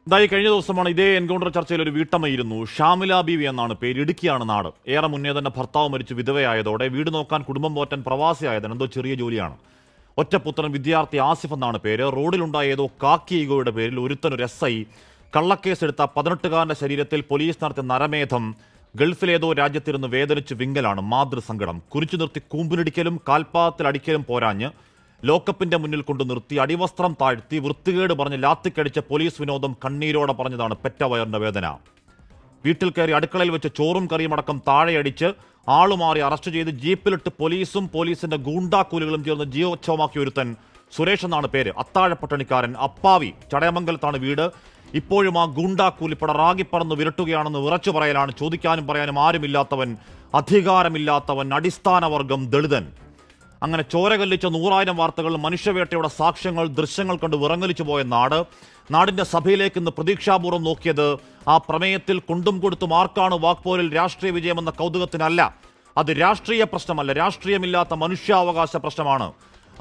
ഇതായി കഴിഞ്ഞ ദിവസമാണ് ഇതേ എൻകൗണ്ടർ ചർച്ചയിൽ ഒരു വീട്ടമ്മയിരുന്നു. ഷാമില ബീവി എന്നാണ് പേര്. ഇടുക്കിയാണ് നാട്. ഏറെ മുന്നേ തന്നെ ഭർത്താവ് മരിച്ചു വിധവയായതോടെ വീട് നോക്കാൻ കുടുംബം പോറ്റാൻ പ്രവാസിയായതാണ്. എന്തോ ചെറിയ ജോലിയാണ്. ഒറ്റപുത്രൻ വിദ്യാർത്ഥി ആസിഫ് എന്നാണ് പേര്. റോഡിലുണ്ടായ ഏതോ കാക്കി ഈഗോയുടെ പേരിൽ ഒരുത്തനൊരു SI കള്ളക്കേസെടുത്ത 18കാരന്റെ ശരീരത്തിൽ പോലീസ് നടത്തിയ നരമേധം ഗൾഫിലേതോ രാജ്യത്തിരുന്ന് വേദനിച്ച് വിങ്ങലാണ്. മാതൃസങ്കടം. കുരിച്ചു നിർത്തി കൂമ്പിനിടിക്കലും കാൽപാദത്തിൽ അടിക്കലും പോരാഞ്ഞ് ലോക്കപ്പിന്റെ മുന്നിൽ കൊണ്ടു നിർത്തി അടിവസ്ത്രം താഴ്ത്തി വൃത്തികേട് പറഞ്ഞ് ലാത്തിക്കടിച്ച പോലീസ് വിനോദം കണ്ണീരോടെ പറഞ്ഞതാണ് പെറ്റ വയറിന്റെ വേദന. വീട്ടിൽ കയറി അടുക്കളയിൽ വെച്ച് ചോറും കറിയും അടക്കം താഴെയടിച്ച് ആളുമാറി അറസ്റ്റ് ചെയ്ത് ജീപ്പിലിട്ട് പോലീസും പോലീസിന്റെ ഗൂണ്ടാക്കൂലുകളും ചേർന്ന് ജീവോത്സവമാക്കിയ ഒരുത്തൻ സുരേഷ് എന്നാണ് പേര്. അത്താഴപ്പട്ടണിക്കാരൻ, അപ്പാവി. ചടയമംഗലത്താണ് വീട്. ഇപ്പോഴും ആ ഗൂണ്ടാക്കൂലിപ്പട റാഗിപ്പറന്ന് വിരട്ടുകയാണെന്ന് വിറച്ചു പറയലാണ്. ചോദിക്കാനും പറയാനും ആരുമില്ലാത്തവൻ, അധികാരമില്ലാത്തവൻ, അടിസ്ഥാനവർഗം, ദളിതൻ. അങ്ങനെ ചോര കല്ലിച്ച 100,000 വാർത്തകൾ, മനുഷ്യവേട്ടയുടെ സാക്ഷ്യങ്ങൾ, ദൃശ്യങ്ങൾ കണ്ട് വിറങ്ങലിച്ചു പോയ നാടിന്റെ സഭയിലേക്ക് ഇന്ന് പ്രതീക്ഷാപൂർവ്വം നോക്കിയത് ആ പ്രമേയത്തിൽ കൊണ്ടും കൊടുത്തും ആർക്കാണ് വാക്പോരിൽ രാഷ്ട്രീയ വിജയമെന്ന കൗതുകത്തിനല്ല. അത് രാഷ്ട്രീയ പ്രശ്നമല്ല, രാഷ്ട്രീയമില്ലാത്ത മനുഷ്യാവകാശ പ്രശ്നമാണ്.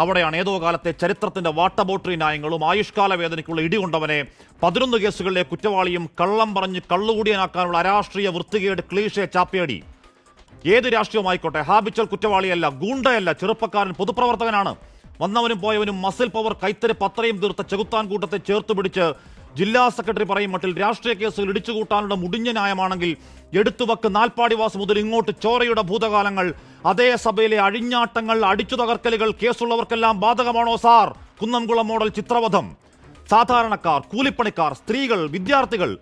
അവിടെയാണ് ഏതോ കാലത്തെ ചരിത്രത്തിന്റെ വാട്ടബോട്ടറി ന്യായങ്ങളും ആയുഷ്കാല വേദനയ്ക്കുള്ള ഇടികൊണ്ടവനെ 11 കേസുകളിലെ കുറ്റവാളിയും കള്ളം പറഞ്ഞ് കള്ളുകൂടിയനാക്കാനുള്ള അരാഷ്ട്രീയ വൃത്തികേട് ക്ലീഷേ ചാപ്പേടി. ഏത് രാഷ്ട്രീയമായിക്കോട്ടെ, ഹാബിച്ചൽ കുറ്റവാളിയല്ല, ഗൂണ്ടയല്ല, ചെറുപ്പക്കാരൻ, പൊതുപ്രവർത്തകനാണ്. വന്നവനും പോയവനും മസിൽ പവർ, കൈത്തരിപ്പ് അത്രയും തീർത്ത ചെകുത്താൻ കൂട്ടത്തെ ചേർത്ത് പിടിച്ച് ജില്ലാ സെക്രട്ടറി പറയും മട്ടിൽ രാഷ്ട്രീയ കേസുകൾ ഇടിച്ചുകൂട്ടാനുള്ള മുടിഞ്ഞ ന്യായമാണെങ്കിൽ എടുത്തുവക്ക് നാൽപ്പാടിവാസ് മുതൽ ഇങ്ങോട്ട് ചോരയുടെ ഭൂതകാലങ്ങൾ, അതേ സഭയിലെ അഴിഞ്ഞാട്ടങ്ങൾ, അടിച്ചു തകർക്കലുകൾ കേസുള്ളവർക്കെല്ലാം ബാധകമാണോ സാർ? കുന്നംകുളം മോഡൽ ചിത്രവധം. സാധാരണക്കാർ, കൂലിപ്പണിക്കാർ, സ്ത്രീകൾ, വിദ്യാർത്ഥികൾ,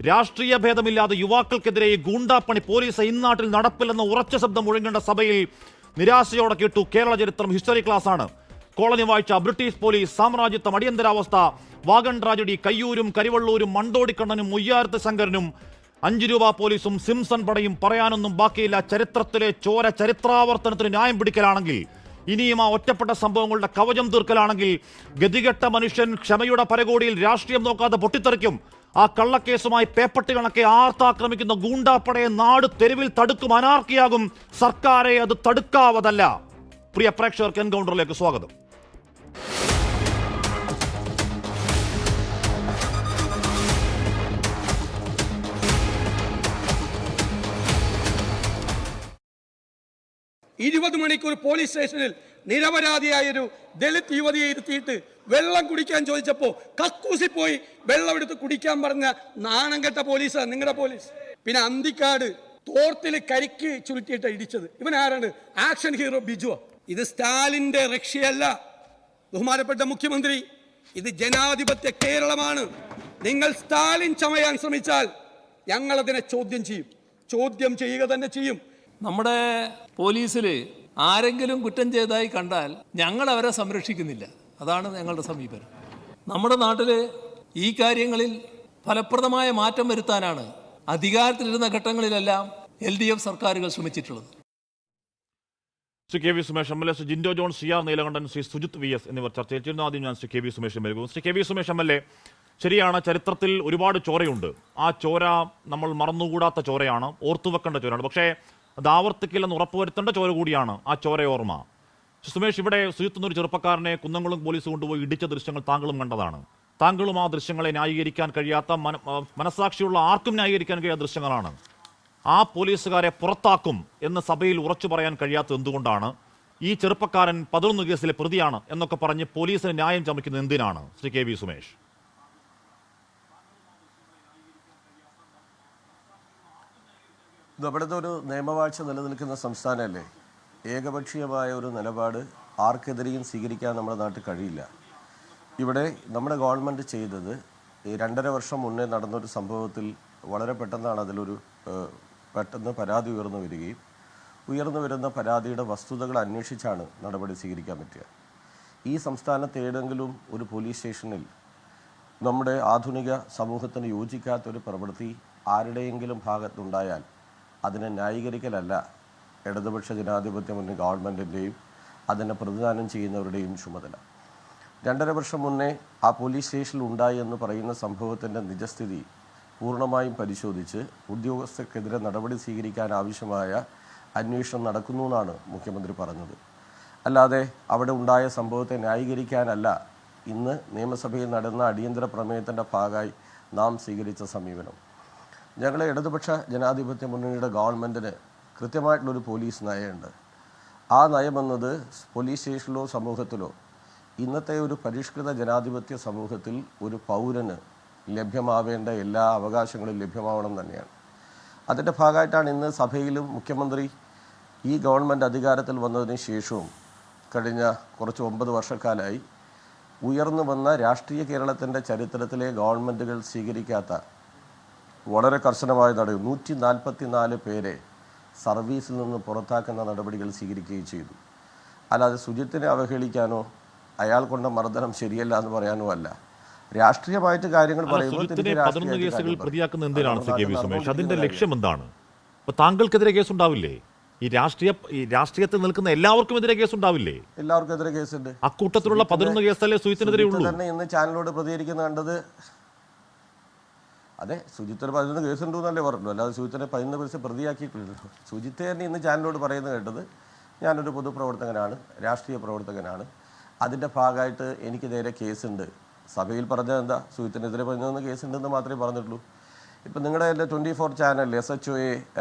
രാഷ്ട്രീയ ഭേദമില്ലാതെ യുവാക്കൾക്കെതിരെ ഗൂണ്ടാപ്പണി പോലീസ് ഇന്നാട്ടിൽ നടപ്പില്ലെന്ന ഉറച്ച ശബ്ദം മുഴങ്ങേണ്ട സഭയിൽ നിരാശയോടെ കേട്ടു. കേരള ചരിത്രം ഹിസ്റ്ററി ക്ലാസ്സാണ്. കോളനി വാഴ്ച, ബ്രിട്ടീഷ് പോലീസ്, സാമ്രാജ്യത്വം, അടിയന്തരാവസ്ഥ, വാഗൺ ട്രാജഡി, കയ്യൂരും കരിവള്ളൂരും മണ്ടോടിക്കണ്ണനും മുയ്യാരത്ത് ശങ്കരനും 5 രൂപ പോലീസും സിംസൺ പടയും പറയാനൊന്നും ബാക്കിയില്ല. ചരിത്രത്തിലെ ചോര ചരിത്രാവർത്തനത്തിന് ന്യായം പിടിക്കലാണെങ്കിൽ, ഇനിയും ആ ഒറ്റപ്പെട്ട സംഭവങ്ങളുടെ കവചം തീർക്കലാണെങ്കിൽ, ഗതികെട്ട മനുഷ്യൻ ക്ഷമയുടെ പരകോടിയിൽ രാഷ്ട്രീയം നോക്കാതെ പൊട്ടിത്തെറിക്കും. ആ കള്ളക്കേസുമായി പേപ്പട്ടി കണക്കെ ആർത്താക്രമിക്കുന്ന ഗൂണ്ടാപ്പടയെ നാട് തെരുവിൽ തടുക്കും. അനാർക്കിയാകും. സർക്കാരെ അത് തടുക്കാവതല്ല. പ്രിയ പ്രേക്ഷകർക്ക് എൻകൗണ്ടറിലേക്ക് സ്വാഗതം. ഇരുപത് മണിക്കൂർ പോലീസ് സ്റ്റേഷനിൽ നിരപരാധിയായൊരു ദളിത് യുവതിയെ ഇരുത്തിയിട്ട് വെള്ളം കുടിക്കാൻ ചോദിച്ചപ്പോൾ കക്കൂസി പോയി വെള്ളം എടുത്ത് കുടിക്കാൻ പറഞ്ഞ നാണം കെട്ട പോലീസാണ് നിങ്ങളുടെ പോലീസ്. പിന്നെ അന്തിക്കാട് തോർത്തിൽ കരിക്ക് ചുരുട്ടിയിട്ട് ഇടിച്ചത് ഇവൻ ആരാണ്? ആക്ഷൻ ഹീറോ ബിജുവോ? ഇത് സ്റ്റാലിന്റെ രക്ഷയല്ല ബഹുമാനപ്പെട്ട മുഖ്യമന്ത്രി. ഇത് ജനാധിപത്യ കേരളമാണ്. നിങ്ങൾ സ്റ്റാലിൻ ചമയാൻ ശ്രമിച്ചാൽ ഞങ്ങൾ അതിനെ ചോദ്യം ചെയ്യുക തന്നെ ചെയ്യും. നമ്മുടെ പോലീസിൽ ആരെങ്കിലും കുറ്റം ചെയ്തതായി കണ്ടാൽ ഞങ്ങൾ അവരെ സംരക്ഷിക്കുന്നില്ല. അതാണ് ഞങ്ങളുടെ സമീപനം. നമ്മുടെ നാട്ടിൽ ഈ കാര്യങ്ങളിൽ ഫലപ്രദമായ മാറ്റം വരുത്താനാണ് അധികാരത്തിലിരുന്ന ഘട്ടങ്ങളിലെല്ലാം LDF സർക്കാരുകൾ ശ്രമിച്ചിട്ടുള്ളത്. Shri KV Sumesh MLA, Shri Jindo John, CR Neelakandan, Shri Sujith VS എന്നിവർ ചർച്ചയിൽ ചേരുന്നു. ആദ്യം ഞാൻ ശ്രീ KV സുമേഷ് നൽകുന്നു. ശ്രീ KV സുമേഷ് MLA, ശരിയാണ്, ചരിത്രത്തിൽ ഒരുപാട് ചോരയുണ്ട്. ആ ചോര നമ്മൾ മറന്നുകൂടാത്ത ചോരയാണ്, ഓർത്തുവെക്കേണ്ട ചോരയാണ്. പക്ഷേ അത് ആവർത്തിക്കില്ലെന്ന് ഉറപ്പുവരുത്തേണ്ട ചോര കൂടിയാണ് ആ ചോരയോർമ്മ. സുമേഷ്, ഇവിടെ സുജിത്തുന്ന ഒരു ചെറുപ്പക്കാരനെ കുന്നംകുളം പോലീസ് കൊണ്ടുപോയി ഇടിച്ച ദൃശ്യങ്ങൾ താങ്കളും കണ്ടതാണ്. താങ്കളും ആ ദൃശ്യങ്ങളെ ന്യായീകരിക്കാൻ കഴിയാത്ത, മനസാക്ഷിയുള്ള ആർക്കും ന്യായീകരിക്കാൻ കഴിയാത്ത ദൃശ്യങ്ങളാണ്. ആ പോലീസുകാരെ പുറത്താക്കും എന്ന് സഭയിൽ ഉറച്ചു പറയാൻ കഴിയാത്തത് എന്തുകൊണ്ടാണ്? ഈ ചെറുപ്പക്കാരൻ 11 കേസിലെ പ്രതിയാണ് എന്നൊക്കെ പറഞ്ഞ് പോലീസിന് ന്യായം ചമയ്ക്കുന്നത് എന്തിനാണ്? ശ്രീ KV സുമേഷ്. ഇവിടുത്തെ ഒരു നിയമവാഴ്ച നിലനിൽക്കുന്ന സംസ്ഥാനമല്ലേ. ഏകപക്ഷീയമായ ഒരു നിലപാട് ആർക്കെതിരെയും സ്വീകരിക്കാൻ നമ്മുടെ നാട്ടിൽ കഴിയില്ല. ഇവിടെ നമ്മുടെ ഗവൺമെൻറ് ചെയ്തത് 2.5 വർഷം മുന്നേ നടന്നൊരു സംഭവത്തിൽ വളരെ പെട്ടെന്നാണ് പെട്ടെന്ന് പരാതി ഉയർന്നു വരുന്ന പരാതിയുടെ വസ്തുതകൾ അന്വേഷിച്ചാണ് നടപടി സ്വീകരിക്കാൻ പറ്റുക. ഈ സംസ്ഥാനത്ത് ഏതെങ്കിലും ഒരു പോലീസ് സ്റ്റേഷനിൽ നമ്മുടെ ആധുനിക സമൂഹത്തിന് യോജിക്കാത്തൊരു പ്രവൃത്തി ആരുടെയെങ്കിലും ഭാഗത്തുണ്ടായാൽ അതിനെ ന്യായീകരിക്കലല്ല ഇടതുപക്ഷ ജനാധിപത്യ മുന്നണി ഗവൺമെൻറ്റിൻ്റെയും അതിനെ പ്രതിദാനം ചെയ്യുന്നവരുടെയും ചുമതല. 2.5 വർഷം മുന്നേ ആ പോലീസ് സ്റ്റേഷനിൽ ഉണ്ടായി എന്ന് പറയുന്ന സംഭവത്തിൻ്റെ നിജസ്ഥിതി പൂർണ്ണമായും പരിശോധിച്ച് ഉദ്യോഗസ്ഥർക്കെതിരെ നടപടി സ്വീകരിക്കാൻ ആവശ്യമായ അന്വേഷണം നടക്കുന്നു എന്നാണ് മുഖ്യമന്ത്രി പറഞ്ഞത്. അല്ലാതെ അവിടെ ഉണ്ടായ സംഭവത്തെ ന്യായീകരിക്കാനല്ല ഇന്ന് നിയമസഭയിൽ നടന്ന അടിയന്തര പ്രമേയത്തിൻ്റെ ഭാഗമായി നാം സ്വീകരിച്ച സമീപനം. ഞങ്ങൾ ഇടതുപക്ഷ ജനാധിപത്യ മുന്നണിയുടെ ഗവൺമെൻറ്റിന് കൃത്യമായിട്ടുള്ളൊരു പോലീസ് നയമുണ്ട്. ആ നയമെന്നത് പോലീസ് സ്റ്റേഷനിലോ സമൂഹത്തിലോ ഇന്നത്തെ ഒരു പരിഷ്കൃത ജനാധിപത്യ സമൂഹത്തിൽ ഒരു പൗരന് ലഭ്യമാവേണ്ട എല്ലാ അവകാശങ്ങളും ലഭ്യമാവണം തന്നെയാണ്. അതിൻ്റെ ഭാഗമായിട്ടാണ് ഇന്ന് സഭയിലും മുഖ്യമന്ത്രി ഈ ഗവൺമെൻറ് അധികാരത്തിൽ വന്നതിന് ശേഷവും കഴിഞ്ഞ കുറച്ച് 9 വർഷക്കാലമായി ഉയർന്നു വന്ന രാഷ്ട്രീയ കേരളത്തിൻ്റെ ചരിത്രത്തിലെ ഗവൺമെൻറ്റുകൾ സ്വീകരിക്കാത്ത വളരെ കർശനമായ നടപടി 144 പേരെ സർവീസിൽ നിന്ന് പുറത്താക്കുന്ന നടപടികൾ സ്വീകരിക്കുകയും ചെയ്തു. അല്ലാതെ സുജിത്തിനെ അവഹേളിക്കാനോ അയാൾ കൊണ്ട മർദ്ദനം ശരിയല്ല എന്ന് പറയാനോ അല്ല. രാഷ്ട്രീയമായിട്ട് കാര്യങ്ങൾ പറയുമ്പോൾ പ്രതിയാക്കുന്ന എന്തിനാണ് സി കെ വി സുമേഷ്? അതിന്റെ ലക്ഷ്യം എന്താണ്? ഇപ്പൊ താങ്കൾക്കെതിരെ കേസുണ്ടാവില്ലേ? ഈ രാഷ്ട്രീയത്തിൽ നിൽക്കുന്ന എല്ലാവർക്കും എതിരെ കേസുണ്ടാവില്ലേ? എല്ലാവർക്കും എതിരെ കേസുണ്ട്. അക്കൂട്ടത്തിലുള്ള 11 കേസല്ലേ സുജിത്തിനെതിരെ ഉള്ളൂ. തന്നെ ഇന്ന് ചാനലോട് പ്രതികരിക്കുന്ന കണ്ടത്. അതെ, സുജിത്തിന് 11 കേസുണ്ടോ എന്നല്ലേ പറഞ്ഞു, അല്ലാതെ സുജിത്തിനെ 11 പേര് പ്രതിയാക്കിയിട്ടില്ലല്ലോ. സുജിത്ത് തന്നെ ഇന്ന് ചാനലോട് പറയുന്നത് കേട്ടത് ഞാനൊരു പൊതുപ്രവർത്തകനാണ്, രാഷ്ട്രീയ പ്രവർത്തകനാണ്, അതിൻ്റെ ഭാഗമായിട്ട് എനിക്ക് നേരെ കേസുണ്ട്. സഭയിൽ പറഞ്ഞത് എന്താ? സുജിത്തിനെതിരെ 11 കേസുണ്ടെന്ന് മാത്രമേ പറഞ്ഞിട്ടുള്ളൂ. ഇപ്പം നിങ്ങളുടെ 24 ചാനൽ SHOയെ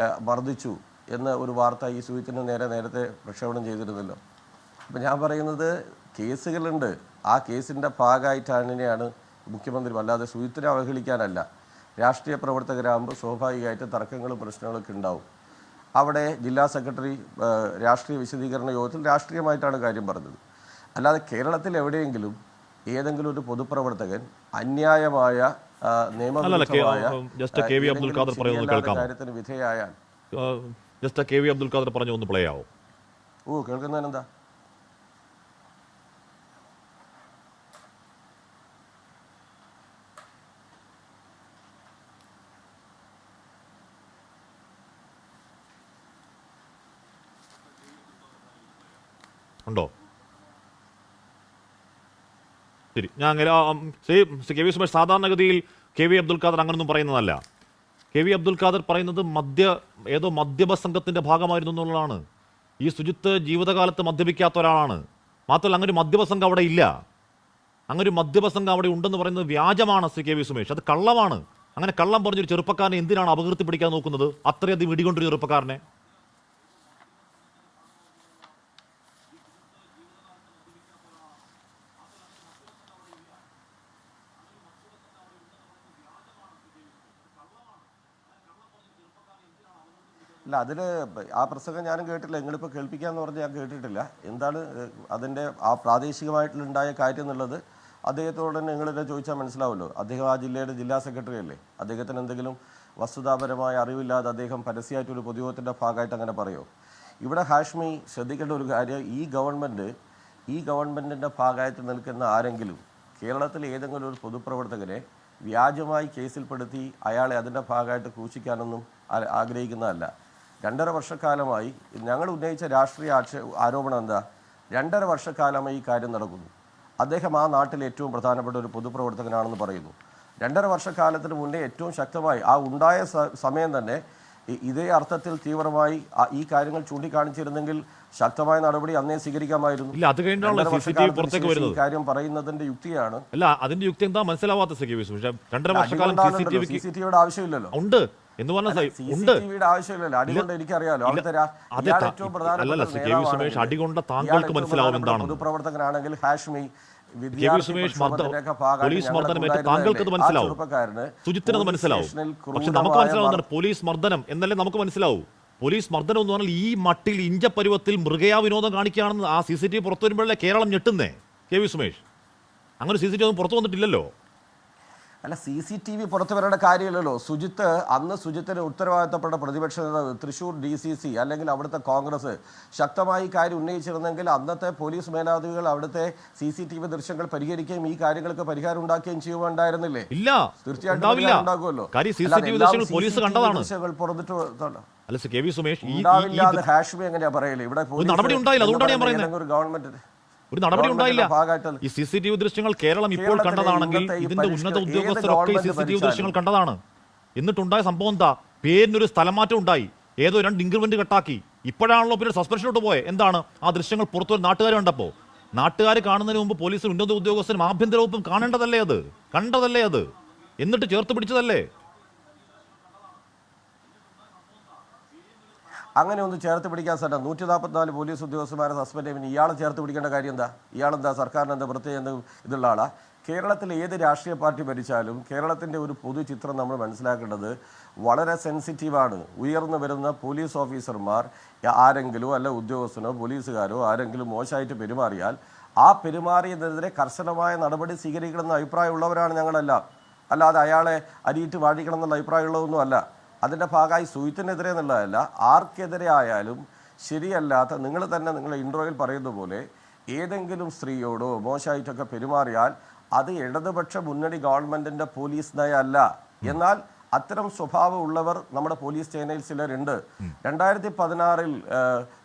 മർദ്ദിച്ചു എന്ന ഒരു വാർത്ത ഈ സുജിത്തിന് നേരത്തെ പ്രക്ഷേപണം ചെയ്തിരുന്നല്ലോ. അപ്പം ഞാൻ പറയുന്നത് കേസുകളുണ്ട്. ആ കേസിൻ്റെ ഭാഗമായിട്ടാണ് മുഖ്യമന്ത്രി, അല്ലാതെ സുജിത്തിനെ അവഹേളിക്കാനല്ല. രാഷ്ട്രീയ പ്രവർത്തകരാകുമ്പോൾ സ്വാഭാവികമായിട്ട് തർക്കങ്ങളും പ്രശ്നങ്ങളൊക്കെ ഉണ്ടാവും. അവിടെ ജില്ലാ സെക്രട്ടറി രാഷ്ട്രീയ വിശദീകരണ യോഗത്തിൽ രാഷ്ട്രീയമായിട്ടാണ് കാര്യം പറഞ്ഞത്. അല്ലാതെ കേരളത്തിൽ എവിടെയെങ്കിലും ഏതെങ്കിലും ഒരു പൊതുപ്രവർത്തകൻ അന്യായമായ നിയമവിരുദ്ധമായ കാര്യത്തിന് വിധേയായാൽ KV അബ്ദുൽ ഖാദർ പറഞ്ഞു ഒന്ന് പ്ലേ ആവും. കേൾക്കുന്നതിനെന്താ? ഉണ്ടോ? ശരി, ഞാൻ കെ വി സുമേഷ് സാധാരണഗതിയിൽ KV അബ്ദുൽ ഖാദർ അങ്ങനൊന്നും പറയുന്നതല്ല. KV അബ്ദുൽ ഖാദർ പറയുന്നത് ഏതോ മദ്യപ സംഘത്തിന്റെ ഭാഗമായിരുന്നു എന്നുള്ളതാണ്. ഈ സുജിത്ത് ജീവിതകാലത്ത് മദ്യപിക്കാത്ത ഒരാളാണ്. മാത്രമല്ല അങ്ങനൊരു മദ്യപ സംഘം അവിടെ ഇല്ല. അങ്ങനൊരു മദ്യപ സംഘം അവിടെ ഉണ്ടെന്ന് പറയുന്നത് വ്യാജമാണ് KV സുമേഷ്. അത് കള്ളമാണ്. അങ്ങനെ കള്ളം പറഞ്ഞൊരു ചെറുപ്പക്കാരനെ എന്തിനാണ് അപകീർത്തിപ്പിടിക്കാൻ നോക്കുന്നത്? അത്രയധികം ഇടികൊണ്ടൊരു ചെറുപ്പക്കാരനെ. അല്ല, അതിൽ ആ പ്രസംഗം ഞാനും കേട്ടില്ല. നിങ്ങളിപ്പോൾ കേൾപ്പിക്കാമെന്ന് പറഞ്ഞ് ഞാൻ കേട്ടിട്ടില്ല. എന്താണ് അതിൻ്റെ ആ പ്രാദേശികമായിട്ടുണ്ടായ കാര്യം എന്നുള്ളത് അദ്ദേഹത്തോട് തന്നെ നിങ്ങളിത് ചോദിച്ചാൽ മനസ്സിലാവുമല്ലോ. അദ്ദേഹം ആ ജില്ലയുടെ ജില്ലാ സെക്രട്ടറി അല്ലേ. അദ്ദേഹത്തിന് എന്തെങ്കിലും വസ്തുതാപരമായ അറിവില്ലാതെ അദ്ദേഹം പരസ്യമായിട്ടൊരു പൊതുയോഗത്തിൻ്റെ ഭാഗമായിട്ട് അങ്ങനെ പറയുമോ? ഇവിടെ ഹാഷ്മി ശ്രദ്ധിക്കേണ്ട ഒരു കാര്യം, ഈ ഗവൺമെൻറ്റിൻ്റെ ഭാഗമായിട്ട് നിൽക്കുന്ന ആരെങ്കിലും കേരളത്തിൽ ഏതെങ്കിലും ഒരു പൊതുപ്രവർത്തകനെ വ്യാജമായി കേസിൽപ്പെടുത്തി അയാളെ അതിൻ്റെ ഭാഗമായിട്ട് ക്രൂശിക്കാനൊന്നും ആഗ്രഹിക്കുന്നതല്ല. 2.5 വർഷക്കാലമായി ഞങ്ങൾ ഉന്നയിച്ച രാഷ്ട്രീയ ആരോപണം എന്താ? 2.5 വർഷക്കാലമായി ഈ കാര്യം നടക്കുന്നു. അദ്ദേഹം ആ നാട്ടിലെ ഏറ്റവും പ്രധാനപ്പെട്ട ഒരു പൊതുപ്രവർത്തകനാണെന്ന് പറയുന്നു. 2.5 വർഷക്കാലത്തിന് മുന്നേ ഏറ്റവും ശക്തമായി ആ ഉണ്ടായ സമയം തന്നെ ഇതേ അർത്ഥത്തിൽ തീവ്രമായി ഈ കാര്യങ്ങൾ ചൂണ്ടിക്കാണിച്ചിരുന്നെങ്കിൽ ശക്തമായ നടപടി അന്നേ സ്വീകരിക്കാമായിരുന്നു. കാര്യം പറയുന്നതിന്റെ യുക്തിയാണ്. അല്ല, അതിന്റെ യുക്തി എന്താ മനസ്സിലാവാത്ത CCTVയുടെ ആവശ്യമില്ലല്ലോ. ഉണ്ട് എന്ന് പറഞ്ഞാൽ ആവശ്യമില്ലല്ലോ. അടികൊണ്ട് എനിക്കറിയാലോ. അടികൊണ്ട താങ്കൾക്ക് മനസ്സിലാവും എന്താണ് പൊതുപ്രവർത്തകനാണെങ്കിൽ ഹാഷ്മി പോലീസ് മർദ്ദനമേറ്റ താങ്കൾക്കത് മനസ്സിലാവും, സുജിത്തിനത് മനസ്സിലാവും. പക്ഷെ നമുക്ക് മനസ്സിലാവുന്നതാണ് പോലീസ് മർദ്ദനം എന്നല്ലേ നമുക്ക് മനസ്സിലാവൂ. പോലീസ് മർദ്ദനം എന്ന് പറഞ്ഞാൽ ഈ മട്ടിൽ ഇഞ്ചപ്പരുവത്തിൽ മൃഗയാ വിനോദം കാണിക്കുകയാണെന്ന് ആ CCTV പുറത്തു വരുമ്പോഴല്ലേ കേരളം ഞെട്ടുന്നേ. KV സുമേഷ്, അങ്ങനെ CCTV ഒന്നും പുറത്തു വന്നിട്ടില്ലല്ലോ. അല്ല, CCTV പുറത്തു വരേണ്ട കാര്യമില്ലല്ലോ. സുജിത്തിന് ഉത്തരവാദിത്തപ്പെട്ട പ്രതിപക്ഷ നേതാവ് തൃശ്ശൂർ DCC അല്ലെങ്കിൽ അവിടുത്തെ കോൺഗ്രസ് ശക്തമായി കാര്യം ഉന്നയിച്ചിരുന്നെങ്കിൽ അന്നത്തെ പോലീസ് മേധാവികൾ അവിടുത്തെ CCTV ദൃശ്യങ്ങൾ പരിഹരിക്കുകയും ഈ കാര്യങ്ങൾക്ക് പരിഹാരം ഉണ്ടാക്കുകയും ചെയ്യുന്നുണ്ടായിരുന്നില്ലേ? ഇല്ല, തീർച്ചയായിട്ടും ഉണ്ടാകുമല്ലോ. ഹാഷ്മി എങ്ങനെയാ പറയല്ലേ? ഇവിടെ ഗവൺമെന്റ് ഒരു നടപടി ഉണ്ടായില്ല. ഈ CCTV ദൃശ്യങ്ങൾ കേരളം ഇപ്പോൾ കണ്ടതാണെങ്കിൽ ഇതിന്റെ ഉന്നത ഉദ്യോഗസ്ഥരൊക്കെ CCTV ദൃശ്യങ്ങൾ കണ്ടതാണ്. എന്നിട്ടുണ്ടായ സംഭവം എന്താ? പേരിനൊരു സ്ഥലമാറ്റം ഉണ്ടായി, ഏതോ 2 ഇൻക്രിമെന്റ് കട്ടാക്കി. ഇപ്പോഴാണല്ലോ പിന്നെ സസ്പെൻഷനോട്ട് പോയത്. എന്താണ് ആ ദൃശ്യങ്ങൾ പുറത്തൊരു നാട്ടുകാർ കണ്ടപ്പോൾ? നാട്ടുകാർ കാണുന്നതിന് മുമ്പ് പോലീസും ഉന്നത ഉദ്യോഗസ്ഥരും ആഭ്യന്തര വകുപ്പും കണ്ടതല്ലേ അത്? എന്നിട്ട് ചേർത്ത് പിടിച്ചതല്ലേ? അങ്ങനെ ഒന്ന് ചേർത്ത് പിടിക്കാൻ സാർ 144 പോലീസ് ഉദ്യോഗസ്ഥന്മാരെ സസ്പെൻഡ് ചെയ്യുമ്പോൾ ഇയാളെ ചേർത്ത് പിടിക്കേണ്ട കാര്യം എന്താ? ഇയാളെന്താ സർക്കാരിന് എന്താ പ്രത്യേക എന്ത് ഇതുള്ള ആളാ? കേരളത്തിൽ ഏത് രാഷ്ട്രീയ പാർട്ടി ഭരിച്ചാലും കേരളത്തിൻ്റെ ഒരു പൊതു ചിത്രം നമ്മൾ മനസ്സിലാക്കേണ്ടത് വളരെ സെൻസിറ്റീവാണ്. ഉയർന്നു വരുന്ന പോലീസ് ഓഫീസർമാർ ആരെങ്കിലും അല്ല ഉദ്യോഗസ്ഥനോ പോലീസുകാരോ ആരെങ്കിലും മോശമായിട്ട് പെരുമാറിയാൽ ആ പെരുമാറിയതിനെതിരെ കർശനമായ നടപടി സ്വീകരിക്കണമെന്ന അഭിപ്രായമുള്ളവരാണ് ഞങ്ങളെല്ലാം. അല്ലാതെ അയാളെ അരിയിട്ട് വാഴിക്കണം എന്നുള്ള അഭിപ്രായമുള്ളതൊന്നും അല്ല. അതിൻ്റെ ഭാഗമായി സുഹൃത്തിനെതിരെ എന്നുള്ളതല്ല, ആർക്കെതിരെ ആയാലും ശരിയല്ലാത്ത നിങ്ങൾ തന്നെ നിങ്ങളുടെ ഇൻട്രോയിൽ പറയുന്ന പോലെ ഏതെങ്കിലും സ്ത്രീയോടോ മോശമായിട്ടൊക്കെ പെരുമാറിയാൽ അത് ഇടതുപക്ഷ മുന്നണി ഗവൺമെൻറ്റിൻ്റെ പോലീസ് നയമല്ല. എന്നാൽ അത്തരം സ്വഭാവം ഉള്ളവർ നമ്മുടെ പോലീസ് സേനയിൽ ചിലരുണ്ട്. 2016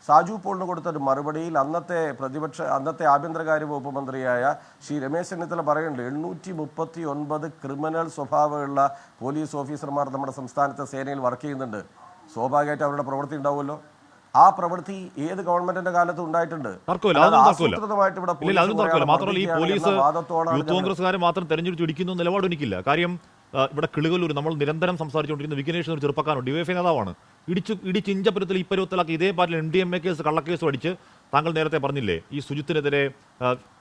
സാജു പോളിന് കൊടുത്തൊരു മറുപടിയിൽ അന്നത്തെ ആഭ്യന്തരകാര്യ വകുപ്പ് മന്ത്രിയായ ശ്രീ രമേശ് ചെന്നിത്തല പറയുന്നുണ്ട് 839 ക്രിമിനൽ സ്വഭാവമുള്ള പോലീസ് ഓഫീസർമാർ നമ്മുടെ സംസ്ഥാനത്തെ സേനയിൽ വർക്ക് ചെയ്യുന്നുണ്ട്. സ്വാഭാവികമായിട്ട് അവരുടെ പ്രവൃത്തി ഉണ്ടാവുമല്ലോ. ആ പ്രവൃത്തി ഏത് ഗവൺമെന്റിന്റെ കാലത്ത് ഉണ്ടായിട്ടുണ്ട്. മാത്രമല്ല ഈ പോലീസ് യൂത്ത് കോൺഗ്രസ്സുകാരെ മാത്രം തെരഞ്ഞെടുത്ത് ഇടിക്കുന്ന നിലപാട് എനിക്കില്ല. കാര്യം ഇവിടെ കിളികൊല്ലൂർ നമ്മൾ നിരന്തരം സംസാരിച്ചുകൊണ്ടിരിക്കുന്ന വിഘ്നേഷ് ഒരു ചെറുപ്പക്കാരൻ ഡിവൈഎഫ്ഐ നേതാവാണ്. ഇടിച്ച് ഇഞ്ചപുരത്തിൽ ഈ പരുവത്തിലാക്കി ഇതേ പാർട്ടിയിൽ MDMA കേസ് കള്ളക്കേസ് അടിച്ച് താങ്കൾ നേരത്തെ പറഞ്ഞില്ലേ ഈ സുജിത്തിനെതിരെ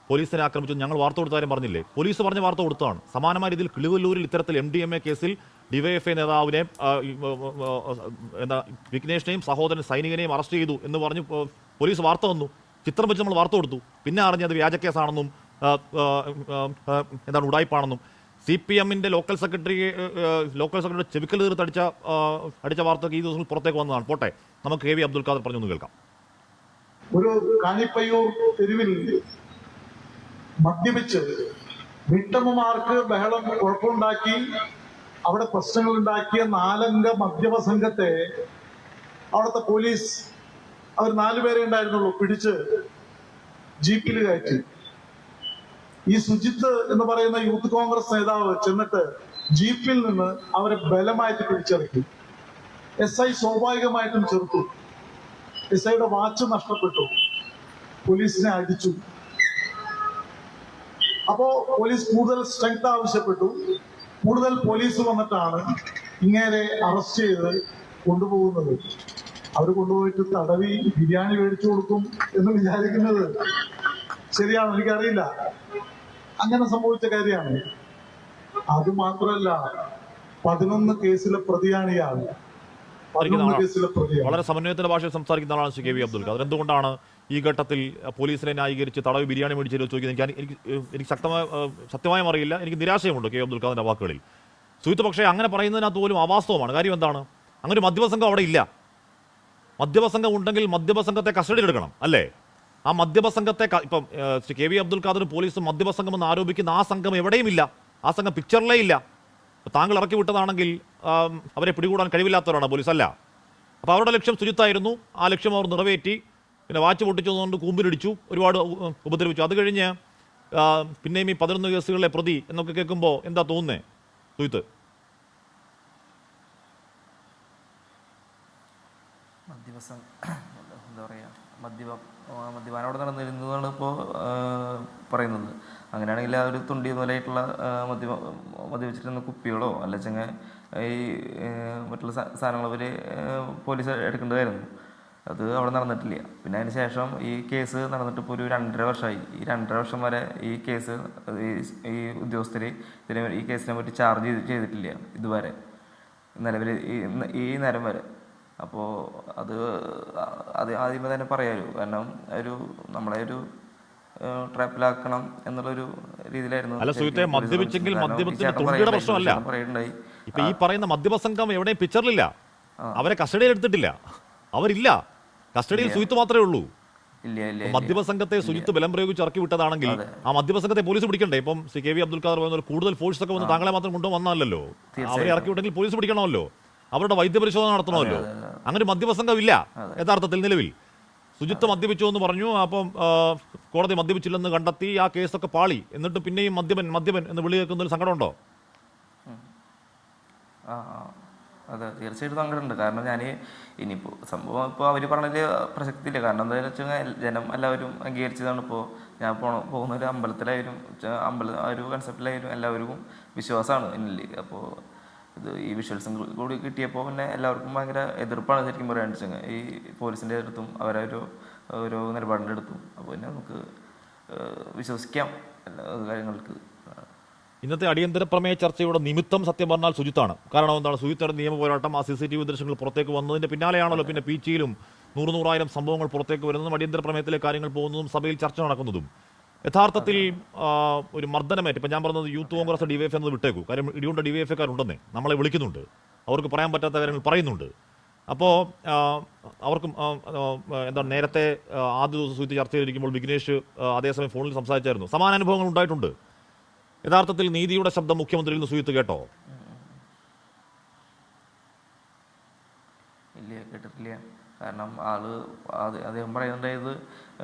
പോലീസിനെ ആക്രമിച്ചു ഞങ്ങൾ വാർത്ത കൊടുത്താലും പറഞ്ഞില്ലേ? പോലീസ് പറഞ്ഞ വാർത്ത കൊടുത്തതാണ്. സമാനമായ രീതിയിൽ കിളികൊല്ലൂരിൽ ഇത്തരത്തിൽ MDMA കേസിൽ ഡിവൈഎഫ്ഐ നേതാവിനെ വിഘ്നേഷിനെയും സഹോദരൻ സൈനികനെയും അറസ്റ്റ് ചെയ്തു എന്ന് പറഞ്ഞ് പോലീസ് വാർത്ത വന്നു. ചിത്രം വെച്ച് നമ്മൾ വാർത്ത കൊടുത്തു. പിന്നെ അറിഞ്ഞത് വ്യാജ കേസാണെന്നും ഉടായ്പാണെന്നും. CPM-ന്റെ ലോക്കൽ സെക്രട്ടറി ചെവിക്കൽ തീർത്ത് അടിച്ച വാർത്തയ്ക്ക് ഈ ദിവസം പുറത്തേക്ക് വന്നതാണ്. പോട്ടെ, നമുക്ക് KV അബ്ദുൽ ഖാദർ പറഞ്ഞൊന്ന് കേൾക്കാം. ഒരു കാണിപ്പയ്യൂർ തെരുവിൽ മദ്യപിച്ച് വീട്ടമ്മമാർക്ക് ബഹളം കുഴപ്പമുണ്ടാക്കി അവിടെ പ്രശ്നങ്ങൾ ഉണ്ടാക്കിയ 4-അംഗ മദ്യപ സംഘത്തെ അവിടുത്തെ പോലീസ് അവർ 4 പേരെ ഉണ്ടായിരുന്നുള്ളൂ പിടിച്ച് ജീപ്പിൽ കയറ്റി. ഈ സുജിത്ത് എന്ന് പറയുന്ന യൂത്ത് കോൺഗ്രസ് നേതാവ് ചെന്നിട്ട് ജീപ്പിൽ നിന്ന് അവരെ ബലമായിട്ട് പിടിച്ചിറക്കി. SI സ്വാഭാവികമായിട്ടും ചെറുത്തു. SIയുടെ വാച്ച് നഷ്ടപ്പെട്ടു. പോലീസിനെ അടിച്ചു. അപ്പോ പോലീസ് കൂടുതൽ സ്ട്രെങ്ത് ആവശ്യപ്പെട്ടു. കൂടുതൽ പോലീസ് വന്നിട്ടാണ് ഇങ്ങനെ അറസ്റ്റ് ചെയ്ത് കൊണ്ടുപോകുന്നത്. അവർ കൊണ്ടുപോയിട്ട് തടവി ബിരിയാണി മേടിച്ചു കൊടുക്കും എന്ന് വിചാരിക്കുന്നത് ശരിയാണോ എനിക്കറിയില്ല. അങ്ങനെ സംഭവിച്ച കാര്യമാണ്. അത് മാത്രമല്ല 11 കേസിലെ പ്രതിയാണ് ഇയാൾ. 11 കേസിലെ പ്രതിയാണ്. വളരെ സമന്വയത്തിന്റെ ഭാഷയിൽ സംസാരിക്കുന്ന ആളാണ് ശ്രീ KV അബ്ദുൽ ഖാദർ. എന്തുകൊണ്ടാണ് ഈ ഘട്ടത്തിൽ പോലീസിനെ ന്യായീകരിച്ച് തടവ് ബിരിയാണി മേടിച്ച് ചോദിക്കുന്നത്? എനിക്ക് സത്യമായും അറിയില്ല. എനിക്ക് നിരാശയുമുണ്ട് KV അബ്ദുൽ ഖാദറിന്റെ വാക്കുകളിൽ. സുഹൃത്ത് പക്ഷേ അങ്ങനെ പറയുന്നതിനകത്ത് പോലും അവാസ്തവമാണ്. കാര്യം എന്താണ്? അങ്ങനെ ഒരു മദ്യപസംഘം അവിടെ ഇല്ല. മദ്യപസംഘം ഉണ്ടെങ്കിൽ മദ്യപസംഘത്തെ കസ്റ്റഡിയിൽ എടുക്കണം അല്ലേ? ആ മദ്യപസംഘത്തെ ഇപ്പം ശ്രീ KV അബ്ദുൽ ഖാദർ പോലീസ് മദ്യപസംഘം എന്ന് ആരോപിക്കുന്ന ആ സംഘം എവിടെയും ഇല്ല. ആ സംഘം പിക്ചറിലേ ഇല്ല. താങ്കൾ ഇറക്കി വിട്ടതാണെങ്കിൽ അവരെ പിടികൂടാൻ കഴിവില്ലാത്തവരാണ് പോലീസ് അല്ല. അപ്പോൾ അവരുടെ ലക്ഷ്യം ശുചിത്വമായിരുന്നു. ആ ലക്ഷ്യം അവർ നിറവേറ്റി. പിന്നെ വാച്ച് പൊട്ടിച്ചതുകൊണ്ട് കൂമ്പിലിടിച്ചു, ഒരുപാട് ഉപദ്രവിച്ചു. അത് കഴിഞ്ഞ് പിന്നെയും ഈ 11 കേസുകളിലെ പ്രതി എന്നൊക്കെ കേൾക്കുമ്പോൾ എന്താ തോന്നുന്നത് സുഹൃത്ത്? എന്താ പറയുക, മദ്യപാനം അവിടെ നടന്നിരുന്നതാണ് ഇപ്പോൾ പറയുന്നത്. അങ്ങനെയാണെങ്കിൽ ആ ഒരു തുണ്ടി മുതലായിട്ടുള്ള മദ്യപിച്ചിരുന്ന കുപ്പികളോ അല്ലെങ്കിൽ ഈ മറ്റുള്ള സാധനങ്ങൾ അവർ പോലീസ് എടുക്കേണ്ടതായിരുന്നു. അത് അവിടെ നടന്നിട്ടില്ല. പിന്നെ അതിന് ശേഷം ഈ കേസ് നടന്നിട്ട് ഇപ്പോൾ ഒരു 2.5 വർഷമായി. ഈ 2.5 വർഷം വരെ ഈ കേസ് ഈ ഉദ്യോഗസ്ഥർ ഈ കേസിനെ പറ്റി ചാർജ് ചെയ്തിട്ടില്ല ഇതുവരെ, നിലവിൽ ഈ നേരം വരെ. അപ്പോൾ അത് ആദ്യമേ തന്നെ പറയാമല്ലോ. കാരണം നമ്മളെ ഒരു ട്രാപ്പിലാക്കണം എന്നുള്ളൊരു രീതിയിലായിരുന്നു. അല്ല സുഹൃത്തെ, മദ്യപിച്ചെങ്കിൽ മദ്യപത്തിന്റെ തുണ്ടിയുടെ പ്രശ്നമല്ല. ഇപ്പൊ ഈ പറയുന്ന മദ്യപസംഘം എവിടെയും പിക്ചറിലില്ല. അവരെ കസ്റ്റഡിയിൽ എടുത്തിട്ടില്ല. അവരില്ല. കസ്റ്റഡിയിൽ സുജിത്ത് മാത്രമേ ഉള്ളൂ. മദ്യപസംഘത്തെ സുജിത്ത് ബലം പ്രയോഗിച്ച് ഇറക്കി വിട്ടതാണെങ്കിൽ ആ മദ്യപസംഘത്തെ പോലീസ് പിടിക്കണ്ടേ? ഇപ്പം ശ്രീ KV അബ്ദുൽ ഖാദർ പറയുന്ന കൂടുതൽ ഫോഴ്സ് ഒക്കെ വന്ന് താങ്കളെ മാത്രം കൊണ്ടുവന്നല്ലോ. അവരെ ഇറക്കി വിട്ടെങ്കിൽ പോലീസ് പിടിക്കണമല്ലോ. അവരുടെ വൈദ്യപരിശോധന നടത്തണമല്ലോ. അങ്ങനെ മദ്യപസംഘം ഇല്ല യഥാർത്ഥത്തിൽ നിലവിൽ. സുജിത്ത് മദ്യപിച്ചു എന്ന് പറഞ്ഞു. അപ്പം കോടതി മദ്യപിച്ചില്ലെന്ന് കണ്ടെത്തി. ആ കേസൊക്കെ പാളി. എന്നിട്ട് പിന്നെയും മദ്യപൻ എന്ന് വിളി കേൾക്കുന്നതിൽ സങ്കടമുണ്ടോ? അതെ, തീർച്ചയായിട്ടും സങ്കടമുണ്ട്. കാരണം ഞാൻ ഇനിയിപ്പോൾ സംഭവം ഇപ്പോൾ അവർ പറഞ്ഞതിൽ പ്രസക്തിയില്ല. കാരണം എന്താണെന്ന് വെച്ചാൽ ജനം എല്ലാവരും അംഗീകരിച്ചതാണ്. ഇപ്പോൾ ഞാൻ പോകുന്ന ഒരു അമ്പലത്തിലായാലും ആ ഒരു കൺസെപ്റ്റിലായാലും എല്ലാവർക്കും വിശ്വാസമാണ് എന്നിൽ. അപ്പോൾ ഈ വിഷ്വൽസും കൂടി കിട്ടിയപ്പോൾ പിന്നെ എല്ലാവർക്കും ഭയങ്കര എതിർപ്പാണ് ശരിക്കും പറയാന്ന് വെച്ചാൽ ഈ പോലീസിൻ്റെ അടുത്തും ഓരോ നിലപാടിൻ്റെ അടുത്തും. അപ്പോൾ പിന്നെ നമുക്ക് വിശ്വസിക്കാം എല്ലാ കാര്യങ്ങൾക്ക്. ഇന്നത്തെ അടിയന്തര പ്രമേയ ചർച്ചയുടെ നിമിത്തം സത്യം പറഞ്ഞാൽ സുജിത്താണ്. കാരണം എന്താണ്, സുജിത്തിന്റെ നിയമ പോരാട്ടം, ആ CCTV ദൃശ്യങ്ങൾ പുറത്തേക്ക് വന്നതിന്റെ പിന്നാലെയാണല്ലോ പിന്നെ പീച്ചിയിലും നൂറായിരം സംഭവങ്ങൾ പുറത്തേക്ക് വരുന്നതും അടിയന്തര പ്രമേയത്തിലെ കാര്യങ്ങൾ പോകുന്നതും സഭയിൽ ചർച്ച നടക്കുന്നതും. യഥാർത്ഥത്തിൽ ഒരു മർദ്ദനമേറ്റ്, ഇപ്പം ഞാൻ പറഞ്ഞത് യൂത്ത് കോൺഗ്രസ് DYF എന്നത് വിട്ടേക്കൂ, കാര്യം ഇടികൊണ്ട DYFക്കാരുണ്ടെന്നേ നമ്മളെ വിളിക്കുന്നുണ്ട്, അവർക്ക് പറയാൻ പറ്റാത്ത കാര്യങ്ങൾ പറയുന്നുണ്ട്. അപ്പോൾ അവർക്കും എന്താണ്, നേരത്തെ ആദ്യ ദിവസം സുജിത്ത് ചർച്ചയിലിരിക്കുമ്പോൾ വിഘ്നേഷ് അതേസമയം ഫോണിൽ സംസാരിച്ചായിരുന്നു. സമാന അനുഭവങ്ങൾ ഉണ്ടായിട്ടുണ്ട്. യഥാർത്ഥത്തിൽ നീതിയുടെ ശബ്ദം മുഖ്യമന്ത്രിയിൽ നിന്ന് സുജിത്ത് കേട്ടോ? ഇല്ല, കേട്ടിട്ടില്ല. കാരണം അദ്ദേഹം പറയുന്നുണ്ടായത്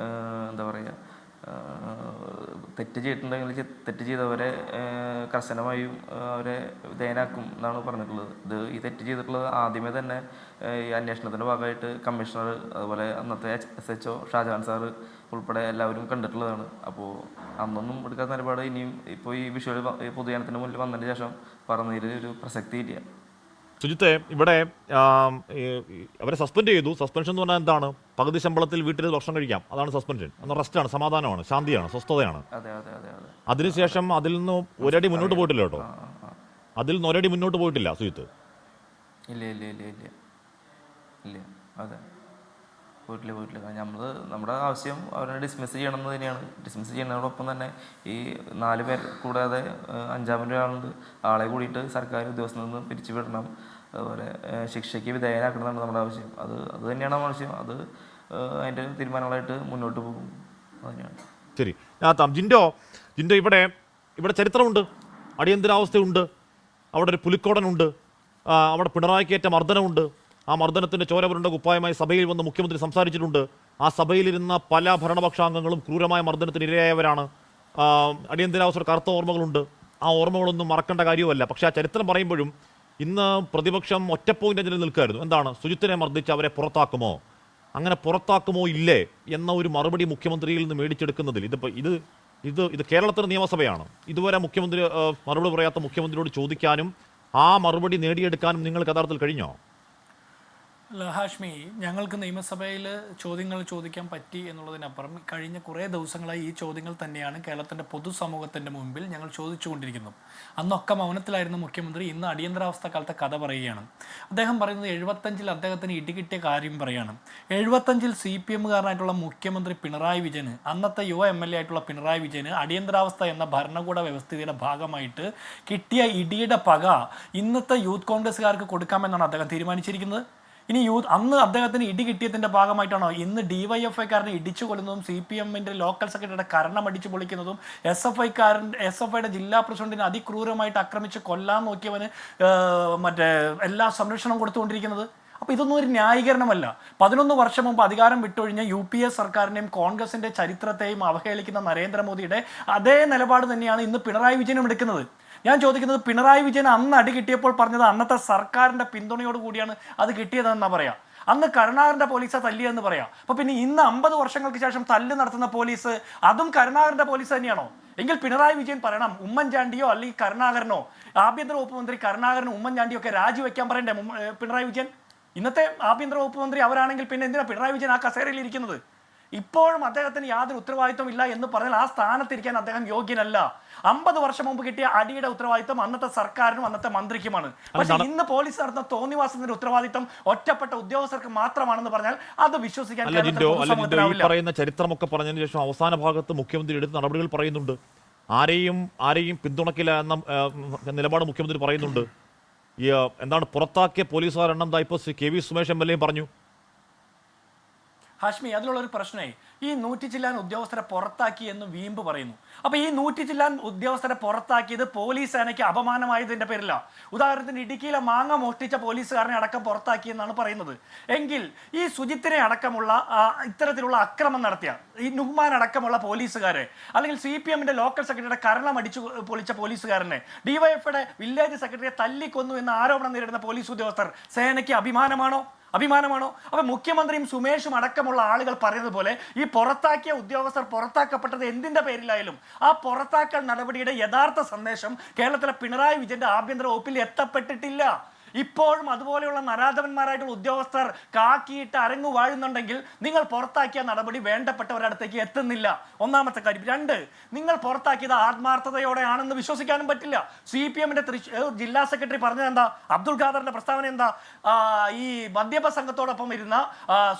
എന്താ പറയുക, തെറ്റ് ചെയ്തിട്ടുണ്ടെങ്കിൽ തെറ്റ് ചെയ്തവരെ കർശനമായും അവരെ വിധേയനാക്കും എന്നാണ് പറഞ്ഞിട്ടുള്ളത്. ഈ തെറ്റ് ചെയ്തിട്ടുള്ളത് ആദ്യമേ തന്നെ ഈ അന്വേഷണത്തിൻ്റെ ഭാഗമായിട്ട് കമ്മീഷണർ, അതുപോലെ അന്നത്തെ SHO ഷാജഹാൻ സാറ് ഉൾപ്പെടെ എല്ലാവരും കണ്ടിട്ടുള്ളതാണ്. അപ്പോൾ അന്നൊന്നും എടുക്കാത്ത നിലപാട് ഇനിയും ഇപ്പോൾ ഈ വിഷ്വൽ പൊതുജനത്തിന് മുന്നിൽ വന്നതിന് ശേഷം പറഞ്ഞതിൽ ഒരു പ്രസക്തിയില്ല. സുജിത്തെ, ഇവിടെ അവരെ സസ്പെൻഡ് ചെയ്തു. സസ്പെൻഷൻ എന്ന് പറഞ്ഞാൽ എന്താണ്? പകുതി ശമ്പളത്തിൽ വീട്ടിൽ ഭക്ഷണം കഴിക്കാം, അതാണ് സസ്പെൻഷൻ. അന്ന് റെസ്റ്റാണ്, സമാധാനമാണ്, ശാന്തിയാണ്, സ്വസ്ഥതയാണ്. അതിനുശേഷം അതിൽ നിന്ന് ഒരടി മുന്നോട്ട് പോയിട്ടില്ല കേട്ടോ. അതിൽ നിന്ന് ഒരടി മുന്നോട്ട് പോയിട്ടില്ല സുജിത്ത്. ഇല്ല ഇല്ല ഇല്ല ഇല്ല ഇല്ല അതെ, പോയിട്ടില്ല. നമ്മുടെ ആവശ്യം അവരെ ഡിസ്മിസ് ചെയ്യണം എന്ന് തന്നെയാണ്. ഡിസ്മിസ് ചെയ്യുന്നതോടൊപ്പം തന്നെ ഈ 4 പേർ കൂടാതെ 5ാമൻ ഒരാളുണ്ട്, ആളെ കൂടിയിട്ട് സർക്കാർ ഉദ്യോഗസ്ഥരിൽ നിന്ന് പിരിച്ചുവിടണം, അതുപോലെ ശിക്ഷയ്ക്ക് വിധേയനാക്കണമെന്നാണ് നമ്മുടെ ആവശ്യം. അത് തന്നെയാണ് നമ്മുടെ ആവശ്യം. അത് അതിൻ്റെ തീരുമാനങ്ങളായിട്ട് മുന്നോട്ട് പോകും. അതുതന്നെയാണ്. ശരി, ജിൻഡോ, ഇവിടെ ചരിത്രമുണ്ട്, അടിയന്തരാവസ്ഥയുണ്ട്, അവിടെ ഒരു പുലിക്കോടനുണ്ട്, അവിടെ പിണറായിക്കേറ്റ മർദ്ദനമുണ്ട്. ആ മർദ്ദനത്തിൻ്റെ ചോരപുരണ്ട കുപ്പായമായി സഭയിൽ വന്ന് മുഖ്യമന്ത്രി സംസാരിച്ചിട്ടുണ്ട്. ആ സഭയിലിരുന്ന പല ഭരണപക്ഷാംഗങ്ങളും ക്രൂരമായ മർദ്ദനത്തിന് ഇരയായവരാണ്. അടിയന്തരാവസ്ഥ കറുത്ത ഓർമ്മകളുണ്ട്. ആ ഓർമ്മകളൊന്നും മറക്കേണ്ട കാര്യവുമല്ല. പക്ഷേ ആ ചരിത്രം പറയുമ്പോഴും ഇന്ന് പ്രതിപക്ഷം ഒറ്റ പോയിന്റ് നിൽക്കായിരുന്നു. എന്താണ്, സുജിത്തിനെ മർദ്ദിച്ച് അവരെ പുറത്താക്കുമോ, അങ്ങനെ പുറത്താക്കുമോ ഇല്ലേ എന്ന ഒരു മറുപടി മുഖ്യമന്ത്രിയിൽ നിന്ന് മേടിച്ചെടുക്കുന്നതിൽ ഇത് കേരളത്തിൻ്റെ നിയമസഭയാണ്. ഇതുവരെ മുഖ്യമന്ത്രി മറുപടി പറയാത്ത മുഖ്യമന്ത്രിയോട് ചോദിക്കാനും ആ മറുപടി നേടിയെടുക്കാനും നിങ്ങൾക്ക് യഥാർത്ഥത്തിൽ കഴിഞ്ഞോ? ഹാഷ്മി, ഞങ്ങൾക്ക് നിയമസഭയിൽ ചോദ്യങ്ങൾ ചോദിക്കാൻ പറ്റി എന്നുള്ളതിനപ്പുറം കഴിഞ്ഞ കുറേ ദിവസങ്ങളായി ഈ ചോദ്യങ്ങൾ തന്നെയാണ് കേരളത്തിൻ്റെ പൊതുസമൂഹത്തിൻ്റെ മുമ്പിൽ ഞങ്ങൾ ചോദിച്ചുകൊണ്ടിരിക്കുന്നത്. അന്നൊക്കെ മൗനത്തിലായിരുന്ന മുഖ്യമന്ത്രി ഇന്ന് അടിയന്തരാവസ്ഥ കാലത്തെ കഥ പറയുകയാണ്. അദ്ദേഹം പറയുന്നത് 75-ൽ അദ്ദേഹത്തിന് ഇടികിട്ടിയ കാര്യം പറയുകയാണ്. 75-ൽ CPM-കാരനായിട്ടുള്ള മുഖ്യമന്ത്രി പിണറായി വിജയന്, അന്നത്തെ യുവ MLA ആയിട്ടുള്ള പിണറായി വിജയന് അടിയന്തരാവസ്ഥ എന്ന ഭരണകൂട വ്യവസ്ഥിതിയുടെ ഭാഗമായിട്ട് കിട്ടിയ ഇടിയുടെ പക ഇന്നത്തെ യൂത്ത് കോൺഗ്രസ്സുകാർക്ക് കൊടുക്കാമെന്നാണ് അദ്ദേഹം തീരുമാനിച്ചിരിക്കുന്നത്. ഇനി അന്ന് അദ്ദേഹത്തിന് ഇടി കിട്ടിയതിൻ്റെ ഭാഗമായിട്ടാണോ ഇന്ന് DYFIക്കാരനെ ഇടിച്ചു കൊല്ലുന്നതും CPM-ന്റെ ലോക്കൽ സെക്രട്ടറിയുടെ കരണം അടിച്ചു പൊളിക്കുന്നതും SFIയുടെ ജില്ലാ പ്രസിഡന്റിനെ അതിക്രൂരമായിട്ട് ആക്രമിച്ച് കൊല്ലാൻ നോക്കിയവന് എല്ലാ സംരക്ഷണം കൊടുത്തുകൊണ്ടിരിക്കുന്നത്? അപ്പോൾ ഇതൊന്നും ഒരു ന്യായീകരണമല്ല. 11 വർഷം മുമ്പ് അധികാരം വിട്ടൊഴിഞ്ഞ UPA സർക്കാരിനെയും കോൺഗ്രസിൻ്റെ ചരിത്രത്തെയും അവഹേളിക്കുന്ന നരേന്ദ്രമോദിയുടെ അതേ നിലപാട് തന്നെയാണ് ഇന്ന് പിണറായി വിജയനും എടുക്കുന്നത്. ഞാൻ ചോദിക്കുന്നത്, പിണറായി വിജയൻ അന്ന് അടി കിട്ടിയപ്പോൾ പറഞ്ഞത് അന്നത്തെ സർക്കാരിൻ്റെ പിന്തുണയോട് കൂടിയാണ് അത് കിട്ടിയതെന്നാണ് പറയാം. അന്ന് കരുണാകരൻ്റെ പോലീസാണ് തല്ലിയെന്ന് പറയാം. അപ്പോൾ പിന്നെ ഇന്ന് 50 വർഷങ്ങൾക്ക് ശേഷം തല്ല് നടത്തുന്ന പോലീസ് അതും കരുണാകരൻ്റെ പോലീസ് തന്നെയാണോ? എങ്കിൽ പിണറായി വിജയൻ പറയണം, ഉമ്മൻചാണ്ടിയോ അല്ലെങ്കിൽ കരുണാകരനോ, ആഭ്യന്തര വകുപ്പ് മന്ത്രി കരുണാകരനും ഉമ്മൻചാണ്ടിയോ ഒക്കെ രാജിവെക്കാൻ പറയണ്ടേ പിണറായി വിജയൻ? ഇന്നത്തെ ആഭ്യന്തര വകുപ്പ് മന്ത്രി അവരാണെങ്കിൽ പിന്നെ എന്തിനാ പിണറായി വിജയൻ ആ കസേരയിൽ ഇരിക്കുന്നത്? ഇപ്പോഴും അദ്ദേഹത്തിന് യാതൊരു ഉത്തരവാദിത്വം ഇല്ല എന്ന് പറഞ്ഞാൽ ആ സ്ഥാനത്തിരിക്കാൻ അദ്ദേഹം യോഗ്യനല്ല. 50 വർഷം മുമ്പ് കിട്ടിയ അടിയുടെ ഉത്തരവാദിത്വം അന്നത്തെ സർക്കാരിനും അന്നത്തെ മന്ത്രിക്കുമാണ്. പക്ഷേ ഇന്ന് പോലീസ് നടത്തുന്ന തോന്നിവാസത്തിന്റെ ഉത്തരവാദിത്വം ഒറ്റപ്പെട്ട ഉദ്യോഗസ്ഥർക്ക് മാത്രമാണെന്ന് പറഞ്ഞാൽ അത് വിശ്വസിക്കാൻ പറയുന്ന ചരിത്രമൊക്കെ പറഞ്ഞതിന് ശേഷം അവസാന ഭാഗത്ത് മുഖ്യമന്ത്രി എടുത്ത നടപടികൾ പറയുന്നുണ്ട്. ആരെയും പിന്തുണക്കില്ല എന്ന നിലപാട് മുഖ്യമന്ത്രി പറയുന്നുണ്ട്. പുറത്താക്കിയ പോലീസുകാർ എണ്ണം ഇപ്പോൾ KV സുമേഷ് MLA പറഞ്ഞു. ഹാഷ്മി, അതിലുള്ള ഒരു പ്രശ്നമേ, ഈ 100 ചില്ലാൻ ഉദ്യോഗസ്ഥരെ പുറത്താക്കി എന്ന് വീമ്പ് പറയുന്നു. അപ്പൊ ഈ 100 ചില്ലാൻ ഉദ്യോഗസ്ഥരെ പുറത്താക്കിയത് പോലീസ് സേനയ്ക്ക് അപമാനമായതിന്റെ പേരില്ല. ഉദാഹരണത്തിന് ഇടുക്കിയിലെ മാങ്ങ മോഷ്ടിച്ച പോലീസുകാരനെ അടക്കം പുറത്താക്കി എന്നാണ് പറയുന്നത്. എങ്കിൽ ഈ സുജിത്തിനെ അടക്കമുള്ള ഇത്തരത്തിലുള്ള അക്രമം നടത്തിയ ഈ നുഹ്മാൻ അടക്കമുള്ള പോലീസുകാരെ, അല്ലെങ്കിൽ CPM-ന്റെ ലോക്കൽ സെക്രട്ടറിയുടെ കരണം അടിച്ചു പൊളിച്ച പോലീസുകാരനെ, DYFയുടെ വില്ലേജ് സെക്രട്ടറിയെ തല്ലിക്കൊന്നു എന്ന ആരോപണം നേരിടുന്ന പോലീസ് ഉദ്യോഗസ്ഥർ സേനയ്ക്ക് അഭിമാനമാണോ? അപ്പൊ മുഖ്യമന്ത്രിയും സുമേഷും അടക്കമുള്ള ആളുകൾ പറയുന്നത് പോലെ ഈ പുറത്താക്കിയ ഉദ്യോഗസ്ഥർ പുറത്താക്കപ്പെട്ടത് എന്തിന്റെ പേരിലായാലും ആ പുറത്താക്കൽ നടപടിയുടെ യഥാർത്ഥ സന്ദേശം കേരളത്തിലെ പിണറായി വിജയന്റെ ആഭ്യന്തര വകുപ്പിൽ എത്തപ്പെട്ടിട്ടില്ല. ഇപ്പോഴും അതുപോലെയുള്ള നരാധവന്മാരായിട്ടുള്ള ഉദ്യോഗസ്ഥർ കാക്കിയിട്ട് അരങ്ങു വാഴുന്നുണ്ടെങ്കിൽ നിങ്ങൾ പുറത്താക്കിയ നടപടി വേണ്ടപ്പെട്ടവരടുത്തേക്ക് എത്തുന്നില്ല. ഒന്നാമത്തെ കാര്യം. 2, നിങ്ങൾ പുറത്താക്കിയത് ആത്മാർത്ഥതയോടെയാണെന്ന് വിശ്വസിക്കാനും പറ്റില്ല. CPM-ന്റെ തൃശ്ശൂർ ജില്ലാ സെക്രട്ടറി പറഞ്ഞത് എന്താ? അബ്ദുൾ ഖാദറിന്റെ പ്രസ്താവന എന്താ? ഈ മദ്യപ സംഘത്തോടൊപ്പം ഇരുന്ന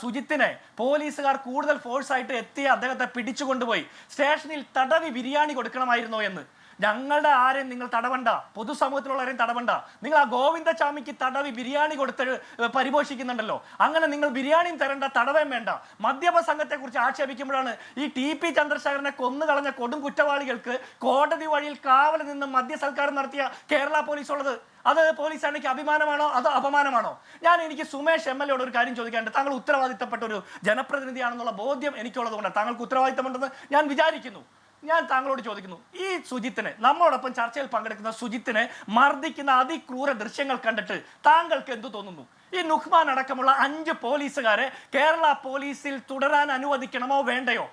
സുജിത്തിനെ പോലീസുകാർ കൂടുതൽ ഫോഴ്സ് ആയിട്ട് എത്തി അദ്ദേഹത്തെ പിടിച്ചുകൊണ്ടുപോയി സ്റ്റേഷനിൽ തടവി ബിരിയാണി കൊടുക്കണമായിരുന്നോ എന്ന്. ഞങ്ങളുടെ ആരെയും നിങ്ങൾ തടവണ്ട, പൊതുസമൂഹത്തിലുള്ളവരെയും തടവണ്ട. നിങ്ങൾ ആ ഗോവിന്ദചാമിക്ക് തടവി ബിരിയാണി കൊടുത്ത് പരിപോഷിക്കുന്നുണ്ടല്ലോ, അങ്ങനെ നിങ്ങൾ ബിരിയാണിയും തരണ്ട, തടവേം വേണ്ട. മദ്യപ സംഘത്തെക്കുറിച്ച് ആക്ഷേപിക്കുമ്പോഴാണ് ഈ TP ചന്ദ്രശേഖരനെ കൊന്നുകളഞ്ഞ കൊടും കുറ്റവാളികൾക്ക് കോടതി വഴിയിൽ കാവൽ നിന്ന് മദ്യസൽക്കാരം നടത്തിയ കേരള പോലീസ് ഉള്ളത്. അത് പോലീസ് സേനയ്ക്ക് അഭിമാനമാണോ അതോ അപമാനമാണോ? എനിക്ക് സുമേഷ് MLA യോട് ഒരു കാര്യം ചോദിക്കാനുണ്ട്. താങ്കൾ ഉത്തരവാദിത്തപ്പെട്ട ഒരു ജനപ്രതിനിധിയാണെന്നുള്ള ബോധ്യം എനിക്കുള്ളത് കൊണ്ട് താങ്കൾക്ക് ഉത്തരവാദിത്തമുണ്ടെന്ന് ഞാൻ വിചാരിക്കുന്നു. ഞാൻ താങ്കളോട് ചോദിക്കുന്നു, ഈ സുജിത്തിനെ, നമ്മളോടൊപ്പം ചർച്ചയിൽ പങ്കെടുക്കുന്ന സുജിത്തിനെ മർദ്ദിക്കുന്ന അതിക്രൂര ദൃശ്യങ്ങൾ കണ്ടിട്ട് താങ്കൾക്ക് എന്തു തോന്നുന്നു? ഈ നുഹ്മാൻ അടക്കമുള്ള 5 പോലീസുകാരെ കേരള പോലീസിൽ തുടരാൻ അനുവദിക്കണമോ വേണ്ടയോ?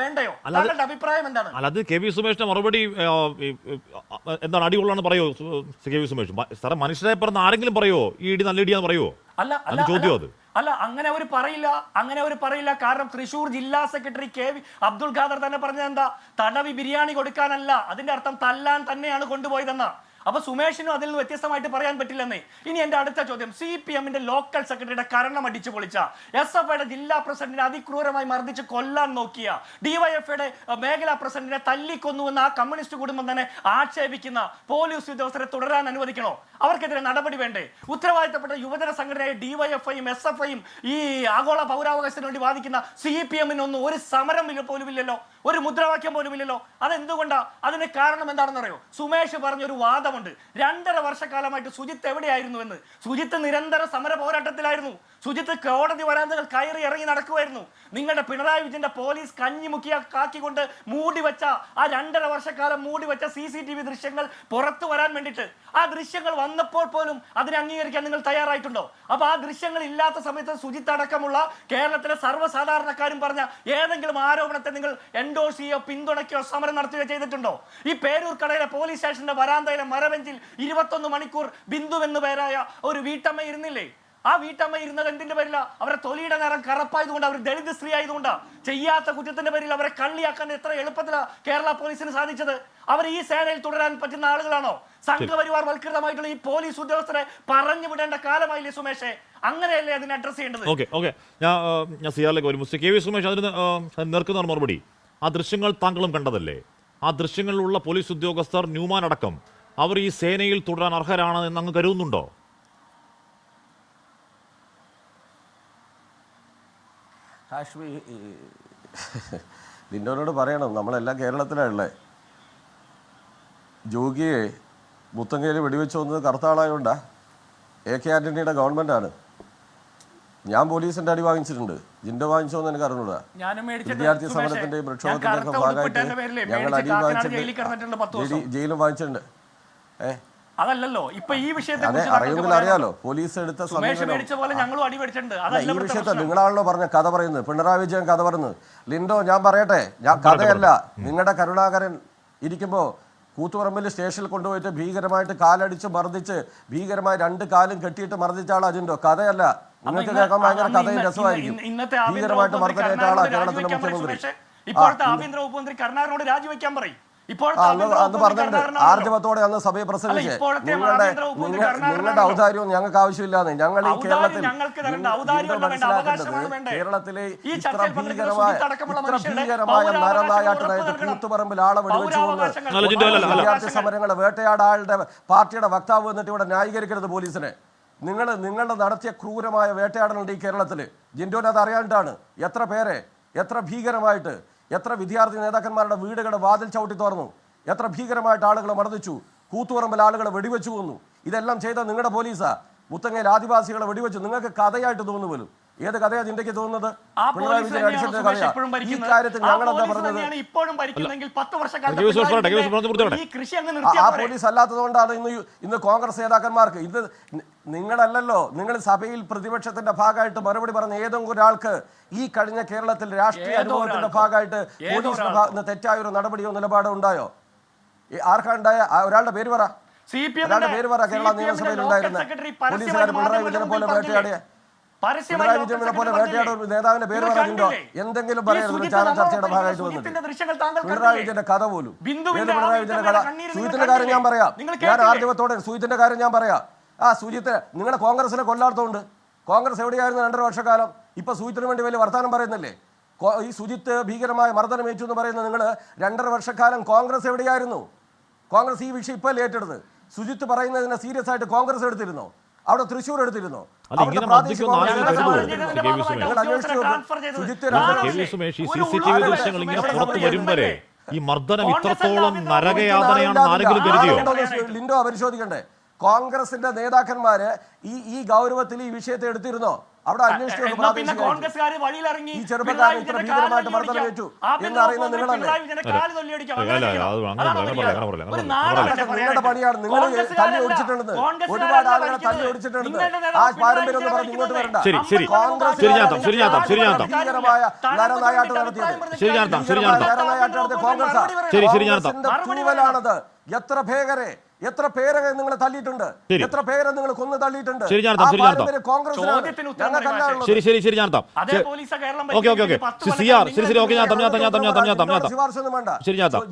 വേണ്ടയോ? താങ്കളുടെ അഭിപ്രായം എന്താണ്? അത് KV സുമേഷിന്റെ മറുപടി എന്താണ്? അടികൊള്ളാന്ന് പറയോ KV സുമേഷ്? സാറേ, മനുഷ്യരെ പറഞ്ഞ ആരെങ്കിലും പറയോ ഈ ഇടി നല്ല ഇടിയാന്ന് പറയോ? ചോദ്യം അത് അല്ല, അങ്ങനെ അവർ പറയില്ല. കാരണം തൃശ്ശൂർ ജില്ലാ സെക്രട്ടറി KV അബ്ദുൾ ഖാദർ തന്നെ പറഞ്ഞത് എന്താ? തടവി ബിരിയാണി കൊടുക്കാനല്ല, അതിന്റെ അർത്ഥം തല്ലാൻ തന്നെയാണ് കൊണ്ടുപോയതെന്ന. അപ്പൊ സുമേഷിനും അതിൽ നിന്ന് വ്യത്യസ്തമായിട്ട് പറയാൻ പറ്റില്ലെന്നേ. ഇനി എന്റെ അടുത്ത ചോദ്യം, CPM-ന്റെ ലോക്കൽ സെക്രട്ടറിയുടെ കരണം അടിച്ചു പൊളിച്ച, SFIയുടെ ജില്ലാ പ്രസിഡന്റിനെ അതിക്രൂരമായി മർദ്ദിച്ച് കൊല്ലാൻ നോക്കിയ, DYFയുടെ മേഖലാ പ്രസിഡന്റിനെ തല്ലിക്കൊന്നുവെന്ന് ആ കമ്മ്യൂണിസ്റ്റ് കുടുംബം തന്നെ ആക്ഷേപിക്കുന്ന പോലീസ് ഉദ്യോഗസ്ഥരെ തുടരാൻ അനുവദിക്കണോ? അവർക്കെതിരെ നടപടി വേണ്ടേ? ഉത്തരവാദിത്തപ്പെട്ട യുവജന സംഘടനയായ DYFയും SFIയും ഈ ആഗോള പൗരാവകാശത്തിന് വേണ്ടി വാദിക്കുന്ന CPM-നൊന്നും ഒരു സമരം പോലുമില്ലല്ലോ, ഒരു മുദ്രാവാക്യം പോലുമില്ലല്ലോ. അതെന്തുകൊണ്ടാ? അതിന് കാരണം എന്താണെന്ന് അറിയോ? സുമേഷ് പറഞ്ഞൊരു വാദമുണ്ട്. 2.5 വർഷക്കാലമായിട്ട് സുജിത്ത് എവിടെയായിരുന്നു എന്ന്. സുജിത്ത് നിരന്തര സമര പോരാട്ടത്തിലായിരുന്നു. സുജിത്ത് കോടതി വരാന്തകൾ കയറി ഇറങ്ങി നടക്കുമായിരുന്നു. നിങ്ങളുടെ പിണറായി വിജയന്റെ പോലീസ് കഞ്ഞിമുക്കിയ കാക്കിക്കൊണ്ട് മൂടിവെച്ച ആ 2.5 വർഷക്കാലം മൂടിവെച്ച CCTV ദൃശ്യങ്ങൾ പുറത്തു വരാൻ വേണ്ടിയിട്ട്, ആ ദൃശ്യങ്ങൾ വന്നപ്പോൾ പോലും അതിനെ അംഗീകരിക്കാൻ നിങ്ങൾ തയ്യാറായിട്ടുണ്ടോ? അപ്പൊ ആ ദൃശ്യങ്ങൾ ഇല്ലാത്ത സമയത്ത് സുജിത്ത് അടക്കമുള്ള കേരളത്തിലെ സർവ്വസാധാരണക്കാരും പറഞ്ഞ ഏതെങ്കിലും ആരോപണത്തെ നിങ്ങൾ എൻഡോഴ്സ് ചെയ്യോ പിന്തുണയ്ക്കോ സമരം നടത്തുകയോ ചെയ്തിട്ടുണ്ടോ? ഈ പേരൂർ കടയിലെ പോലീസ് സ്റ്റേഷന്റെ വരാന്തയിലെ മരബെഞ്ചിൽ 21 മണിക്കൂർ ബിന്ദു എന്ന് പേരായ ഒരു വീട്ടമ്മ ഇരുന്നില്ലേ? ആ വീട്ടമ്മ ഇരുന്നത് എന്തിന്റെ പേരില? അവരെ തൊലിയുടെ നിറം കറുപ്പായതുകൊണ്ട്, അവർ ദളിത് സ്ത്രീ ആയതുകൊണ്ടാ. ചെയ്യാത്ത കുറ്റത്തിന്റെ പേരിൽ അവരെ കള്ളിയാക്കാൻ എത്ര എളുപ്പത്തിലാണ് കേരള പോലീസിന് സാധിച്ചത്? അവർ ഈ സേനയിൽ തുടരാൻ പറ്റുന്ന ആളുകളാണോ? സംഘപരിവാർ വൽകൃതമായിട്ടുള്ള ഈ പോലീസ് ഉദ്യോഗസ്ഥരെ പറഞ്ഞു വിടേണ്ട കാലമായില്ലേ സുമേഷേ? അങ്ങനെയല്ലേ അതിനെ അഡ്രസ് ചെയ്യേണ്ടത്? ഞാൻ സിയാറിലേക്ക് വരും. KV സുമേഷ് അതിന് നേർക്കുന്ന മറുപടി. ആ ദൃശ്യങ്ങൾ താങ്കളും കണ്ടതല്ലേ? ആ ദൃശ്യങ്ങളിലുള്ള പോലീസ് ഉദ്യോഗസ്ഥർ, ന്യൂമാൻ അടക്കം, അവർ ഈ സേനയിൽ തുടരാൻ അർഹരാണ് എന്ന് അങ്ങ് കരുതുന്നുണ്ടോ? ഹാഷ്മി, നിന്നോട് പറയണം, നമ്മളെല്ലാം കേരളത്തിലാണുള്ളത്. ജോഗിയെ മുത്തങ്ങയിൽ വെടിവെച്ച് വന്നത് കറുത്താളായോണ്ടാ? AK ആന്റണിയുടെ ഗവൺമെൻറ്റാണ്. ഞാൻ പോലീസിന്റെ അടി വാങ്ങിച്ചിട്ടുണ്ട്. ജിൻഡോ വാങ്ങിച്ചോന്ന് എനിക്ക് അറിഞ്ഞൂടാ. വിദ്യാർത്ഥി സമരത്തിന്റെയും പ്രക്ഷോഭത്തിന്റെയും ഒക്കെ ഭാഗമായിട്ട് ഞങ്ങൾ അടി വാങ്ങിച്ചിട്ടുണ്ട്, ജയിലും വാങ്ങിച്ചിട്ടുണ്ട്. അതല്ലല്ലോ ഇപ്പൊ ഈ വിഷയത്തെ അറിയുമെങ്കിൽ അറിയാലോ. പോലീസ് എടുത്ത ഈ വിഷയത്തെ നിങ്ങളാണല്ലോ പറഞ്ഞ കഥ പറയുന്നത്. പിണറായി വിജയൻ കഥ പറയുന്നത്. ലിൻഡോ, ഞാൻ പറയട്ടെ, ഞാൻ കഥയല്ല. നിങ്ങളുടെ കരുണാകരൻ ഇരിക്കുമ്പോ കൂത്തുപറമ്പിൽ സ്റ്റേഷനിൽ കൊണ്ടുപോയിട്ട് ഭീകരമായിട്ട് കാലടിച്ച് മർദ്ദിച്ച് ഭീകരമായി 2 കാലും കെട്ടിയിട്ട് മർദ്ദിച്ച ആളാ ജിൻഡോ. കഥയല്ല. നിങ്ങൾക്ക് കേൾക്കാൻ ഭയങ്കര കഥയും രസമായിരിക്കും. ഭീകരമായിട്ട് മർദ്ദനേറ്റ ആളാ കേരളത്തിലെ മുഖ്യമന്ത്രി. ഇപ്പോഴത്തെ ആഭ്യന്തര വകുപ്പ് കരുണാകരനോട് രാജിവെക്കാൻ പറയും. അന്ന് പറഞ്ഞിട്ടുണ്ട് ആർജവത്തോടെ അന്ന് സഭയെ പ്രസംഗിച്ച്, നിങ്ങളുടെ ഔദാര്യവും ഞങ്ങൾക്ക് ആവശ്യമില്ലാന്ന്. ഞങ്ങൾ ഈ കേരളത്തിൽ കേരളത്തിലെ ഇത്ര ഭീകരമായ നരനായാട്ട് നയത്ത് കൂത്തുപറമ്പിൽ ആളെ വെടിവെച്ചു വിദ്യാർത്ഥി സമരങ്ങളെ വേട്ടയാട ആളുടെ പാർട്ടിയുടെ വക്താവ് എന്നിട്ട് ഇവിടെ ന്യായീകരിക്കരുത് പോലീസിനെ. നിങ്ങളുടെ നടത്തിയ ക്രൂരമായ വേട്ടയാടലുണ്ട് ഈ കേരളത്തിൽ. ജിൻഡോന് അത് അറിയാണ്ടാണ്. എത്ര പേരെ, എത്ര ഭീകരമായിട്ട്, എത്ര വിദ്യാർത്ഥി നേതാക്കന്മാരുടെ വീടുകളുടെ വാതിൽ ചവിട്ടി തുറന്നു, എത്ര ഭീകരമായിട്ട് ആളുകളെ മർദ്ദിച്ചു, കൂത്തുപറമ്പിൽ ആളുകളെ വെടിവെച്ചു കൊന്നു. ഇതെല്ലാം ചെയ്ത നിങ്ങളുടെ പോലീസാ. മുത്തങ്ങയിൽ ആദിവാസികളെ വെടിവെച്ചു. നിങ്ങൾക്ക് കഥയായിട്ട് തോന്നുന്നു പോലും. ഏത് കഥയാണ് ജിൻഡയ്ക്ക് തോന്നുന്നത്? പിണറായി വിജയൻ അടിച്ചിട്ട് കഥയാ. ഈ കാര്യത്തിൽ ഞങ്ങൾ എന്താ പറഞ്ഞത്? ആ പോലീസ് അല്ലാത്തതുകൊണ്ടാണ് ഇന്ന് കോൺഗ്രസ് നേതാക്കന്മാർക്ക് ഇത് നിങ്ങളല്ലല്ലോ. നിങ്ങൾ സഭയിൽ പ്രതിപക്ഷത്തിന്റെ ഭാഗമായിട്ട് മറുപടി പറഞ്ഞ ഏതെങ്കിലും ഒരാൾക്ക് ഈ കഴിഞ്ഞ കേരളത്തിൽ രാഷ്ട്രീയ അനുഭവത്തിന്റെ ഭാഗമായിട്ട് പോലീസിന്റെ ഭാഗത്ത് തെറ്റായ ഒരു നടപടിയോ നിലപാടോ ഉണ്ടായോ? ആർക്കാണ്ടായ ഒരാളുടെ പേര് പറ. ഒരാളുടെ പേര് പറ. കേരള നിയമസഭയിൽ ഉണ്ടായിരുന്ന പോലീസുകാർ പിണറായി വിജയനെ പോലെ വേട്ടയാടിയ പിണറായി വിജയനെ പോലെ വേട്ടയാടിയ ഒരു നേതാവിന്റെ പേര് പറഞ്ഞിട്ടോ? എന്തെങ്കിലും പറയരുത് ചാനൽ ചർച്ചയുടെ ഭാഗമായിട്ട് വന്നിട്ട്. പിണറായി വിജയന്റെ കഥ പോലും. ഏത് പിണറായി വിജയന്റെ കഥ? സുജിത്തിന്റെ കാര്യം ഞാൻ പറയാം. ഞാൻ ആർജവത്തോടെ സുജിത്തിന്റെ കാര്യം ഞാൻ പറയാം. ആ സുജിത്ത് നിങ്ങളെ കോൺഗ്രസിനെ കൊല്ലാടത്തോണ്ട്. കോൺഗ്രസ് എവിടെയായിരുന്നു 2.5 വർഷക്കാലം? ഇപ്പൊ സുജിത്തിന് വേണ്ടി വലിയ വർത്താനം പറയുന്നില്ലേ? ഈ സുജിത്ത് ഭീകരമായ മർദ്ദനമേറ്റു എന്ന് പറയുന്നത് നിങ്ങൾ 2.5 വർഷക്കാലം കോൺഗ്രസ് എവിടെയായിരുന്നു? കോൺഗ്രസ് ഈ വിഷയം ഇപ്പോൾ ഏറ്റെടുത്ത് സുജിത്ത് പറയുന്നതിനെ സീരിയസ് ആയിട്ട് കോൺഗ്രസ് എടുത്തിരുന്നോ? അവിടെ തൃശ്ശൂർ എടുത്തിരുന്നോ? ഈ മർദ്ദനം ഇത്രത്തോളം നരകയാതനയാണെന്ന് ആരെങ്കിലും കരുതിയോ? ലിൻഡോ പരിശോധിക്കണ്ടേ? കോൺഗ്രസിന്റെ നേതാക്കന്മാര് ഈ ഗൗരവത്തിൽ ഈ വിഷയത്തെ എടുത്തിരുന്നോ? അവിടെ അന്വേഷിച്ചു. ഈ ചെറുപ്പക്കാരൻ ഇത്ര ഭീകരമായിട്ട് മർദ്ദനമേറ്റു എന്നറിയുന്ന നിങ്ങളല്ലേ? നിങ്ങളുടെ പണിയാണ്. നിങ്ങൾ തല്ലി ഓടിച്ചിട്ടുണ്ടെന്ന്, ഒരുപാട് ആളുകളെ തല്ലി ഓടിച്ചിട്ടുണ്ടെന്ന്. ആ പാരമ്പര്യം ഒന്ന് പറഞ്ഞ് ഇങ്ങോട്ട് വരണ്ട. ഭീകരമായ നരനായാട്ട് നടത്തിയത് കോൺഗ്രസ് തൂവലാണത്. എത്ര പേരെ നിങ്ങൾ തള്ളിയിട്ടുണ്ട്, എത്ര പേരെ നിങ്ങൾ കൊന്നു തള്ളിയിട്ടുണ്ട്.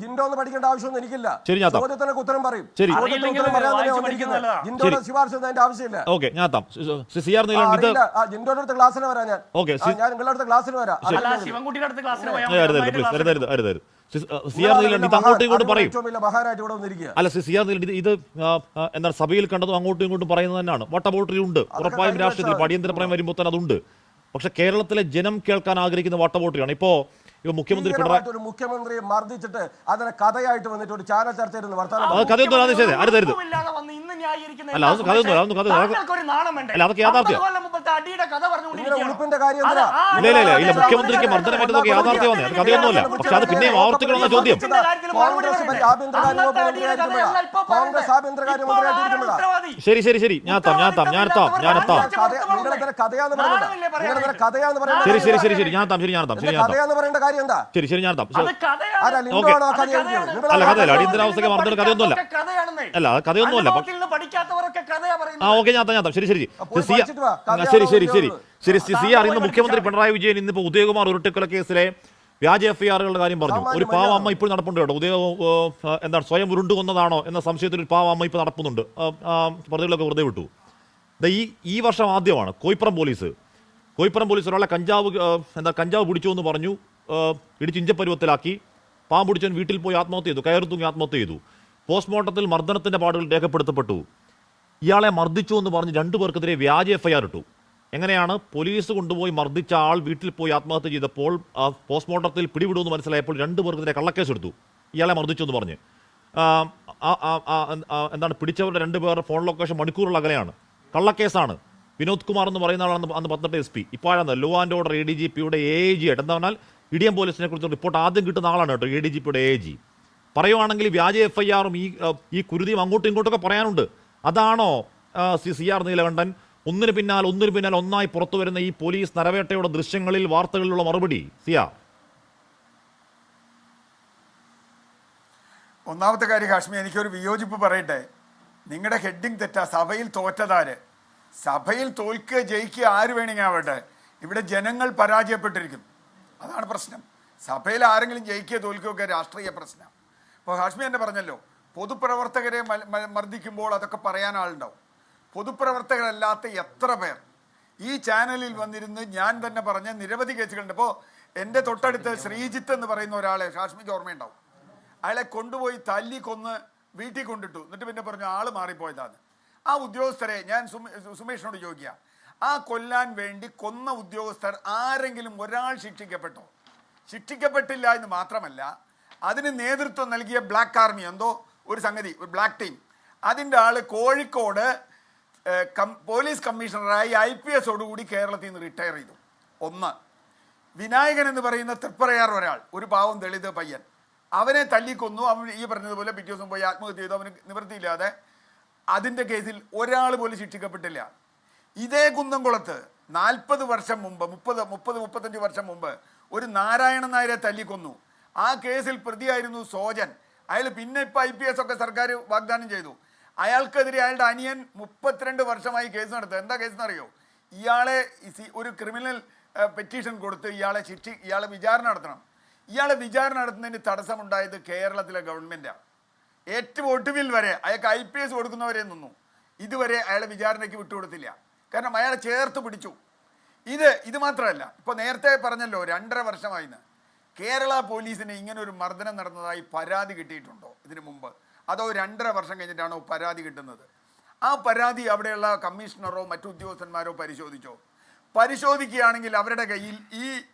ജിൻഡോന്ന് പഠിക്കേണ്ട ആവശ്യമൊന്നും എനിക്കില്ല. ചോദ്യത്തിനൊക്കെ ഉത്തരം പറയും. ജിൻഡോയുടെ ശുപാർശ അതിന്റെ ആവശ്യമില്ല. ജിൻഡോയുടെ അടുത്ത് ക്ലാസ്സിന് വരാം. ഞാൻ നിങ്ങളുടെ അടുത്ത് ക്ലാസ്സിന് വരാം. അങ്ങോട്ടും ഇങ്ങോട്ടും പറയും. അല്ല ഇത് എന്താണ് സഭയിൽ കണ്ടതും അങ്ങോട്ടും ഇങ്ങോട്ടും പറയുന്നത് തന്നെയാണ്. വട്ടബോട്ടറി ഉണ്ട്, ഉറപ്പായും രാഷ്ട്രീയത്തിൽ അടിയന്തര പ്രമേയം വരുമ്പോൾ തന്നെ അതുണ്ട്. പക്ഷെ കേരളത്തിലെ ജനം കേൾക്കാൻ ആഗ്രഹിക്കുന്ന വട്ടബോട്ടറിയാണ്. ഇപ്പൊ മുഖ്യമന്ത്രി മുഖ്യമന്ത്രിയെ മർദ്ദിച്ചിട്ട് അതിനെ കഥയായിട്ട് വന്നിട്ട് ഒരു ചാനൽ ചർച്ചയിൽ കഥയൊന്നും അരുതരുത്. അല്ല അതൊന്നും കഥയൊന്നും അല്ല, അതൊക്കെ യാഥാർത്ഥ്യം. ഇല്ല മുഖ്യമന്ത്രിക്ക് മർദ്ദനമേറ്റതൊക്കെ യാഥാർത്ഥ്യമാണ്, അത് കഥയൊന്നുമല്ല. പക്ഷെ അത് പിന്നെയും ആവർത്തിക്കണമെന്ന ചോദ്യം. ശരി ഞാനെത്താം. അല്ല കഥയല്ല, അടിയന്തരാവസ്ഥയ്ക്ക് മർദ്ദന കഥയൊന്നുമല്ല. അല്ല കഥയൊന്നുമല്ല. സിആർ ഇന്ന് മുഖ്യമന്ത്രി പിണറായി വിജയൻ ഇന്നിപ്പോ ഉദയകുമാർ ഉരുട്ടിക്കൊല കേസിലെ വ്യാജ എഫ്ഐആറുകളുടെ കാര്യം പറഞ്ഞു. ഒരു പാവ അമ്മ ഇപ്പോൾ നടപ്പുണ്ട് കേട്ടോ. എന്താണ് സ്വയം ഉരുണ്ടു കൊന്നതാണോ എന്ന സംശയത്തിൽ ഒരു പാവ അമ്മ ഇപ്പോൾ നടപ്പുന്നുണ്ട്. പ്രതികളൊക്കെ വെറുതെ വിട്ടു. ഈ വർഷം ആദ്യമാണ് കോയിപ്പുറം പോലീസ് ഒരാളെ കഞ്ചാവ് പിടിച്ചു എന്ന് പറഞ്ഞു, ഇടിച്ച് ഇഞ്ചപ്പരുവത്തിലാക്കി. പാമ്പ് പിടിച്ചവൻ വീട്ടിൽ പോയി ആത്മഹത്യ ചെയ്തു, കയറി തൂങ്ങി ആത്മഹത്യ ചെയ്തു. പോസ്റ്റ്മോർട്ടത്തിൽ മർദ്ദനത്തിന്റെ പാടുകൾ രേഖപ്പെടുത്തപ്പെട്ടു. ഇയാളെ മർദ്ദിച്ചു എന്ന് പറഞ്ഞ് 2 പേർക്കെതിരെ വ്യാജ എഫ്ഐആർ ഇട്ടു. എങ്ങനെയാണ്? പോലീസ് കൊണ്ടുപോയി മർദ്ദിച്ച ആൾ വീട്ടിൽ പോയി ആത്മഹത്യ ചെയ്തപ്പോൾ പോസ്റ്റ്മോർട്ടത്തിൽ പിടിവിടുമെന്ന് മനസ്സിലായപ്പോൾ 2 പേർക്കെതിരെ കള്ളക്കേസ് എടുത്തു. ഇയാളെ മർദ്ദിച്ചു എന്ന് പറഞ്ഞ് എന്താണ് പിടിച്ചവരുടെ 2 പേരുടെ ഫോൺ ലൊക്കേഷൻ മണിക്കൂറുള്ള അകലെയാണ്. കള്ളക്കേസാണ്. വിനോദ് കുമാർ എന്ന് പറയുന്ന ആളാണ് അന്ന് പത്തനംതിട്ട SP. ഇപ്പോഴാണ് ലോ ആൻഡ് ഓർഡർ ADGPയുടെ AIG ആയിട്ട്. എന്താ പറഞ്ഞാൽ ഇടിയം പോലീസിനെ കുറിച്ച് റിപ്പോർട്ട് ആദ്യം കിട്ടുന്ന ആളാണ് കേട്ടോ ADGPയുടെ AIG. പറയുവാണെങ്കിൽ വ്യാജ എഫ്ഐആറും ഈ കുരുതിയും അങ്ങോട്ടും ഇങ്ങോട്ടൊക്കെ പറയാനുണ്ട്. അതാണോ CR നീലകണ്ഠൻ ഒന്നിന് പിന്നാൽ ഒന്നായി പുറത്തു വരുന്ന ഈ പോലീസ് നരവേട്ടയുടെ ദൃശ്യങ്ങളിൽ വാർത്തകളിലുള്ള മറുപടി? ഒന്നാമത്തെ കാര്യം ഹാഷ്മി, എനിക്കൊരു വിയോജിപ്പ് പറയട്ടെ. നിങ്ങളുടെ ഹെഡിങ് തെറ്റാ. സഭയിൽ തോറ്റതാര്? സഭയിൽ തോൽക്കുക ജയിക്കുക ആര് വേണമെങ്കിൽ ആവട്ടെ, ഇവിടെ ജനങ്ങൾ പരാജയപ്പെട്ടിരിക്കുന്നു. അതാണ് പ്രശ്നം. സഭയിൽ ആരെങ്കിലും ജയിക്കുക തോൽക്കുകയൊക്കെ രാഷ്ട്രീയ പ്രശ്നം. ഇപ്പോൾ ഹാഷ്മി എന്നെ പറഞ്ഞല്ലോ, പൊതുപ്രവർത്തകരെ മർദ്ദിക്കുമ്പോൾ അതൊക്കെ പറയാൻ ആളുണ്ടാവും. പൊതുപ്രവർത്തകരല്ലാത്ത എത്ര പേർ ഈ ചാനലിൽ വന്നിരുന്ന് ഞാൻ തന്നെ പറഞ്ഞ നിരവധി കേസുകളുണ്ട്. ഇപ്പോൾ എൻ്റെ തൊട്ടടുത്ത് ശ്രീജിത്ത് എന്ന് പറയുന്ന ഒരാളെ ഹാഷ്മിക്ക് ഓർമ്മയുണ്ടാവും. അയാളെ കൊണ്ടുപോയി തല്ലി കൊന്ന് വീട്ടിൽ കൊണ്ടിട്ടു. എന്നിട്ട് പിന്നെ പറഞ്ഞു ആൾ മാറിപ്പോയതാണ്. ആ ഉദ്യോഗസ്ഥരെ ഞാൻ സുമേഷിനോട് ചോദിക്കുക, ആ കൊല്ലാൻ വേണ്ടി കൊന്ന ഉദ്യോഗസ്ഥർ ആരെങ്കിലും ഒരാൾ ശിക്ഷിക്കപ്പെട്ടോ? ശിക്ഷിക്കപ്പെട്ടില്ല എന്ന് മാത്രമല്ല, അതിന് നേതൃത്വം നൽകിയ ബ്ലാക്ക് ആർമി എന്തോ ഒരു സംഗതി, ഒരു ബ്ലാക്ക് ടീം, അതിൻ്റെ ആൾ കോഴിക്കോട് പോലീസ് കമ്മീഷണറായി IPSോടുകൂടി കേരളത്തിൽ നിന്ന് റിട്ടയർ ചെയ്തു. ഒന്ന്. വിനായകൻ എന്ന് പറയുന്ന തൃപ്പറയാർ ഒരാൾ, ഒരു പാവം ദളിത് പയ്യൻ, അവനെ തല്ലിക്കൊന്നു. അവൻ ഈ പറഞ്ഞതുപോലെ പിറ്റേ ദിവസം പോയി ആത്മഹത്യ ചെയ്തു. അവന് നിവൃത്തിയില്ലാതെ അതിൻ്റെ കേസിൽ ഒരാൾ പോലും ശിക്ഷിക്കപ്പെട്ടില്ല. ഇതേ കുന്നംകുളത്ത് 40 വർഷം മുമ്പ് 35 വർഷം മുമ്പ് ഒരു നാരായണൻ നായരെ തല്ലിക്കൊന്നു. ആ കേസിൽ പ്രതിയായിരുന്നു സോജൻ. അയാൾ പിന്നെ ഇപ്പോൾ IPS ഒക്കെ സർക്കാർ വാഗ്ദാനം ചെയ്തു. അയാൾക്കെതിരെ അയാളുടെ അനിയൻ 32 വർഷമായി കേസ് നടത്തുക. എന്താ കേസ് എന്നറിയോ? ഇയാളെ ഒരു ക്രിമിനൽ പെറ്റീഷൻ കൊടുത്ത് ഇയാളെ വിചാരണ നടത്തണം. ഇയാളെ വിചാരണ നടത്തുന്നതിന് തടസ്സമുണ്ടായത് കേരളത്തിലെ ഗവൺമെൻറ്റാണ്. ഏറ്റവും ഒടുവിൽ വരെ അയാൾക്ക് IPS കൊടുക്കുന്നവരെ നിന്നു. ഇതുവരെ അയാളെ വിചാരണയ്ക്ക് വിട്ടുകൊടുത്തില്ല. കാരണം അയാളെ ചേർത്ത് പിടിച്ചു. ഇത് മാത്രമല്ല, ഇപ്പോൾ നേരത്തെ പറഞ്ഞല്ലോ 2.5 വർഷമായിന്ന് കേരള പോലീസിന് ഇങ്ങനെ ഒരു മർദ്ദനം നടന്നതായി പരാതി കിട്ടിയിട്ടുണ്ടോ ഇതിനു മുമ്പ്? അതോ 2.5 വർഷം കഴിഞ്ഞിട്ടാണോ പരാതി കിട്ടുന്നത്? ആ പരാതി അവിടെയുള്ള കമ്മീഷണറോ മറ്റു ഉദ്യോഗസ്ഥന്മാരോ പരിശോധിച്ചോ? പരിശോധിക്കുകയാണെങ്കിൽ അവരുടെ കയ്യിൽ ഈ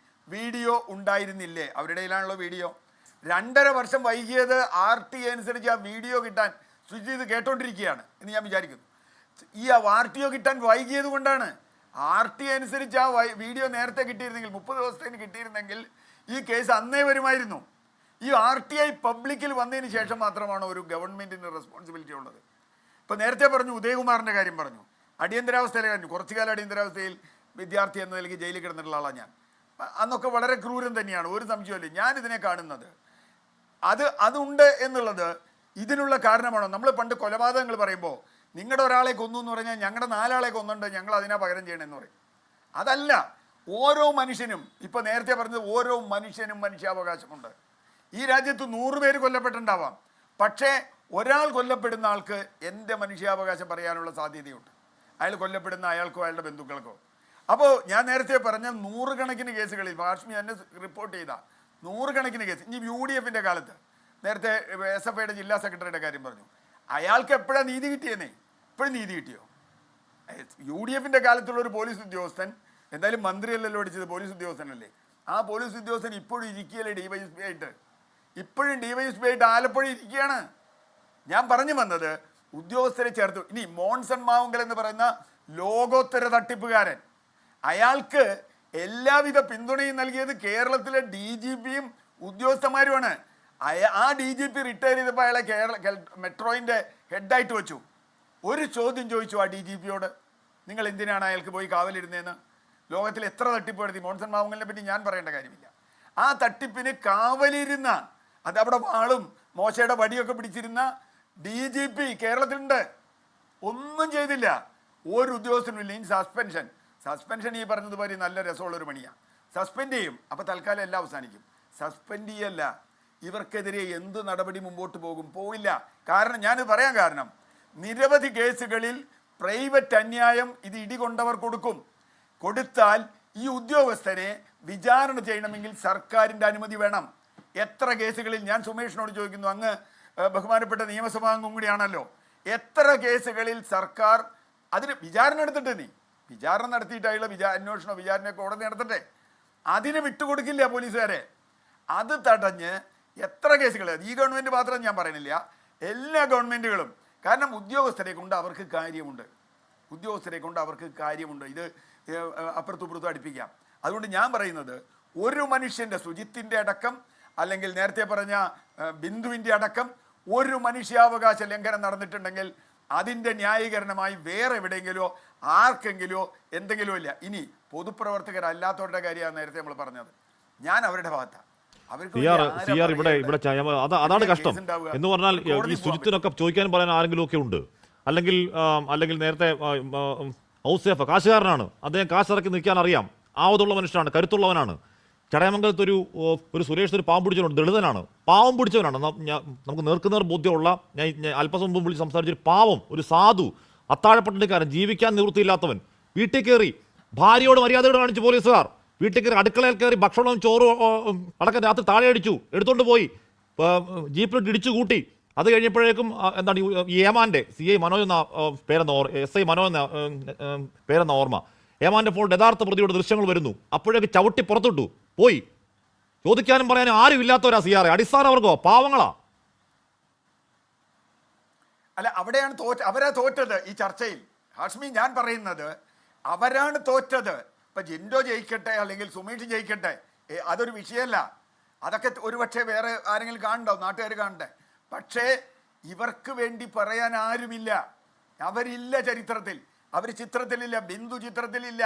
വീഡിയോ ഉണ്ടായിരുന്നില്ലേ? അവരുടെ കയ്യിലാണല്ലോ വീഡിയോ. 2.5 വർഷം വൈകിയത് RTA അനുസരിച്ച് ആ വീഡിയോ കിട്ടാൻ സുജിത് കേട്ടോണ്ടിരിക്കുകയാണ് എന്ന് ഞാൻ വിചാരിക്കുന്നു. ഈ RTO കിട്ടാൻ വൈകിയത് കൊണ്ടാണ്. RTA അനുസരിച്ച് ആ വീഡിയോ നേരത്തെ കിട്ടിയിരുന്നെങ്കിൽ, 30 ദിവസത്തിന് കിട്ടിയിരുന്നെങ്കിൽ ഈ കേസ് അന്നേ വരുമായിരുന്നു. ഈ RTI പബ്ലിക്കിൽ വന്നതിന് ശേഷം മാത്രമാണ് ഒരു ഗവൺമെൻറ്റിന് റെസ്പോൺസിബിലിറ്റി ഉള്ളത്. ഇപ്പോൾ നേരത്തെ പറഞ്ഞു, ഉദയകുമാറിൻ്റെ കാര്യം പറഞ്ഞു, അടിയന്തരാവസ്ഥയിലെ കാര്യം. കുറച്ചു കാലം അടിയന്തരാവസ്ഥയിൽ വിദ്യാർത്ഥി എന്ന നിലയ്ക്ക് ജയിലിൽ കിടന്നിട്ടുള്ള ആളാണ് ഞാൻ. അന്നൊക്കെ വളരെ ക്രൂരം തന്നെയാണ്, ഒരു സംശയമില്ല. ഞാനിതിനെ കാണുന്നത് അതുണ്ട് എന്നുള്ളത് ഇതിനുള്ള കാരണമാണോ? നമ്മൾ പണ്ട് കൊലപാതകങ്ങൾ പറയുമ്പോൾ നിങ്ങളുടെ ഒരാളെ കൊന്നു എന്ന് പറഞ്ഞാൽ ഞങ്ങളുടെ 4 ആളെ കൊന്നുണ്ട്, ഞങ്ങൾ അതിനാ പകരം ചെയ്യണമെന്ന് പറയും. അതല്ല, ഓരോ മനുഷ്യനും, ഇപ്പോൾ നേരത്തെ പറഞ്ഞത്, ഓരോ മനുഷ്യനും മനുഷ്യാവകാശമുണ്ട്. ഈ രാജ്യത്ത് 100 പേര് കൊല്ലപ്പെട്ടിട്ടുണ്ടാവാം, പക്ഷേ ഒരാൾ കൊല്ലപ്പെടുന്ന ആൾക്ക് എൻ്റെ മനുഷ്യാവകാശം പറയാനുള്ള സാധ്യതയുണ്ട്. അയാൾ കൊല്ലപ്പെടുന്ന അയാൾക്കോ അയാളുടെ ബന്ധുക്കൾക്കോ. അപ്പോൾ ഞാൻ നേരത്തെ പറഞ്ഞ 100 കണക്കിന് കേസുകളിൽ ഹാഷ്മി തന്നെ റിപ്പോർട്ട് ചെയ്ത 100 കണക്കിന് കേസ്. ഇനി UDFൻ്റെ കാലത്ത് നേരത്തെ SFIയുടെ ജില്ലാ സെക്രട്ടറിയുടെ കാര്യം പറഞ്ഞു. അയാൾക്ക് എപ്പോഴാണ് നീതി കിട്ടിയെന്നേ? ഇപ്പോഴും നീതി കിട്ടിയോ? UDFൻ്റെ കാലത്തുള്ള ഒരു പോലീസ് ഉദ്യോഗസ്ഥൻ, എന്തായാലും മന്ത്രിയല്ലല്ലോ അടിച്ചത്, പോലീസ് ഉദ്യോഗസ്ഥനല്ലേ. ആ പോലീസ് ഉദ്യോഗസ്ഥൻ ഇപ്പോഴും ഇരിക്കുകയല്ലേ DYSP ആയിട്ട്? ഇപ്പോഴും DYSP ആയിട്ട് ആലപ്പുഴ ഇരിക്കുകയാണ്. ഞാൻ പറഞ്ഞു വന്നത്, ഉദ്യോഗസ്ഥരെ ചേർത്തു. ഇനി മോൺസൺ മാവുങ്കൽ എന്ന് പറയുന്ന ലോകോത്തര തട്ടിപ്പുകാരൻ, അയാൾക്ക് എല്ലാവിധ പിന്തുണയും നൽകിയത് കേരളത്തിലെ DGPയും ഉദ്യോഗസ്ഥന്മാരുമാണ്. ആ DGP റിട്ടയർ ചെയ്തപ്പോൾ അയാളെ മെട്രോയിൻ്റെ ഹെഡായിട്ട് വെച്ചു. ഒരു ചോദ്യം ചോദിച്ചു ആ DGPയോട്, നിങ്ങൾ എന്തിനാണ് അയാൾക്ക് പോയി കാവലിരുന്നതെന്ന്? ലോകത്തിൽ എത്ര തട്ടിപ്പ് നടത്തി? മോൺസൺ മാവുങ്കലിനെ പറ്റി ഞാൻ പറയേണ്ട കാര്യമില്ല. ആ തട്ടിപ്പിന് കാവലിരുന്ന, അതവിടെ വാളും മോശയുടെ വടിയൊക്കെ പിടിച്ചിരുന്ന DGP കേരളത്തിലുണ്ട്. ഒന്നും ചെയ്തില്ല, ഒരു ഉദ്യോഗസ്ഥനുമില്ല. ഇനി സസ്പെൻഷൻ ഈ പറഞ്ഞതുപോലെ നല്ല രസമുള്ളൊരു പണിയാണ്. സസ്പെൻഡ് ചെയ്യും, അപ്പോൾ തൽക്കാലം എല്ലാം അവസാനിക്കും. സസ്പെൻഡ് ചെയ്യല്ല, ഇവർക്കെതിരെ എന്ത് നടപടി മുമ്പോട്ട് പോയില്ല. കാരണം ഞാനിത് പറയാൻ കാരണം, നിരവധി കേസുകളിൽ പ്രൈവറ്റ് അന്യായം ഇത് ഇടികൊണ്ടവർ കൊടുത്താൽ ഈ ഉദ്യോഗസ്ഥരെ വിചാരണ ചെയ്യണമെങ്കിൽ സർക്കാരിൻ്റെ അനുമതി വേണം. എത്ര കേസുകളിൽ, ഞാൻ സുമേഷിനോട് ചോദിക്കുന്നു, അങ്ങ് ബഹുമാനപ്പെട്ട നിയമസഭാ അംഗം കൂടിയാണല്ലോ, എത്ര കേസുകളിൽ സർക്കാർ അതിന് വിചാരണ എടുത്തിട്ട് വിചാരണ നടത്തിയിട്ട് അയാളെ അന്വേഷണമോ വിചാരണയൊക്കെ ഉടനെ നടത്തട്ടെ, അതിന് വിട്ടുകൊടുക്കില്ല പോലീസുകാരെ. അത് തടഞ്ഞ് എത്ര കേസുകൾ, ഈ ഗവൺമെൻറ് മാത്രം ഞാൻ പറയുന്നില്ല, എല്ലാ ഗവൺമെൻറ്റുകളും. കാരണം ഉദ്യോഗസ്ഥരെ കൊണ്ട് അവർക്ക് കാര്യമുണ്ട്. ഇത് അപ്പുറത്തും അടുപ്പിക്കാം. അതുകൊണ്ട് ഞാൻ പറയുന്നത്, ഒരു മനുഷ്യൻ്റെ, സുജിത്തിൻ്റെ അടക്കം, അല്ലെങ്കിൽ നേരത്തെ പറഞ്ഞ ബിന്ദുവിൻ്റെ അടക്കം ഒരു മനുഷ്യാവകാശ ലംഘനം നടന്നിട്ടുണ്ടെങ്കിൽ അതിൻ്റെ ന്യായീകരണമായി വേറെ എവിടെയെങ്കിലോ ആർക്കെങ്കിലോ എന്തെങ്കിലും ഇല്ല. ഇനി പൊതുപ്രവർത്തകരല്ലാത്തവരുടെ കാര്യമാണ് നേരത്തെ നമ്മൾ പറഞ്ഞത്. ഞാൻ അവരുടെ ഭാഗത്താണ്. അതാണ് കഷ്ടം എന്ന് പറഞ്ഞാൽ, ഈ സുജിത്തിനൊക്കെ ചോദിക്കാനും പറയാൻ ആരെങ്കിലും ഒക്കെ ഉണ്ട്. അല്ലെങ്കിൽ നേരത്തെ ഔസേഫ് കാശുകാരനാണ്, അദ്ദേഹം കാശിറക്കി നിൽക്കാൻ അറിയാം, ആവതുള്ള മനുഷ്യനാണ്, കരുത്തുള്ളവനാണ്. ചടയമംഗലത്ത് ഒരു സുരേഷ് ഒരു പാവം പിടിച്ചവനുണ്ട്, ദളിതനാണ്, പാവം പിടിച്ചവനാണ്. നമുക്ക് നേർക്കുനേർ ബോധ്യമുള്ള, ഞാൻ അല്പസം മുമ്പ് വിളിച്ച് സംസാരിച്ചൊരു പാവം, ഒരു സാധു, അത്താഴപ്പട്ടിണിക്കാരൻ, ജീവിക്കാൻ നിവൃത്തിയില്ലാത്തവൻ, വീട്ടിൽ കയറി ഭാര്യയോട് മര്യാദയോട് കാണിച്ച് പോലീസുകാർ വീട്ടിൽ കയറി അടുക്കളയിൽ കയറി ഭക്ഷണവും ചോറും അടക്കം രാത്രി താഴെ അടിച്ചു, എടുത്തുകൊണ്ട് പോയി ജീപ്പിലിട്ട് ഇടിച്ചു കൂട്ടി. അത് കഴിഞ്ഞപ്പോഴേക്കും എന്താണ് ഈ ഏമാൻ്റെ CI മനോജ് എന്ന പേരെന്ന SI മനോജ് എന്ന പേരെന്ന ഓർമ്മ, ഏമാൻ്റെ ഫോണിൽ യഥാർത്ഥ പ്രതിയുടെ ദൃശ്യങ്ങൾ വരുന്നു. അപ്പോഴേക്ക് ചവിട്ടി പുറത്തിട്ടു, പോയി. ചോദിക്കാനും പറയാനും ആരും ഇല്ലാത്തവരാ CR, അടിസ്ഥാനവർഗോ, പാവങ്ങളാ. അല്ല, അവിടെയാണ് അവരാ തോറ്റത് ഈ ചർച്ചയിൽ. ഹാഷ്മി, ഞാൻ പറയുന്നത് അവരാണ് തോറ്റത്. ഇപ്പൊ ജിൻഡോ ജയിക്കട്ടെ അല്ലെങ്കിൽ സുമേഷ് ജയിക്കട്ടെ, അതൊരു വിഷയമല്ല. അതൊക്കെ ഒരുപക്ഷെ വേറെ ആരെങ്കിലും കാണണ്ടാവും, നാട്ടുകാർ കാണട്ടെ. പക്ഷേ ഇവർക്ക് വേണ്ടി പറയാൻ ആരുമില്ല. അവരില്ല ചരിത്രത്തിൽ, അവർ ചിത്രത്തിലില്ല, ബിന്ദു ചിത്രത്തിലില്ല.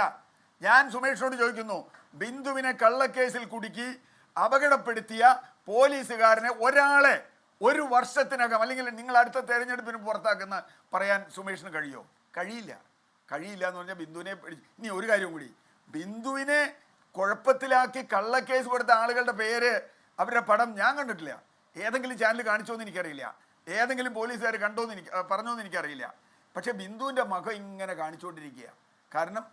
ഞാൻ സുമേഷിനോട് ചോദിക്കുന്നു, ബിന്ദുവിനെ കള്ളക്കേസിൽ കുടുക്കി അപകടപ്പെടുത്തിയ പോലീസുകാരനെ ഒരാളെ 1 വർഷത്തിനകം അല്ലെങ്കിൽ നിങ്ങൾ അടുത്ത തെരഞ്ഞെടുപ്പിന് പുറത്താക്കുന്ന പറയാൻ സുമേഷിന് കഴിയോ? കഴിയില്ല എന്ന് പറഞ്ഞാൽ ബിന്ദുവിനെ ഇനി ഒരു കാര്യം കൂടി, ബിന്ദുവിനെ കുഴപ്പത്തിലാക്കി കള്ളക്കേസ് കൊടുത്ത ആളുകളുടെ പേര്, അവരുടെ പടം ഞാൻ കണ്ടിട്ടില്ല. ഏതെങ്കിലും ചാനൽ കാണിച്ചോന്ന് എനിക്കറിയില്ല, ഏതെങ്കിലും പോലീസുകാർ പറഞ്ഞോന്ന് എനിക്കറിയില്ല. പക്ഷെ ബിന്ദുവിൻ്റെ മുഖം ഇങ്ങനെ കാണിച്ചുകൊണ്ടിരിക്കുക. കാരണം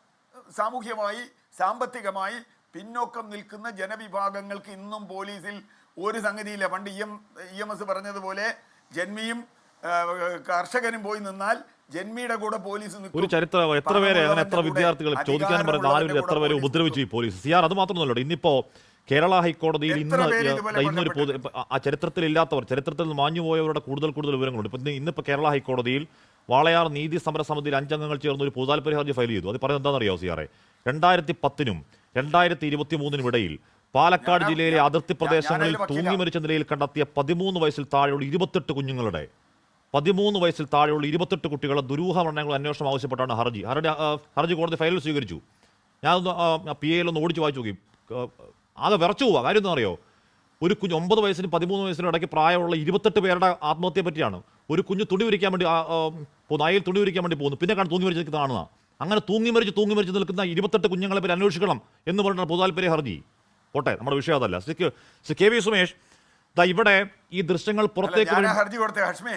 സാമൂഹ്യമായി സാമ്പത്തികമായി പിന്നോക്കം നിൽക്കുന്ന ജനവിഭാഗങ്ങൾക്ക് ഇന്നും പോലീസിൽ ഒരു സംഗതിയില്ല. പണ്ട് EMS പറഞ്ഞതുപോലെ ജന്മിയും കർഷകനും പോയി നിന്നാൽ ജന്മിയുടെ കൂടെ പോലീസ് ഒരു ചരിത്രം. എത്ര പേരെ അങ്ങനെ, എത്ര വിദ്യാർത്ഥികൾ ചോദിക്കാനും പറയുന്ന ആരും എത്ര പേരെ ഉപദ്രവിച്ചു ഈ പോലീസ്. CR അത് മാത്രമല്ലല്ലോ, ഇന്നിപ്പോ കേരള ഹൈക്കോടതിയിൽ ഇന്നൊരു ആ ചരിത്രത്തിൽ ഇല്ലാത്തവർ, ചരിത്രത്തിൽ നിന്ന് മാഞ്ഞുപോയവരുടെ കൂടുതൽ വിവരങ്ങളുണ്ട്. ഇന്നിപ്പോൾ കേരള ഹൈക്കോടതിയിൽ വാളയാർ നീതി സമര സമിതിയിൽ 5 അംഗങ്ങൾ ചേർന്ന് ഒരു പൊതുതാൽപര്യ ഹർജി ഫയൽ ചെയ്തു. അത് പറയുന്നത് എന്താണെന്നറിയോ CR? 2010 നും 2023 ഇടയിൽ പാലക്കാട് ജില്ലയിലെ അതിർത്തി പ്രദേശങ്ങളിൽ തൂങ്ങി മരിച്ച നിലയിൽ കണ്ടെത്തിയ 13 വയസ്സിൽ താഴെയുള്ള 28 കുഞ്ഞുങ്ങളുടെ 13 വയസ്സിൽ താഴെയുള്ള 28 കുട്ടികളെ ദുരൂഹ മരണങ്ങൾ അന്വേഷണം ആവശ്യപ്പെട്ടാണ് ഹർജി കോടതി ഫയലിൽ സ്വീകരിച്ചു. ഞാനൊന്ന് PA ഒന്ന് ഓടിച്ച് വായിച്ചു നോക്കി, ആകെ വിറച്ചു പോവുക. കാര്യം എന്താ അറിയോ, ഒരു കുഞ്ഞ് 9 വയസ്സിനും 13 വയസ്സിനും ഇടയ്ക്ക് പ്രായമുള്ള 28 പേരുടെ ആത്മഹത്യയെ പറ്റിയാണ്. ഒരു കുഞ്ഞ് തുണി വിരിക്കാൻ വേണ്ടി നായിൽ തുണി വിരിക്കാൻ വേണ്ടി പോകുന്നു, പിന്നെ തൂങ്ങി മരിച്ച് കാണുക. അങ്ങനെ തൂങ്ങി മരിച്ച് നിൽക്കുന്ന 28 കുഞ്ഞുങ്ങളെ പറ്റി അന്വേഷിക്കണം എന്ന് പറഞ്ഞാൽ പൊതുതാൽപര്യ ഹർജി. പോട്ടെ, നമ്മുടെ വിഷയം അതല്ല. KV സുമേഷ്, ഇവിടെ ഈ ദൃശ്യങ്ങൾ പുറത്തേക്ക് ഹർജി കൊടുത്തേ ഹാഷ്മി.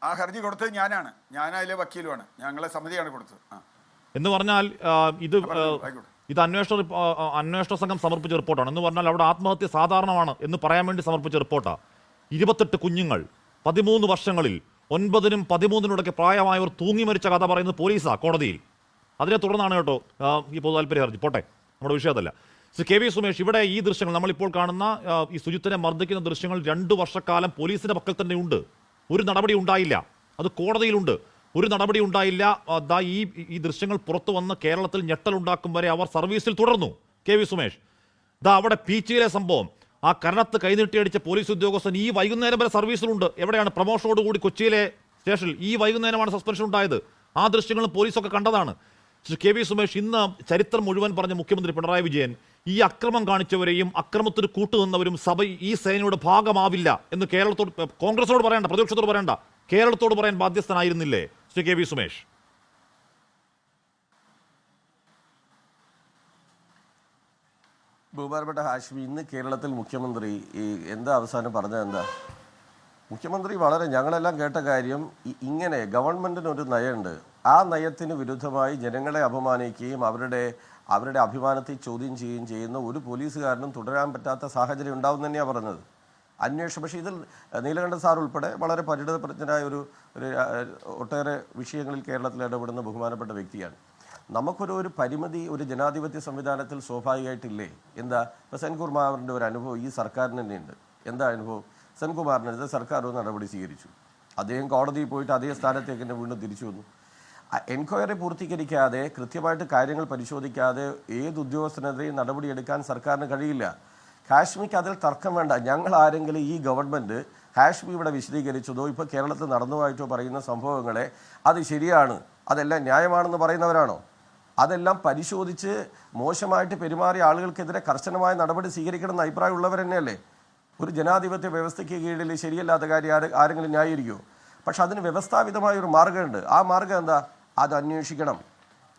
ആ ഹർജി കൊടുത്തത് ഞാനാണ്, അതിലെ വക്കീലുമാണ്, ഞങ്ങളെ സമിതിയാണ് കൊടുത്തത്. എന്ന് പറഞ്ഞാൽ ഇത് അന്വേഷണ സംഘം സമർപ്പിച്ച റിപ്പോർട്ടാണ്. എന്ന് പറഞ്ഞാൽ അവിടെ ആത്മഹത്യ സാധാരണമാണ് എന്ന് പറയാൻ വേണ്ടി സമർപ്പിച്ച റിപ്പോർട്ടാണ്. 28 കുഞ്ഞുങ്ങൾ 13 വർഷങ്ങളിൽ 9നും 13നും ഇടയ്ക്ക് പ്രായമായവർ തൂങ്ങി മരിച്ച കഥ പറയുന്നത് പോലീസാ കോടതിയിൽ. അതിനെ തുടർന്നാണ് കേട്ടോ ഈ പൊതുതാൽപര്യ ഹർജി. പോട്ടെ, നമ്മുടെ വിഷയം അതല്ല. KV സുമേഷ്, ഇവിടെ ഈ ദൃശ്യങ്ങൾ നമ്മളിപ്പോൾ കാണുന്ന ഈ സുജിത്തിനെ മർദ്ദിക്കുന്ന ദൃശ്യങ്ങൾ 2 വർഷക്കാലം പോലീസിന്റെ പക്കൽ തന്നെ ഉണ്ട്. ഒരു നടപടി ഉണ്ടായില്ല. അത് കോടതിയിലുണ്ട്, ഒരു നടപടി ഉണ്ടായില്ല. ഈ ദൃശ്യങ്ങൾ പുറത്തു വന്ന് കേരളത്തിൽ ഞെട്ടലുണ്ടാക്കും വരെ അവർ സർവീസിൽ തുടർന്നു. KV സുമേഷ്, അവിടെ പീച്ചിയിലെ സംഭവം, ആ കരണത്ത് കൈനീട്ടിയടിച്ച പോലീസ് ഉദ്യോഗസ്ഥൻ ഈ വൈകുന്നേരം വരെ സർവീസിലുണ്ട്. എവിടെയാണ്? പ്രമോഷനോടുകൂടി കൊച്ചിയിലെ സ്റ്റേഷനിൽ ഈ വൈകുന്നേരമാണ് സസ്പെൻഷൻ ഉണ്ടായത്. ആ ദൃശ്യങ്ങളും പോലീസൊക്കെ കണ്ടതാണ്. KV സുമേഷ്, ഇന്ന് ചരിത്രം മുഴുവൻ പറഞ്ഞ മുഖ്യമന്ത്രി പിണറായി വിജയൻ ഈ അക്രമം കാണിച്ചവരെയും അക്രമത്തിന് കൂട്ടുനിന്നവരും സഭ ഈ സേനയുടെ ഭാഗമാവില്ല എന്ന് കേരളത്തോട്, കോൺഗ്രസിനോട് പറയണ്ട, പ്രതിപക്ഷത്തോട് പറയണ്ട, കേരളത്തോട് പറയാൻ ബാധ്യസ്ഥനായിരുന്നില്ലേ KV സുമേഷ്? ബഹുമാനപ്പെട്ട ഹാഷ്മി, ഇന്ന് കേരളത്തിൽ മുഖ്യമന്ത്രി എന്താ അവസാനം പറഞ്ഞത്? എന്താ മുഖ്യമന്ത്രി ഞങ്ങളെല്ലാം കേട്ട കാര്യം, ഇങ്ങനെ ഗവൺമെൻറ്റിനൊരു നയമുണ്ട്, ആ നയത്തിന് വിരുദ്ധമായി ജനങ്ങളെ അപമാനിക്കുകയും അവരുടെ അഭിമാനത്തെ ചോദ്യം ചെയ്യുകയും ചെയ്യുന്ന ഒരു പോലീസുകാരനും തുടരാൻ പറ്റാത്ത സാഹചര്യം ഉണ്ടാവും തന്നെയാണ് പറഞ്ഞത്. അന്വേഷണം, പക്ഷേ ഇതിൽ നീലകണ്ഠൻ സാർ ഉൾപ്പെടെ വളരെ പരിണിതപ്രജ്ഞനായ ഒരു ഒട്ടേറെ വിഷയങ്ങളിൽ കേരളത്തിൽ ഇടപെടുന്ന ബഹുമാനപ്പെട്ട വ്യക്തിയാണ്. നമുക്കൊരു പരിമിതി ഒരു ജനാധിപത്യ സംവിധാനത്തിൽ സ്വാഭാവികമായിട്ടില്ലേ? എന്താ, ഇപ്പോൾ സെൻകുമാറിൻ്റെ ഒരു അനുഭവം ഈ സർക്കാരിന് തന്നെയുണ്ട്. എന്താ അനുഭവം? സെൻകുമാറിനെതിരെ സർക്കാർ ഒരു നടപടി സ്വീകരിച്ചു, അദ്ദേഹം കോടതിയിൽ പോയിട്ട് അതേ സ്ഥാനത്തേക്ക് തന്നെ വീണ്ടും തിരിച്ചു വന്നു. എൻക്വയറി പൂർത്തീകരിക്കാതെ, കൃത്യമായിട്ട് കാര്യങ്ങൾ പരിശോധിക്കാതെ ഏത് ഉദ്യോഗസ്ഥനെതിരെയും നടപടിയെടുക്കാൻ സർക്കാരിന് കഴിയില്ല. ഹാഷ്മിക്ക് അതിൽ തർക്കം വേണ്ട. ഞങ്ങൾ ആരെങ്കിലും ഈ ഗവൺമെൻറ് ഹാഷ്മി ഇവിടെ വിശദീകരിച്ചതോ ഇപ്പോൾ കേരളത്തിൽ നടന്നുപോയിട്ടോ പറയുന്ന സംഭവങ്ങളെ അത് ശരിയാണ്, അതെല്ലാം ന്യായമാണെന്ന് പറയുന്നവരാണോ? അതെല്ലാം പരിശോധിച്ച് മോശമായിട്ട് പെരുമാറിയ ആളുകൾക്കെതിരെ കർശനമായ നടപടി സ്വീകരിക്കണമെന്ന് അഭിപ്രായമുള്ളവർ തന്നെയല്ലേ? ഒരു ജനാധിപത്യ വ്യവസ്ഥയ്ക്ക് കീഴിൽ ശരിയല്ലാത്ത കാര്യം ആരെങ്കിലും ന്യായീകരിക്കുമോ? പക്ഷെ അതിന് വ്യവസ്ഥാപിതമായ ഒരു മാർഗ്ഗമുണ്ട്. ആ മാർഗ്ഗം എന്താ? അത് അന്വേഷിക്കണം,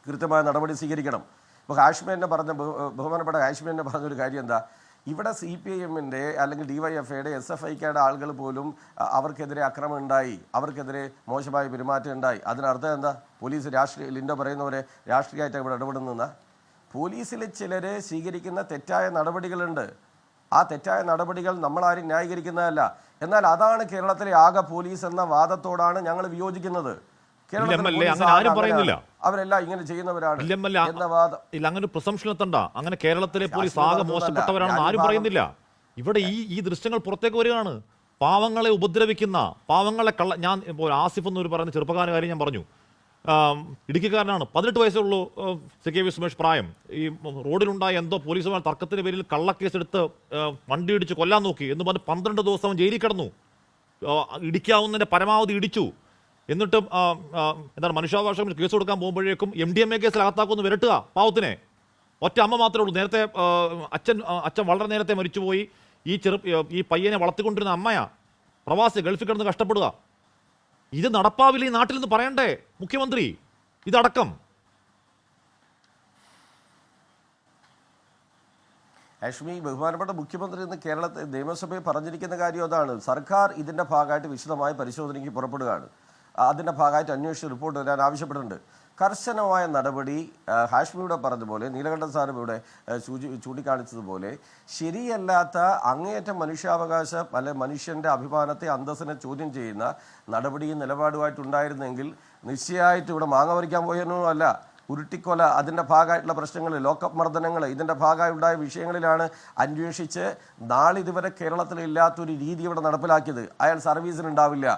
കൃത്യമായ നടപടി സ്വീകരിക്കണം. ഇപ്പോൾ ഹാഷ്മി എന്നെ ബഹുമാനപ്പെട്ട ഹാഷ്മി എന്നെ പറഞ്ഞൊരു കാര്യം എന്താ, ഇവിടെ CPIMൻ്റെ അല്ലെങ്കിൽ DYFIയുടെ SFIKയുടെ ആളുകൾ പോലും അവർക്കെതിരെ അക്രമം ഉണ്ടായി, അവർക്കെതിരെ മോശമായ പെരുമാറ്റം ഉണ്ടായി. അതിനർത്ഥം എന്താ? പോലീസ് ലിൻഡോ പറയുന്നവരെ രാഷ്ട്രീയമായിട്ട് ഇവിടെ ഇടപെടുന്ന പോലീസിലെ ചിലർ സ്വീകരിക്കുന്ന തെറ്റായ നടപടികളുണ്ട്. ആ തെറ്റായ നടപടികൾ നമ്മളാരും ന്യായീകരിക്കുന്നതല്ല. എന്നാൽ അതാണ് കേരളത്തിലെ ആകെ പോലീസ് എന്ന വാദത്തോടാണ് ഞങ്ങൾ വിയോജിക്കുന്നത്. അങ്ങനെ ആരും പറയുന്നില്ല, അവരെല്ലാം ഇങ്ങനെ ചെയ്യുന്നവരാണ് എന്ന വാദം. ഇല്ല, അങ്ങനെ ഒരു പ്രസംഷൻ എത്തണ്ട. അങ്ങനെ കേരളത്തിലെ പോലീസ് ആകെ മോശപ്പെട്ടവരാണെന്ന് ആരും പറയുന്നില്ല. ഇവിടെ ഈ ദൃശ്യങ്ങൾ പുറത്തേക്ക് വരികയാണ്. പാവങ്ങളെ ഉപദ്രവിക്കുന്ന, പാവങ്ങളെ ഞാൻ ഇപ്പോൾ ആസിഫ് എന്നൊരു പറയുന്ന ചെറുപ്പക്കാരൻ്റെ കാര്യം ഞാൻ പറഞ്ഞു. ഇടുക്കിക്കാരനാണ്, 18 വയസ്സുള്ളൂ CKV സുമേഷ് പ്രായം. ഈ റോഡിലുണ്ടായ എന്തോ പോലീസുമായി തർക്കത്തിന്റെ പേരിൽ കള്ളക്കേസെടുത്ത് വണ്ടി ഇടിച്ച് കൊല്ലാൻ നോക്കി എന്ന് പറഞ്ഞ് 12 ദിവസം ജയിലിൽ കിടന്നു. ഇടിക്കാവുന്നതിന്റെ പരമാവധി ഇടിച്ചു. എന്നിട്ടും എന്താണ് മനുഷ്യാവകാശം കേസ് കൊടുക്കാൻ പോകുമ്പോഴേക്കും MDMA കേസിൽ അകത്താക്കുമെന്ന് വിരട്ടുക പാവത്തിനെ. ഒറ്റ അമ്മ മാത്രമേ ഉള്ളൂ. നേരത്തെ അച്ഛൻ വളരെ നേരത്തെ മരിച്ചുപോയി. ഈ പയ്യനെ വളർത്തിക്കൊണ്ടിരുന്ന അമ്മയാ പ്രവാസി, ഗൾഫിൽ കിടന്ന് കഷ്ടപ്പെടുക. ഇത് നടപ്പാവില്ല ഈ നാട്ടിൽ നിന്ന് പറയണ്ടേ മുഖ്യമന്ത്രി ഇതടക്കം? ഹാഷ്മി, ബഹുമാനപ്പെട്ട മുഖ്യമന്ത്രി ഇന്ന് കേരളത്തിൽ നിയമസഭയിൽ പറഞ്ഞിരിക്കുന്ന കാര്യം അതാണ്. സർക്കാർ ഇതിൻ്റെ ഭാഗമായിട്ട് വിശദമായ പരിശോധനയ്ക്ക് പുറപ്പെടുകയാണ്. അതിൻ്റെ ഭാഗമായിട്ട് അന്വേഷിച്ച് റിപ്പോർട്ട് വരാൻ ആവശ്യപ്പെട്ടിട്ടുണ്ട്. കർശനമായ നടപടി ഹാഷ്മിയുടെ പറഞ്ഞതുപോലെ, നീലകണ്ഠൻ സാറും ഇവിടെ ചൂണ്ടിക്കാണിച്ചതുപോലെ, ശരിയല്ലാത്ത അങ്ങേയറ്റം മനുഷ്യാവകാശം അല്ലെ മനുഷ്യൻ്റെ അഭിമാനത്തെ അന്തസ്സിനെ ചോദ്യം ചെയ്യുന്ന നടപടിയും നിലപാടുമായിട്ടുണ്ടായിരുന്നെങ്കിൽ നിശ്ചയമായിട്ട് ഇവിടെ മാങ്ങ പറിക്കാൻ പോയൊന്നും അല്ല. ഉരുട്ടിക്കൊല, അതിൻ്റെ ഭാഗമായിട്ടുള്ള പ്രശ്നങ്ങൾ, ലോക്കപ്പ് മർദ്ദനങ്ങൾ, ഇതിൻ്റെ ഭാഗമായി ഉണ്ടായ വിഷയങ്ങളിലാണ് അന്വേഷിച്ച് നാളിതുവരെ കേരളത്തിലില്ലാത്തൊരു രീതി ഇവിടെ നടപ്പിലാക്കിയത്. അയാൾ സർവീസിനുണ്ടാവില്ല.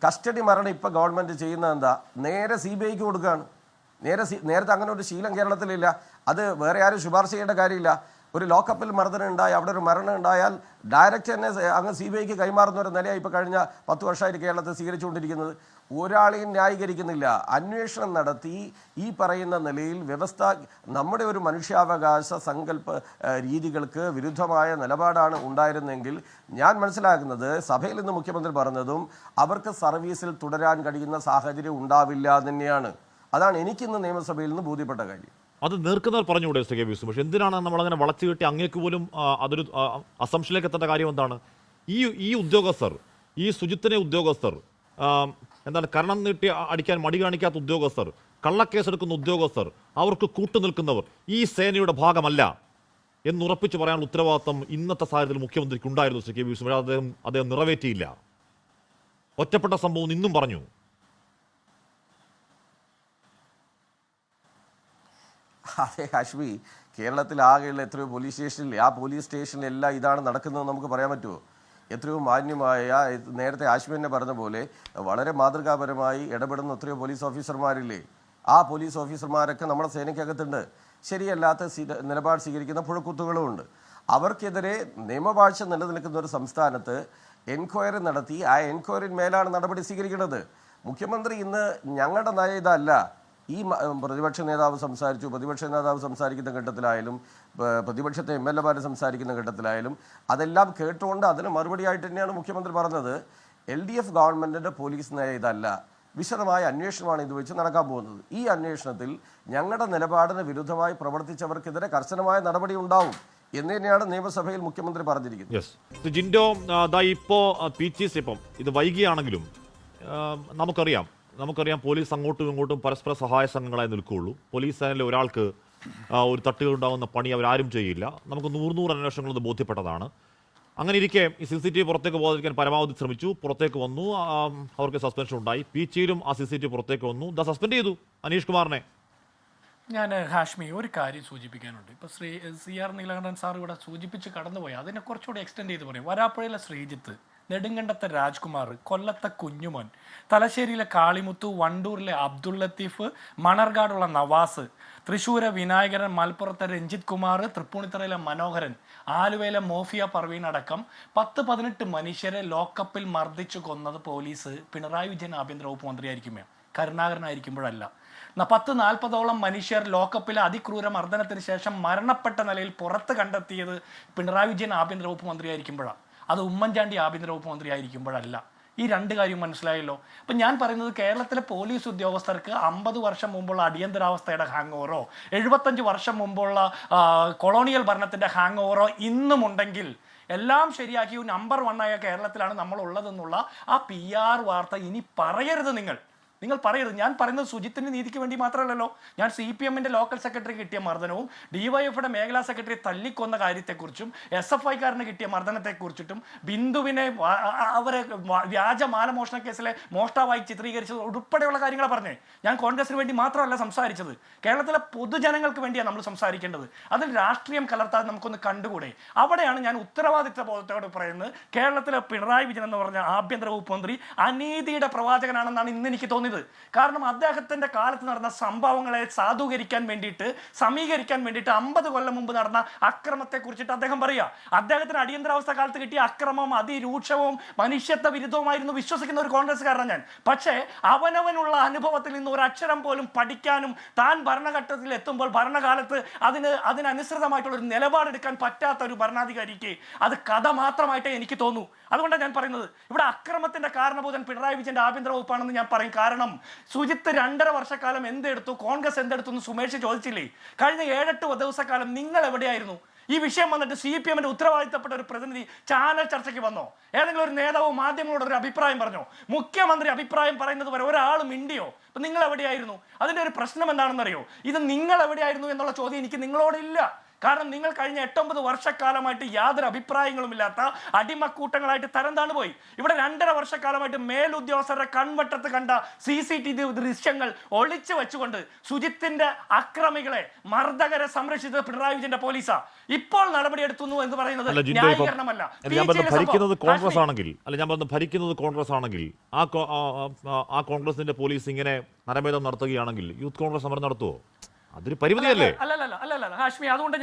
കസ്റ്റഡി മരണം ഇപ്പോൾ ഗവൺമെൻറ് ചെയ്യുന്നത് എന്താ? നേരെ CBIക്ക് കൊടുക്കുകയാണ്. നേരത്തെ അങ്ങനെ ഒരു ശീലം കേരളത്തിലില്ല. അത് വേറെ ആരും ശുപാർശ ചെയ്യേണ്ട കാര്യമില്ല. ഒരു ലോക്കപ്പിൽ മർദ്ദനം ഉണ്ടായി, അവിടെ ഒരു മരണം ഉണ്ടായാൽ ഡയറക്റ്റ് തന്നെ അങ്ങ് CBIക്ക് കൈമാറുന്ന ഒരു നിലയാണ് ഇപ്പോൾ കഴിഞ്ഞ 10 വർഷമായിട്ട് കേരളത്തിൽ സ്വീകരിച്ചുകൊണ്ടിരിക്കുന്നത്. ഒരാളെയും ന്യായീകരിക്കുന്നില്ല. അന്വേഷണം നടത്തി ഈ പറയുന്ന നിലയിൽ വ്യവസ്ഥ, നമ്മുടെ ഒരു മനുഷ്യാവകാശ സങ്കല്പ രീതികൾക്ക് വിരുദ്ധമായ നിലപാടാണ് ഉണ്ടായിരുന്നെങ്കിൽ, ഞാൻ മനസ്സിലാക്കുന്നത് സഭയിൽ നിന്ന് മുഖ്യമന്ത്രി പറഞ്ഞതും അവർക്ക് സർവീസിൽ തുടരാൻ കഴിയുന്ന സാഹചര്യം ഉണ്ടാവില്ല തന്നെയാണ്. അതാണ് എനിക്കിന്ന് നിയമസഭയിൽ നിന്ന് ബോധ്യപ്പെട്ട കാര്യം. അത് നേർക്കുന്നവർ പറഞ്ഞുകൂടെ CKV സുമേഷ്? എന്തിനാണ് നമ്മളങ്ങനെ വളച്ചു കെട്ടി അങ്ങേക്ക് പോലും അതൊരു അസംഷനിലേക്ക് എത്തേണ്ട കാര്യം എന്താണ്? ഈ ഉദ്യോഗസ്ഥർ, ഈ ശുചിത്വ ഉദ്യോഗസ്ഥർ, എന്താണ് കരണം നീട്ടി അടിക്കാൻ മടി കാണിക്കാത്ത ഉദ്യോഗസ്ഥർ, കള്ളക്കേസെടുക്കുന്ന ഉദ്യോഗസ്ഥർ, അവർക്ക് കൂട്ടുനിൽക്കുന്നവർ ഈ സേനയുടെ ഭാഗമല്ല എന്നുറപ്പിച്ച് പറയാനുള്ള ഉത്തരവാദിത്വം ഇന്നത്തെ സാഹചര്യത്തിൽ മുഖ്യമന്ത്രിക്ക് ഉണ്ടായിരുന്നു. CKV സുമേഷ് അദ്ദേഹം നിറവേറ്റിയില്ല. ഒറ്റപ്പെട്ട സംഭവം ഇന്നും പറഞ്ഞു. അതെ ഹാഷ്മി, കേരളത്തിൽ ആകെയുള്ള എത്രയോ പോലീസ് സ്റ്റേഷനിൽ, ആ പോലീസ് സ്റ്റേഷനിലെല്ലാം ഇതാണ് നടക്കുന്നതെന്ന് നമുക്ക് പറയാൻ പറ്റുമോ? എത്രയോ മാന്യമായ, നേരത്തെ ഹാഷ്മി തന്നെ പറഞ്ഞ പോലെ വളരെ മാതൃകാപരമായി ഇടപെടുന്ന എത്രയോ പോലീസ് ഓഫീസർമാരില്ലേ? ആ പോലീസ് ഓഫീസർമാരൊക്കെ നമ്മുടെ സേനയ്ക്കകത്തുണ്ട്. ശരിയല്ലാത്ത നിലപാട് സ്വീകരിക്കുന്ന പുഴക്കുത്തുകളും ഉണ്ട്. അവർക്കെതിരെ നിയമവാഴ്ച നിലനിൽക്കുന്ന ഒരു സംസ്ഥാനത്ത് എൻക്വയറി നടത്തി ആ എൻക്വയറിന് മേലാണ് നടപടി സ്വീകരിക്കുന്നത്. മുഖ്യമന്ത്രി ഇന്ന് ഞങ്ങളുടെ നയം ഇതല്ല, ഈ പ്രതിപക്ഷ നേതാവ് സംസാരിച്ചു, പ്രതിപക്ഷ നേതാവ് സംസാരിക്കുന്ന ഘട്ടത്തിലായാലും പ്രതിപക്ഷത്തെ MLA സംസാരിക്കുന്ന ഘട്ടത്തിലായാലും അതെല്ലാം കേട്ടുകൊണ്ട് അതിന് മറുപടിയായിട്ട് തന്നെയാണ് മുഖ്യമന്ത്രി പറഞ്ഞത്. LDF ഗവൺമെൻറ്റിൻ്റെ പോലീസ് നയം ഇതല്ല, വിശദമായ അന്വേഷണമാണ് ഇത് വെച്ച് നടക്കാൻ പോകുന്നത്. ഈ അന്വേഷണത്തിൽ ഞങ്ങളുടെ നിലപാടിന് വിരുദ്ധമായി പ്രവർത്തിച്ചവർക്കെതിരെ കർശനമായ നടപടി ഉണ്ടാവും എന്ന് തന്നെയാണ് നിയമസഭയിൽ മുഖ്യമന്ത്രി പറഞ്ഞിരിക്കുന്നത്. ജിൻഡോ, ഇപ്പോൾ PCC ഇപ്പം ഇത് വൈകിയാണെങ്കിലും നമുക്കറിയാം പോലീസ് അങ്ങോട്ടും ഇങ്ങോട്ടും പരസ്പര സഹായ സംഘങ്ങളായി നിൽക്കുകയുള്ളൂ. പോലീസ് സേനയിലെ ഒരാൾക്ക് ഒരു തട്ടുകളുണ്ടാകുന്ന പണി അവരാരും ചെയ്യില്ല. നമുക്ക് 100 അന്വേഷണങ്ങൾ ബോധ്യപ്പെട്ടതാണ്. അങ്ങനെ ഇരിക്കെ ഈ CCTV പുറത്തേക്ക് പോകാതിരിക്കാൻ പരമാവധി ശ്രമിച്ചു. പുറത്തേക്ക് വന്നു, അവർക്ക് സസ്പെൻഷൻ ഉണ്ടായി. പീച്ചിയിലും ആ CCTV പുറത്തേക്ക് വന്നു. സസ്പെൻഡ് ചെയ്തു അനീഷ് കുമാറിനെ. ഞാൻ ഹാഷ്മി ഒരു കാര്യം സൂചിപ്പിക്കാനുണ്ട്. ഇപ്പോൾ CR നീലകണ്ഠൻ സാർ ഇവിടെ സൂചിപ്പിച്ച് കടന്നുപോയി. അതിനെ കുറച്ചുകൂടി എക്സ്റ്റെൻഡ് ചെയ്ത് പറയും. വരാപ്പുഴയിലെ ശ്രീജിത്ത്, നെടുങ്കണ്ടത്തെ രാജ്കുമാർ, കൊല്ലത്തെ കുഞ്ഞുമോൻ, തലശ്ശേരിയിലെ കാളിമുത്തു, വണ്ടൂരിലെ അബ്ദുൾ ലത്തീഫ്, മണർകാടുള്ള നവാസ്, തൃശ്ശൂരെ വിനായകരൻ, മലപ്പുറത്തെ രഞ്ജിത്ത് കുമാർ, തൃപ്പൂണിത്തറയിലെ മനോഹരൻ, ആലുവയിലെ മോഫിയ പർവീൻ അടക്കം 10-18 മനുഷ്യരെ ലോക്കപ്പിൽ മർദ്ദിച്ചു കൊന്നത് പോലീസ് പിണറായി വിജയൻ ആഭ്യന്തര വകുപ്പ് മന്ത്രിയായിരിക്കുമേ, കരുണാകരനായിരിക്കുമ്പോഴല്ല. 10-40ഓളം മനുഷ്യർ ലോക്കപ്പിലെ അതിക്രൂര മർദ്ദനത്തിന് ശേഷം മരണപ്പെട്ട നിലയിൽ പുറത്ത് കണ്ടെത്തിയത് പിണറായി വിജയൻ ആഭ്യന്തര വകുപ്പ് മന്ത്രിയായിരിക്കുമ്പോഴാണ്. അത് ഉമ്മൻചാണ്ടി ആഭ്യന്തര വകുപ്പ് മന്ത്രിയായിരിക്കുമ്പോഴല്ല. ഈ രണ്ട് കാര്യം മനസ്സിലായല്ലോ. അപ്പം ഞാൻ പറയുന്നത് കേരളത്തിലെ പോലീസ് ഉദ്യോഗസ്ഥർക്ക് 50 വർഷം മുമ്പുള്ള അടിയന്തരാവസ്ഥയുടെ ഹാങ് ഓവറോ 75 വർഷം മുമ്പുള്ള കൊളോണിയൽ ഭരണത്തിൻ്റെ ഹാങ് ഓവറോ ഇന്നുമുണ്ടെങ്കിൽ എല്ലാം ശരിയാക്കി നമ്പർ 1 ആയ കേരളത്തിലാണ് നമ്മൾ ഉള്ളതെന്നുള്ള ആ PR വാർത്ത ഇനി പറയരുത് നിങ്ങൾ. നിങ്ങൾ പറയരുത്. ഞാൻ പറയുന്നത് സുജിത്തിന്റെ നീതിക്ക് വേണ്ടി മാത്രമല്ലല്ലോ. ഞാൻ CPM-ന്റെ ലോക്കൽ സെക്രട്ടറി കിട്ടിയ മർദ്ദനവും DYF-യുടെ മേഖലാ സെക്രട്ടറി തല്ലിക്കൊന്ന കാര്യത്തെക്കുറിച്ചും SFI-കാരന് കിട്ടിയ മർദ്ദനത്തെക്കുറിച്ചിട്ടും ബിന്ദുവിനെ അവരെ വ്യാജ മാലമോഷണ കേസിലെ മോഷ്ടാവായി ചിത്രീകരിച്ചത് ഉൾപ്പെടെയുള്ള കാര്യങ്ങൾ പറഞ്ഞേ. ഞാൻ കോൺഗ്രസിന് വേണ്ടി മാത്രമല്ല സംസാരിച്ചത്, കേരളത്തിലെ പൊതുജനങ്ങൾക്ക് വേണ്ടിയാണ് നമ്മൾ സംസാരിക്കേണ്ടത്. അതിൽ രാഷ്ട്രീയം കലർത്താതെ നമുക്കൊന്ന് കണ്ടുകൂടെ? അവിടെയാണ് ഞാൻ ഉത്തരവാദിത്വ ബോധത്തോട് പറയുന്നത്. കേരളത്തിലെ പിണറായി വിജയൻ എന്ന് പറഞ്ഞ ആഭ്യന്തര വകുപ്പ് മന്ത്രി അനീതിയുടെ പ്രവാചകനാണെന്നാണ് ഇന്ന് എനിക്ക് തോന്നിയത്. കാരണം അദ്ദേഹത്തിന്റെ കാലത്ത് നടന്ന സംഭവങ്ങളെ സാധൂകരിക്കാൻ വേണ്ടിയിട്ട്, സമീകരിക്കാൻ വേണ്ടിയിട്ട് 50 കൊല്ലം മുമ്പ് നടന്ന അക്രമത്തെ കുറിച്ചിട്ട് അദ്ദേഹം പറയുക. അദ്ദേഹത്തിന് അടിയന്തരാവസ്ഥ കാലത്ത് കിട്ടിയ അക്രമം അതിരൂക്ഷവും മനുഷ്യത്വ വിരുദ്ധവുമായിരുന്നു വിശ്വസിക്കുന്ന ഒരു കോൺഗ്രസ്സുകാരനാണ് ഞാൻ. പക്ഷേ അവനവനുള്ള അനുഭവത്തിൽ നിന്ന് ഒരു അക്ഷരം പോലും പഠിക്കാനും താൻ ഭരണഘട്ടത്തിൽ എത്തുമ്പോൾ ഭരണകാലത്ത് അതിനനുസൃതമായിട്ടുള്ള ഒരു നിലപാടെടുക്കാൻ പറ്റാത്ത ഒരു ഭരണാധികാരിക്ക് അത് കഥ മാത്രമായിട്ടേ എനിക്ക് തോന്നൂ. അതുകൊണ്ടാണ് ഞാൻ പറയുന്നത്, ഇവിടെ അക്രമത്തിന്റെ കാരണഭൂതൻ പിണറായി വിജയന്റെ ആഭ്യന്തര വകുപ്പാണെന്ന് ഞാൻ പറയും. കാരണം സുജിത്ത് 2.5 വർഷക്കാലം എന്തെടുത്തു, കോൺഗ്രസ് എന്തെടുത്തു എന്ന് സുമേഷ് ചോദിച്ചില്ലേ? കഴിഞ്ഞ 7-8 ദിവസക്കാലം നിങ്ങൾ എവിടെയായിരുന്നു? ഈ വിഷയം വന്നിട്ട് CPM-ന്റെ ഉത്തരവാദിത്തപ്പെട്ട ഒരു പ്രതിനിധി ചാനൽ ചർച്ചയ്ക്ക് വന്നോ? ഏതെങ്കിലും ഒരു നേതാവ് മാധ്യമങ്ങളോട് ഒരു അഭിപ്രായം പറഞ്ഞോ? മുഖ്യമന്ത്രി അഭിപ്രായം പറയുന്നത് വരെ ഒരാൾ മിണ്ടിയോ? അപ്പൊ നിങ്ങൾ എവിടെയായിരുന്നു? അതിന്റെ ഒരു പ്രശ്നം എന്താണെന്നറിയോ? ഇത് നിങ്ങൾ എവിടെയായിരുന്നു എന്നുള്ള ചോദ്യം എനിക്ക് നിങ്ങളോടില്ല. കാരണം നിങ്ങൾ കഴിഞ്ഞ 8-9 വർഷക്കാലമായിട്ട് യാതൊരു അഭിപ്രായങ്ങളുമില്ലാത്ത അടിമക്കൂട്ടങ്ങളായിട്ട് തരംതാണു പോയി. ഇവിടെ 2.5 വർഷക്കാലമായിട്ട് മേലുദ്യോഗസ്ഥരുടെ കൺവട്ടത്ത് കണ്ട CCTV ദൃശ്യങ്ങൾ ഒളിച്ചു വെച്ചുകൊണ്ട് സുജിത്തിന്റെ അക്രമികളെ, മർദ്ദകരെ സംരക്ഷിച്ചത് പിണറായി വിജയന്റെ പോലീസാ. ഇപ്പോൾ നടപടിയെടുത്തുന്നു എന്ന് പറയുന്നത് ന്യായീകരണമല്ല. ഭരിക്കുന്നത് കോൺഗ്രസ് ആണെങ്കിൽ, ഞാൻ പറഞ്ഞു ഭരിക്കുന്നത് കോൺഗ്രസ് ആണെങ്കിൽ ആ കോൺഗ്രസിന്റെ പോലീസ് ഇങ്ങനെ നരഭേദം നടത്തുകയാണെങ്കിൽ യൂത്ത് കോൺഗ്രസ് സമരം നടത്തുവോ? അതൊരു പരിമിതിയല്ലേ? അല്ലല്ല ഹാഷ്മി, അതുകൊണ്ട്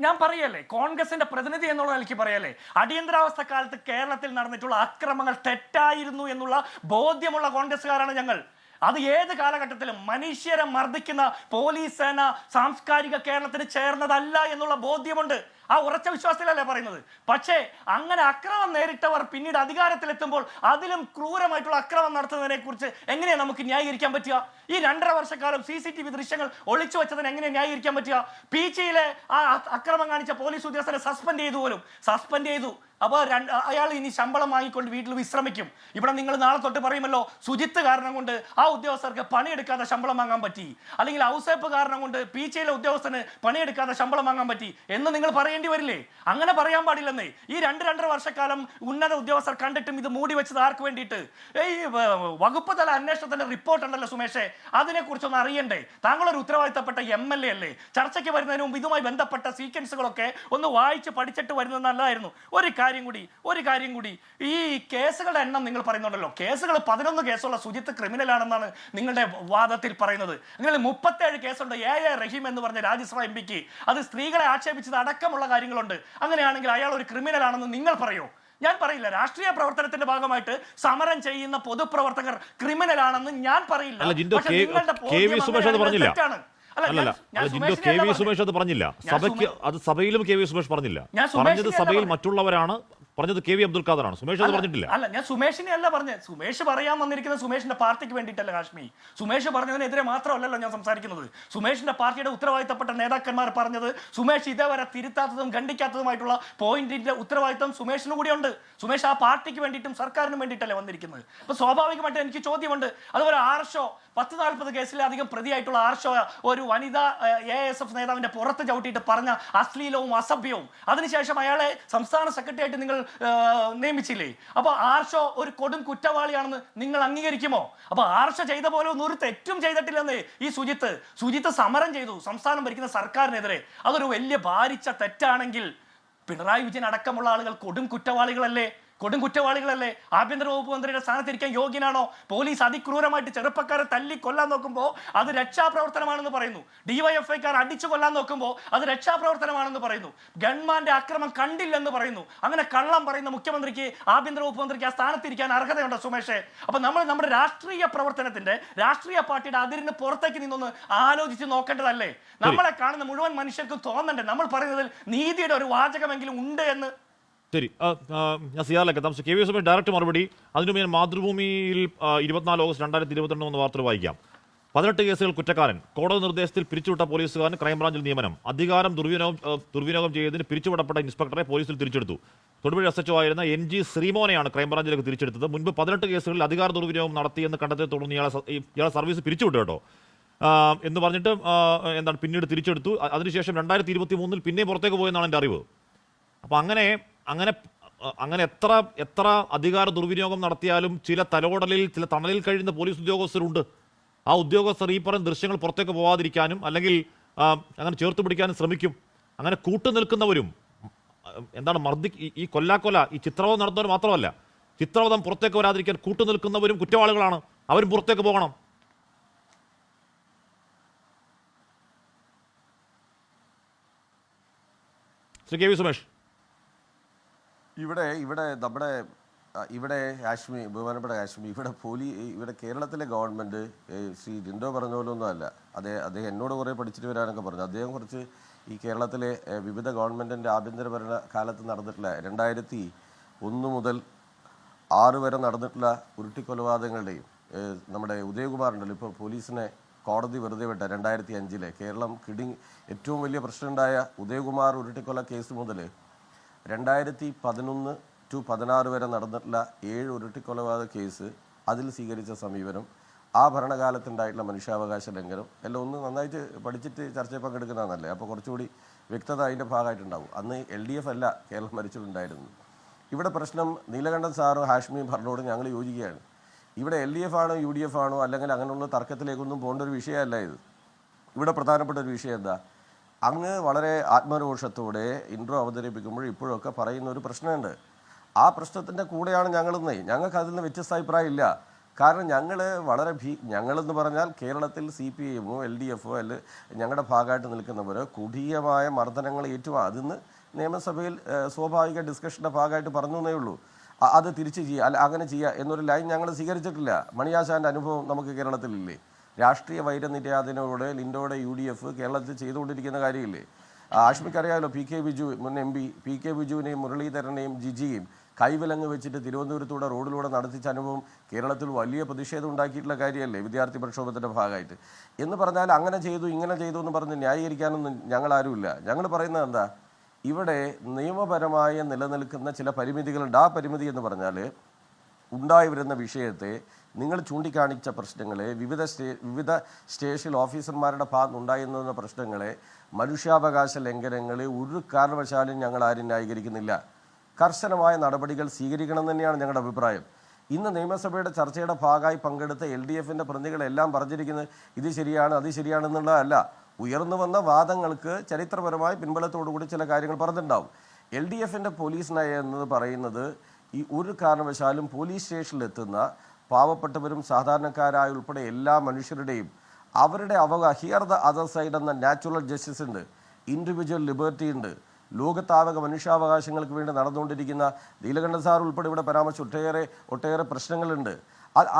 ഞാൻ പറയല്ലേ, കോൺഗ്രസിന്റെ പ്രതിനിധി എന്നുള്ള നിലയ്ക്ക് പറയല്ലേ, അടിയന്തരാവസ്ഥ കാലത്ത് കേരളത്തിൽ നടന്നിട്ടുള്ള അക്രമങ്ങൾ തെറ്റായിരുന്നു എന്നുള്ള ബോധ്യമുള്ള കോൺഗ്രസ്സുകാരാണ് ഞങ്ങൾ. അത് ഏത് കാലഘട്ടത്തിലും മനുഷ്യരെ മർദ്ദിക്കുന്ന പോലീസ് സേന സാംസ്കാരിക കേരളത്തിന് ചേർന്നതല്ല എന്നുള്ള ബോധ്യമുണ്ട്. ആ ഉറച്ച വിശ്വാസത്തിലല്ലേ പറയുന്നത്. പക്ഷേ അങ്ങനെ അക്രമം നേരിട്ടവർ പിന്നീട് അധികാരത്തിലെത്തുമ്പോൾ അതിലും ക്രൂരമായിട്ടുള്ള അക്രമം നടത്തുന്നതിനെ കുറിച്ച് എങ്ങനെയാണ് നമുക്ക് ന്യായീകരിക്കാൻ പറ്റുക? ഈ 2.5 വർഷക്കാലം CCTV ദൃശ്യങ്ങൾ ഒളിച്ചു വെച്ചതിന് എങ്ങനെയാണ് ന്യായീകരിക്കാൻ പറ്റുക? പീച്ചിയിലെ ആ അക്രമം കാണിച്ച പോലീസ് ഉദ്യോഗസ്ഥരെ സസ്പെൻഡ് ചെയ്തു. അപ്പോൾ അയാൾ ഇനി ശമ്പളം വാങ്ങിക്കൊണ്ട് വീട്ടിൽ വിശ്രമിക്കും. ഇവിടെ നിങ്ങൾ നാളെ തൊട്ട് പറയുമല്ലോ, സുജിത്ത് കാരണം കൊണ്ട് ആ ഉദ്യോഗസ്ഥർക്ക് പണിയെടുക്കാതെ ശമ്പളം വാങ്ങാൻ പറ്റി, അല്ലെങ്കിൽ ഔസേപ്പ് കാരണം കൊണ്ട് പീച്ചിയിലെ ഉദ്യോഗസ്ഥന് പണിയെടുക്കാതെ ശമ്പളം വാങ്ങാൻ പറ്റി എന്ന് നിങ്ങൾ പറയേണ്ടി വരില്ലേ? അങ്ങനെ പറയാൻ പാടില്ലെന്നേ. ഈ 2.5 വർഷക്കാലം ഉന്നത ഉദ്യോഗസ്ഥർ കണ്ടിട്ടും ഇത് മൂടി വെച്ചത് ആർക്ക് വേണ്ടിയിട്ട്? ഈ വകുപ്പ് തല അന്വേഷണത്തിന്റെ റിപ്പോർട്ട് ഉണ്ടല്ലോ സുമേഷേ, അതിനെക്കുറിച്ചൊന്ന് അറിയണ്ടേ? താങ്കളൊരു ഉത്തരവാദിത്തപ്പെട്ട MLA അല്ലേ? ചർച്ചയ്ക്ക് വരുന്നതിന് മുമ്പ് ഇതുമായി ബന്ധപ്പെട്ട സീക്വൻസുകളൊക്കെ ഒന്ന് വായിച്ച് പഠിച്ചിട്ട് വരുന്നത് നല്ലതായിരുന്നു. ഒരു കാര്യം കൂടി, ഈ കേസുകളുടെ എണ്ണം നിങ്ങൾ പറയുന്നുണ്ടല്ലോ, കേസുകൾ 11 കേസുള്ള സുജിത്ത് ക്രിമിനൽ ആണെന്നാണ് നിങ്ങളുടെ വാദത്തിൽ പറയുന്നത്. അങ്ങനെ 37 കേസുണ്ട് AA റഹീം എന്ന് പറഞ്ഞ രാജ്യസഭ MP-ക്ക്. അത് സ്ത്രീകളെ ആക്ഷേപിച്ചത് അടക്കമുള്ള കാര്യങ്ങളുണ്ട്. അങ്ങനെയാണെങ്കിൽ അയാൾ ഒരു ക്രിമിനൽ ആണെന്ന് നിങ്ങൾ പറയോ? ഞാൻ പറയില്ല. രാഷ്ട്രീയ പ്രവർത്തനത്തിന്റെ ഭാഗമായിട്ട് സമരം ചെയ്യുന്ന പൊതുപ്രവർത്തകർ ക്രിമിനൽ ആണെന്ന് ഞാൻ പറയില്ല. സഭയിലും KV സുമേഷ് പറഞ്ഞില്ല. പറഞ്ഞത് സഭയിൽ മറ്റുള്ളവരാണ് പറഞ്ഞത്. KV അബ്ദുൽ ഖാദറാണ്. സുമേഷ് അത് പറഞ്ഞിട്ടില്ല. അല്ല, ഞാൻ സുമേഷിനെ അല്ല പറഞ്ഞത്. സുമേഷ് പറയാൻ വന്നിരിക്കുന്ന സുമേഷിന്റെ പാർട്ടിക്ക് വേണ്ടിയിട്ടല്ല കാശ്മീർ. സുമേഷ് പറഞ്ഞതിനെതിരെ മാത്രമല്ലല്ലോ ഞാൻ സംസാരിക്കുന്നത്. സുമേഷിന്റെ പാർട്ടിയുടെ ഉത്തരവാദിത്തപ്പെട്ട നേതാക്കന്മാർ പറഞ്ഞത് സുമേഷ് ഇതേവരെ തിരുത്താത്തതും ഖണ്ഡിക്കാത്തതുമായിട്ടുള്ള പോയിന്റിന്റെ ഉത്തരവാദിത്തം സുമേഷിന് കൂടിയുണ്ട്. സുമേഷ് ആ പാർട്ടിക്ക് വേണ്ടിയിട്ടും സർക്കാരിനും വേണ്ടിയിട്ടല്ലേ വന്നിരിക്കുന്നത്. അപ്പൊ സ്വാഭാവികമായിട്ട് എനിക്ക് ചോദ്യമുണ്ട്. അതുപോലെ ആർഷോ 10-40 കേസിലധികം പ്രതിയായിട്ടുള്ള ആർഷോ ഒരു വനിതാ ASF നേതാവിന്റെ പുറത്ത് ചവിട്ടിയിട്ട് പറഞ്ഞ അശ്ലീലവും അസഭ്യവും, അതിനുശേഷം അയാളെ സംസ്ഥാന സെക്രട്ടറി ആയിട്ട് നിങ്ങൾ നിയമിച്ചില്ലേ? അപ്പൊ ആർഷോ ഒരു കൊടും കുറ്റവാളിയാണെന്ന് നിങ്ങൾ അംഗീകരിക്കുമോ? അപ്പൊ ആർഷോ ചെയ്ത പോലെ ഒന്നും ഒരു തെറ്റും ചെയ്തിട്ടില്ലെന്നേ ഈ സുജിത്ത് സമരം ചെയ്തു സംസ്ഥാനം ഭരിക്കുന്ന സർക്കാരിനെതിരെ. അതൊരു വലിയ ഭാരിച്ച തെറ്റാണെങ്കിൽ പിണറായി വിജയൻ അടക്കമുള്ള ആളുകൾ കൊടും കുറ്റവാളികളല്ലേ? ആഭ്യന്തര വകുപ്പ് മന്ത്രിയുടെ സ്ഥാനത്തിരിക്കാൻ യോഗ്യനാണോ? പോലീസ് അതിക്രൂരമായിട്ട് ചെറുപ്പക്കാരെ തല്ലി കൊല്ലാൻ നോക്കുമ്പോൾ അത് രക്ഷാപ്രവർത്തനമാണെന്ന് പറയുന്നു. DYFIക്കാർ അടിച്ചു കൊല്ലാൻ നോക്കുമ്പോൾ അത് രക്ഷാപ്രവർത്തനമാണെന്ന് പറയുന്നു. ഗവൺമെന്റ് അക്രമം കണ്ടില്ലെന്ന് പറയുന്നു. അങ്ങനെ കള്ളം പറയുന്ന മുഖ്യമന്ത്രിക്ക്, ആഭ്യന്തര വകുപ്പ് മന്ത്രിക്ക് ആ സ്ഥാനത്തിരിക്കാൻ അർഹതയുണ്ടോ സുമേഷേ? അപ്പൊ നമ്മൾ നമ്മുടെ രാഷ്ട്രീയ പ്രവർത്തനത്തിന്റെ, രാഷ്ട്രീയ പാർട്ടിയുടെ അതിരിന് പുറത്തേക്ക് നിന്നൊന്ന് ആലോചിച്ച് നോക്കേണ്ടതല്ലേ? നമ്മളെ കാണുന്ന മുഴുവൻ മനുഷ്യർക്കും തോന്നണ്ടേ നമ്മൾ പറയുന്നതിൽ നീതിയുടെ ഒരു വാചകമെങ്കിലും ഉണ്ട് എന്ന്? ശരി, ഞാൻ സിയാറിലേക്ക് എത്താം. KV സുമേഷ് ഡയറക്റ്റ് മറുപടി. അതിനു ഞാൻ മാതൃഭൂമിയിൽ 24 ഓഗസ്റ്റ് 2022 എന്ന വാർത്ത വായിക്കാം. 18 കേസുകൾ കുറ്റക്കാരൻ, കോടതി നിർദ്ദേശത്തിൽ പിരിച്ചുവിട്ട പോലീസുകാരൻ ക്രൈംബ്രാഞ്ചിൽ നിയമനം, അധികാരം ദുർവിനിയോഗം ചെയ്തതിന് പിരിച്ചുവിടപ്പെട്ട ഇൻസ്പെക്ടറെ പോലീസിൽ തിരിച്ചെടുത്തു. തൊടുപുഴ SHO ആയിരുന്ന NG ശ്രീമോനെയാണ് ക്രൈംബ്രാഞ്ചിലേക്ക് തിരിച്ചെടുത്തത്. മുൻപ് 18 കേസുകളിൽ അധികാര ദുർവിനിയോഗം നടത്തിയെന്ന് കണ്ടെത്തിയെ തുടർന്ന് ഇയാളെ സർവീസ് പിരിച്ചുവിട്ടു കേട്ടോ എന്ന് പറഞ്ഞിട്ട് എന്താണ് പിന്നീട് തിരിച്ചെടുത്തു. അതിനുശേഷം 2023 പിന്നെയും പുറത്തേക്ക് പോയെന്നാണ് എൻ്റെ അറിവ്. അപ്പോൾ അങ്ങനെ എത്ര അധികാര ദുർവിനിയോഗം നടത്തിയാലും ചില തണലിൽ കഴിയുന്ന പോലീസ് ഉദ്യോഗസ്ഥരുണ്ട്. ആ ഉദ്യോഗസ്ഥർ ഈ പറയുന്ന ദൃശ്യങ്ങൾ പുറത്തേക്ക് പോകാതിരിക്കാനും അല്ലെങ്കിൽ അങ്ങനെ ചേർത്ത് പിടിക്കാനും ശ്രമിക്കും. അങ്ങനെ കൂട്ടുനിൽക്കുന്നവരും എന്താണ് ഈ കൊല്ലാക്കൊല ഈ ചിത്രവധം നടത്തുന്നവർ മാത്രമല്ല, ചിത്രവധം പുറത്തേക്ക് വരാതിരിക്കാൻ കൂട്ടുനിൽക്കുന്നവരും കുറ്റവാളികളാണ്. അവരും പുറത്തേക്ക് പോകണം. ശ്രീ KV സുമേഷ്, ഇവിടെ കാശ്മീർ, ബഹുമാനപ്പെട്ട കാശ്മീർ, ഇവിടെ കേരളത്തിലെ ഗവൺമെൻറ് ശ്രീ ജിൻഡോ പറഞ്ഞ പോലൊന്നും അല്ല. അദ്ദേഹം എന്നോട് കുറേ പഠിച്ചിട്ട് വരാനൊക്കെ പറഞ്ഞു. അദ്ദേഹം കുറച്ച് ഈ കേരളത്തിലെ വിവിധ ഗവൺമെൻറ്റിൻ്റെ ആഭ്യന്തര ഭരണ കാലത്ത് നടന്നിട്ടുള്ള 2001 മുതൽ 6 വരെ നടന്നിട്ടുള്ള ഉരുട്ടിക്കൊലപാതകങ്ങളുടെയും നമ്മുടെ ഉദയകുമാറുണ്ടല്ലോ, ഇപ്പോൾ പോലീസിനെ കോടതി വെറുതെ വിട്ട 2005 കേരളം ഏറ്റവും വലിയ പ്രശ്നമുണ്ടായ ഉദയകുമാർ ഉരുട്ടിക്കൊല കേസ് മുതൽ 2011 to 16 വരെ നടന്നിട്ടുള്ള 7 ഉരുട്ടിക്കൊലപാതക കേസ്, അതിൽ സ്വീകരിച്ച സമീപനം, ആ ഭരണകാലത്തുണ്ടായിട്ടുള്ള മനുഷ്യാവകാശ ലംഘനം എല്ലാം ഒന്ന് നന്നായിട്ട് പഠിച്ചിട്ട് ചർച്ചയിൽ പങ്കെടുക്കുന്നതാണല്ലേ. അപ്പോൾ കുറച്ചുകൂടി വ്യക്തത അതിൻ്റെ ഭാഗമായിട്ടുണ്ടാവും. അന്ന് LDF അല്ല കേരളം ഭരിച്ചിട്ടുണ്ടായിരുന്നത്. ഇവിടെ പ്രശ്നം നീലകണ്ഠൻ സാറും ഹാഷ്മിയും പറഞ്ഞോട് ഞങ്ങൾ യോജിക്കുകയാണ്. ഇവിടെ LDF ആണോ UDF ആണോ അല്ലെങ്കിൽ അങ്ങനെയുള്ള തർക്കത്തിലേക്കൊന്നും പോകേണ്ട ഒരു വിഷയമല്ല ഇത്. ഇവിടെ പ്രധാനപ്പെട്ട ഒരു വിഷയം എന്താ, അങ്ങ് വളരെ ആത്മരോഷത്തോടെ ഇൻട്രോ അവതരിപ്പിക്കുമ്പോൾ ഇപ്പോഴൊക്കെ പറയുന്ന ഒരു പ്രശ്നമുണ്ട്. ആ പ്രശ്നത്തിൻ്റെ കൂടെയാണ് ഞങ്ങളെന്നേ. ഞങ്ങൾക്ക് അതിൽ നിന്ന് വ്യത്യസ്ത അഭിപ്രായം ഇല്ല. കാരണം ഞങ്ങളെന്ന് പറഞ്ഞാൽ കേരളത്തിൽ CPIM LDF ഞങ്ങളുടെ ഭാഗമായിട്ട് നിൽക്കുന്നവർ കൊടിയമായ മർദ്ദനങ്ങൾ അതിന്ന് നിയമസഭയിൽ സ്വാഭാവിക ഡിസ്കഷൻ്റെ ഭാഗമായിട്ട് പറഞ്ഞു എന്നേ ഉള്ളൂ. അത് തിരിച്ച് ചെയ്യുക അങ്ങനെ ചെയ്യുക എന്നൊരു ലൈൻ ഞങ്ങൾ സ്വീകരിച്ചിട്ടില്ല. മണിയാശാൻ്റെ അനുഭവം നമുക്ക് കേരളത്തിലില്ലേ? രാഷ്ട്രീയ വൈരനിര്യാതനോടെ ലിൻഡോയുടെ UDF കേരളത്തിൽ ചെയ്തുകൊണ്ടിരിക്കുന്ന കാര്യമില്ലേ? ആഷ്മിക്കറിയാമല്ലോ, PK ബിജു മുൻ MP PK ബിജുവിനെയും മുരളീധരനെയും ജിജിയും കൈവിലങ്ങ് വെച്ചിട്ട് തിരുവനന്തപുരത്തൂടെ റോഡിലൂടെ നടത്തിച്ച അനുഭവം കേരളത്തിൽ വലിയ പ്രതിഷേധം ഉണ്ടാക്കിയിട്ടുള്ള കാര്യമല്ലേ, വിദ്യാർത്ഥി പ്രക്ഷോഭത്തിൻ്റെ ഭാഗമായിട്ട്. എന്ന് പറഞ്ഞാൽ അങ്ങനെ ചെയ്തു ഇങ്ങനെ ചെയ്തു എന്ന് പറഞ്ഞ് ന്യായീകരിക്കാനൊന്നും ഞങ്ങളാരുമില്ല. ഞങ്ങൾ പറയുന്നത് എന്താ, ഇവിടെ നിയമപരമായ നിലനിൽക്കുന്ന ചില പരിമിതികളുണ്ട്. ആ പരിമിതി എന്ന് പറഞ്ഞാൽ ഉണ്ടായി വരുന്ന വിഷയത്തെ നിങ്ങൾ ചൂണ്ടിക്കാണിച്ച പ്രശ്നങ്ങളെ, വിവിധ സ്റ്റേഷൻ ഓഫീസർമാരുടെ ഭാഗത്ത് ഉണ്ടായിരുന്ന പ്രശ്നങ്ങളെ, മനുഷ്യാവകാശ ലംഘനങ്ങളെ ഒരു കാരണവശാലും ഞങ്ങൾ ആരും ന്യായീകരിക്കുന്നില്ല. കർശനമായ നടപടികൾ സ്വീകരിക്കണം തന്നെയാണ് ഞങ്ങളുടെ അഭിപ്രായം. ഇന്ന് നിയമസഭയുടെ ചർച്ചയുടെ ഭാഗമായി പങ്കെടുത്ത LDFൻ്റെ പ്രതികളെല്ലാം പറഞ്ഞിരിക്കുന്നത് ഇത് ശരിയാണ് അത് ശരിയാണെന്നുള്ളതല്ല. ഉയർന്നു വന്ന വാദങ്ങൾക്ക് ചരിത്രപരമായ പിൻബലത്തോടുകൂടി ചില കാര്യങ്ങൾ പറഞ്ഞിട്ടുണ്ടാവും. LDFൻ്റെ പോലീസ് നയം എന്നത് പറയുന്നത് ഈ ഒരു കാരണവശാലും പോലീസ് സ്റ്റേഷനിലെത്തുന്ന പാവപ്പെട്ടവരും സാധാരണക്കാരായ ഉൾപ്പെടെ എല്ലാ മനുഷ്യരുടെയും അവരുടെ ഹിയർ ദ അതർ സൈഡ് എന്ന നാച്ചുറൽ ജസ്റ്റിസ് ഉണ്ട്, ഇൻഡിവിജ്വൽ ലിബർട്ടി ഉണ്ട്. ലോകത്താവക മനുഷ്യാവകാശങ്ങൾക്ക് വേണ്ടി നടന്നുകൊണ്ടിരിക്കുന്ന നീലകണ്ഠൻ സാർ ഉൾപ്പെടെ ഇവിടെ പരാമർശിച്ച ഒട്ടേറെ പ്രശ്നങ്ങളുണ്ട്.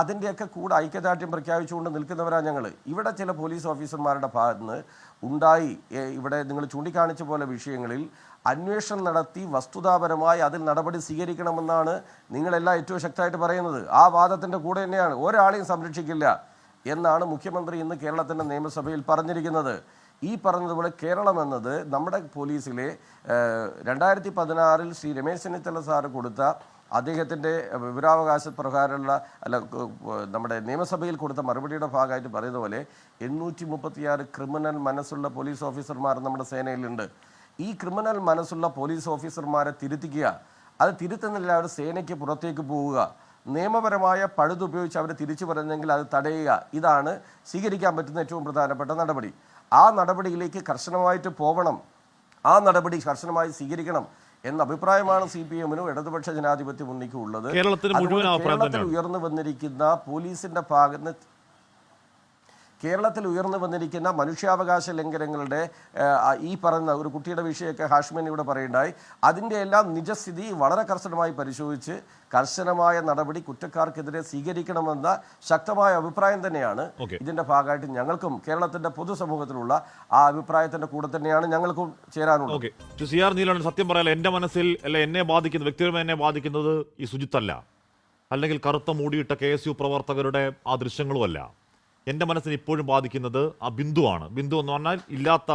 അതിൻ്റെയൊക്കെ കൂടെ ഐക്യദാർഢ്യം പ്രഖ്യാപിച്ചുകൊണ്ട് നിൽക്കുന്നവരാണ് ഞങ്ങൾ. ഇവിടെ ചില പോലീസ് ഓഫീസർമാരുടെ ഭാഗത്ത് നിന്ന് ഇവിടെ നിങ്ങൾ ചൂണ്ടിക്കാണിച്ച പോലെ വിഷയങ്ങളിൽ അന്വേഷണം നടത്തി വസ്തുതാപരമായി അതിൽ നടപടി സ്വീകരിക്കണമെന്നാണ് നിങ്ങളെല്ലാം ഏറ്റവും ശക്തമായിട്ട് പറയുന്നത്. ആ വാദത്തിൻ്റെ കൂടെ തന്നെയാണ് ഒരാളെയും സംരക്ഷിക്കില്ല എന്നാണ് മുഖ്യമന്ത്രി ഇന്ന് കേരളത്തിൻ്റെ നിയമസഭയിൽ പറഞ്ഞിരിക്കുന്നത്. ഈ പറഞ്ഞതുപോലെ കേരളം എന്നത് നമ്മുടെ പോലീസിലെ 2016 ശ്രീ രമേശ് ചെന്നിത്തല സാറ് കൊടുത്ത അദ്ദേഹത്തിൻ്റെ വിവരാവകാശ പ്രകാരമുള്ള നമ്മുടെ നിയമസഭയിൽ കൊടുത്ത മറുപടിയുടെ ഭാഗമായിട്ട് പറയുന്ന പോലെ 836 ക്രിമിനൽ മനസ്സുള്ള പോലീസ് ഓഫീസർമാർ നമ്മുടെ സേനയിലുണ്ട്. ഈ ക്രിമിനൽ മനസ്സുള്ള പോലീസ് ഓഫീസർമാരെ തിരുത്തിക്കുക, അത് തിരുത്തുന്നില്ല അവർ സേനയ്ക്ക് പുറത്തേക്ക് പോവുക, നിയമപരമായ പഴുതുപയോഗിച്ച് അവർ തിരിച്ചു പറഞ്ഞെങ്കിൽ അത് തടയുക, ഇതാണ് സ്വീകരിക്കാൻ പറ്റുന്ന ഏറ്റവും പ്രധാനപ്പെട്ട നടപടി. ആ നടപടിയിലേക്ക് കർശനമായിട്ട് പോകണം, ആ നടപടി കർശനമായി സ്വീകരിക്കണം എന്ന അഭിപ്രായമാണ് CPIM-നും ഇടതുപക്ഷ ജനാധിപത്യ മുന്നണിക്കും ഉള്ളത്. കേരളത്തിൽ ഉയർന്നു വന്നിരിക്കുന്ന പോലീസിന്റെ ഭാഗത്ത് കേരളത്തിൽ ഉയർന്നു വന്നിരിക്കുന്ന മനുഷ്യാവകാശ ലംഘനങ്ങളുടെ ഈ പറയുന്ന ഒരു കുട്ടിയുടെ വിഷയമൊക്കെ ഹാഷ്മിൻ ഇവിടെ പറയുണ്ടായി, അതിൻ്റെ എല്ലാം നിജസ്ഥിതി വളരെ കർശനമായി പരിശോധിച്ച് കർശനമായ നടപടി കുറ്റക്കാർക്കെതിരെ സ്വീകരിക്കണമെന്ന ശക്തമായ അഭിപ്രായം തന്നെയാണ് ഇതിന്റെ ഭാഗമായിട്ട് ഞങ്ങൾക്കും കേരളത്തിന്റെ പൊതുസമൂഹത്തിലുള്ള ആ അഭിപ്രായത്തിന്റെ കൂടെ തന്നെയാണ് ഞങ്ങൾക്കും ചേരാനുള്ളത്. സത്യം പറയാൻ എൻ്റെ മനസ്സിൽ എന്നെ ബാധിക്കുന്നത്, വ്യക്തിപരമായി എന്നെ ബാധിക്കുന്നത് ഈ സുജിത്തല്ല, അല്ലെങ്കിൽ കറുത്ത മൂടിയിട്ട KSU പ്രവർത്തകരുടെ ആ ദൃശ്യങ്ങളുമല്ല. എൻ്റെ മനസ്സിന് ഇപ്പോഴും ബാധിക്കുന്നത് ആ ബിന്ദുവാണ്. ബിന്ദു എന്ന് പറഞ്ഞാൽ ഇല്ലാത്ത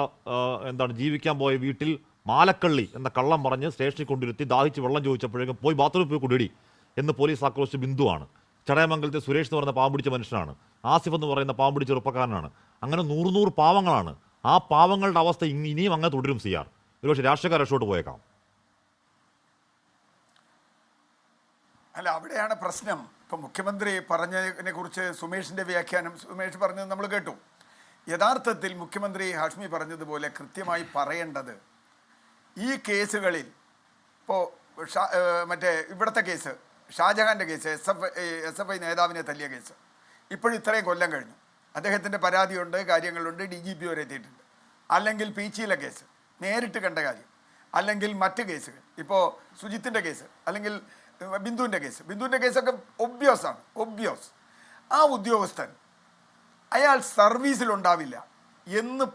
ജീവിക്കാൻ പോയ വീട്ടിൽ മാലക്കള്ളി എന്ന കള്ളം പറഞ്ഞ് സ്റ്റേഷനിൽ കൊണ്ടിരുത്തി ദാഹിച്ച് വെള്ളം ചോദിച്ചപ്പോഴേക്കും പോയി ബാത്റൂമിൽ പോയി കുടിടി എന്ന് പോലീസ് ആക്രോശിച്ച ബിന്ദുവാണ്. ചടയമംഗലത്തെ സുരേഷ് എന്ന് പറയുന്ന പാവം പിടിച്ച മനുഷ്യനാണ്. ആസിഫ് എന്ന് പറയുന്ന പാവം പിടിച്ച ചെറുപ്പക്കാരനാണ്. അങ്ങനെ 100 പാവങ്ങളാണ്. ആ പാവങ്ങളുടെ അവസ്ഥ ഇനിയും അങ്ങനെ തുടരും. സിയാർ ഒരുപക്ഷെ രാഷ്ട്രീയക്കാർ രക്ഷോട്ട് പോയേക്കാം. അല്ല, അവിടെയാണ് പ്രശ്നം. ഇപ്പം മുഖ്യമന്ത്രി പറഞ്ഞതിനെ കുറിച്ച് സുമേഷിൻ്റെ വ്യാഖ്യാനം സുമേഷ് പറഞ്ഞത് നമ്മൾ കേട്ടു. യഥാർത്ഥത്തിൽ മുഖ്യമന്ത്രി ഹാഷ്മി പറഞ്ഞതുപോലെ കൃത്യമായി പറയേണ്ടത് ഈ കേസുകളിൽ ഇപ്പോൾ മറ്റേ ഇവിടുത്തെ കേസ്, ഷാജഹാൻ്റെ കേസ്, SFI നേതാവിനെ തല്ലിയ കേസ്, ഇപ്പോഴും ഇത്രയും കൊല്ലം കഴിഞ്ഞു. അദ്ദേഹത്തിൻ്റെ പരാതിയുണ്ട്, കാര്യങ്ങളുണ്ട്, DGP വരെ എത്തിയിട്ടുണ്ട്. അല്ലെങ്കിൽ പീച്ചിയിലെ കേസ് നേരിട്ട് കണ്ട കാര്യം, അല്ലെങ്കിൽ മറ്റ് കേസുകൾ, ഇപ്പോൾ സുജിത്തിൻ്റെ കേസ്, അല്ലെങ്കിൽ ബിന്ദുവിൻ്റെ കേസൊക്കെ ഒബ്വിയസ്. ആ ഉദ്യോഗസ്ഥൻ അയാൾ സർവീസിലുണ്ടാവില്ല എന്ന്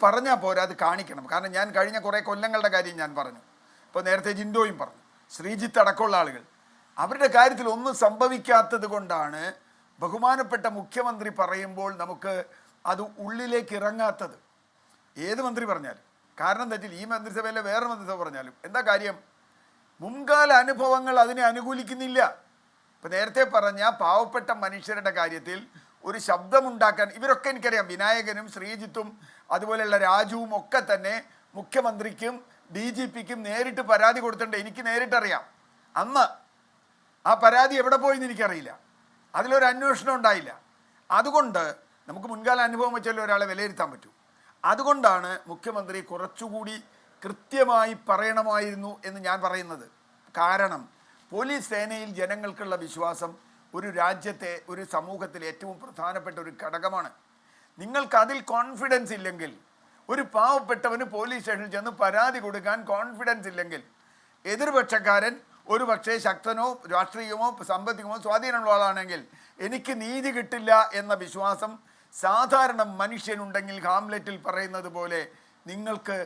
പറഞ്ഞാൽ പോരാ, അത് കാണിക്കണം. കാരണം ഞാൻ കഴിഞ്ഞ കുറേ കൊല്ലങ്ങളുടെ കാര്യം ഞാൻ പറഞ്ഞു. ഇപ്പോൾ നേരത്തെ ജിൻഡോയും പറഞ്ഞു, ശ്രീജിത്ത് അടക്കമുള്ള ആളുകൾ, അവരുടെ കാര്യത്തിൽ ഒന്നും സംഭവിക്കാത്തത് കൊണ്ടാണ് ബഹുമാനപ്പെട്ട മുഖ്യമന്ത്രി പറയുമ്പോൾ നമുക്ക് അത് ഉള്ളിലേക്ക് ഇറങ്ങാത്തത്. ഏത് മന്ത്രി പറഞ്ഞാലും, കാരണം എന്താ വെച്ചാൽ ഈ മന്ത്രിസഭയിലെ വേറെ മന്ത്രിസഭ പറഞ്ഞാലും എന്താ കാര്യം, മുൻകാല അനുഭവങ്ങൾ അതിനെ അനുകൂലിക്കുന്നില്ല. ഇപ്പം നേരത്തെ പറഞ്ഞ പാവപ്പെട്ട മനുഷ്യരുടെ കാര്യത്തിൽ ഒരു ശബ്ദമുണ്ടാക്കാൻ ഇവരൊക്കെ എനിക്കറിയാം. വിനായകനും ശ്രീജിത്തും അതുപോലെയുള്ള രാജുവും ഒക്കെ തന്നെ മുഖ്യമന്ത്രിക്കും DGPക്കും നേരിട്ട് പരാതി കൊടുത്തിട്ടുണ്ട്. എനിക്ക് നേരിട്ടറിയാം. അന്ന് ആ പരാതി എവിടെ പോയെന്ന് എനിക്കറിയില്ല. അതിലൊരു അന്വേഷണം ഉണ്ടായില്ല. അതുകൊണ്ട് നമുക്ക് മുൻകാല അനുഭവം വെച്ചാൽ ഒരാളെ വിലയിരുത്താൻ പറ്റൂ. അതുകൊണ്ടാണ് മുഖ്യമന്ത്രി കുറച്ചുകൂടി കൃത്യമായി പറയണമായിരുന്നു എന്ന് ഞാൻ പറയുന്നത്. കാരണം പോലീസ് സേനയിൽ ജനങ്ങൾക്കുള്ള വിശ്വാസം ഒരു രാജ്യത്തെ, ഒരു സമൂഹത്തിലെ ഏറ്റവും പ്രധാനപ്പെട്ട ഒരു ഘടകമാണ്. നിങ്ങൾക്ക് അതിൽ കോൺഫിഡൻസ് ഇല്ലെങ്കിൽ, ഒരു പാവപ്പെട്ടവന് പോലീസ് സ്റ്റേഷനിൽ ചെന്ന് പരാതി കൊടുക്കാൻ കോൺഫിഡൻസ് ഇല്ലെങ്കിൽ, എതിർപക്ഷക്കാരൻ ഒരു പക്ഷേ ശക്തനോ രാഷ്ട്രീയമോ സാമ്പത്തികമോ സ്വാധീനമുള്ള ആളാണെങ്കിൽ എനിക്ക് നീതി കിട്ടില്ല എന്ന വിശ്വാസം സാധാരണ മനുഷ്യനുണ്ടെങ്കിൽ ഹാംലെറ്റിൽ പറയുന്നത് പോലെ നിങ്ങൾക്ക്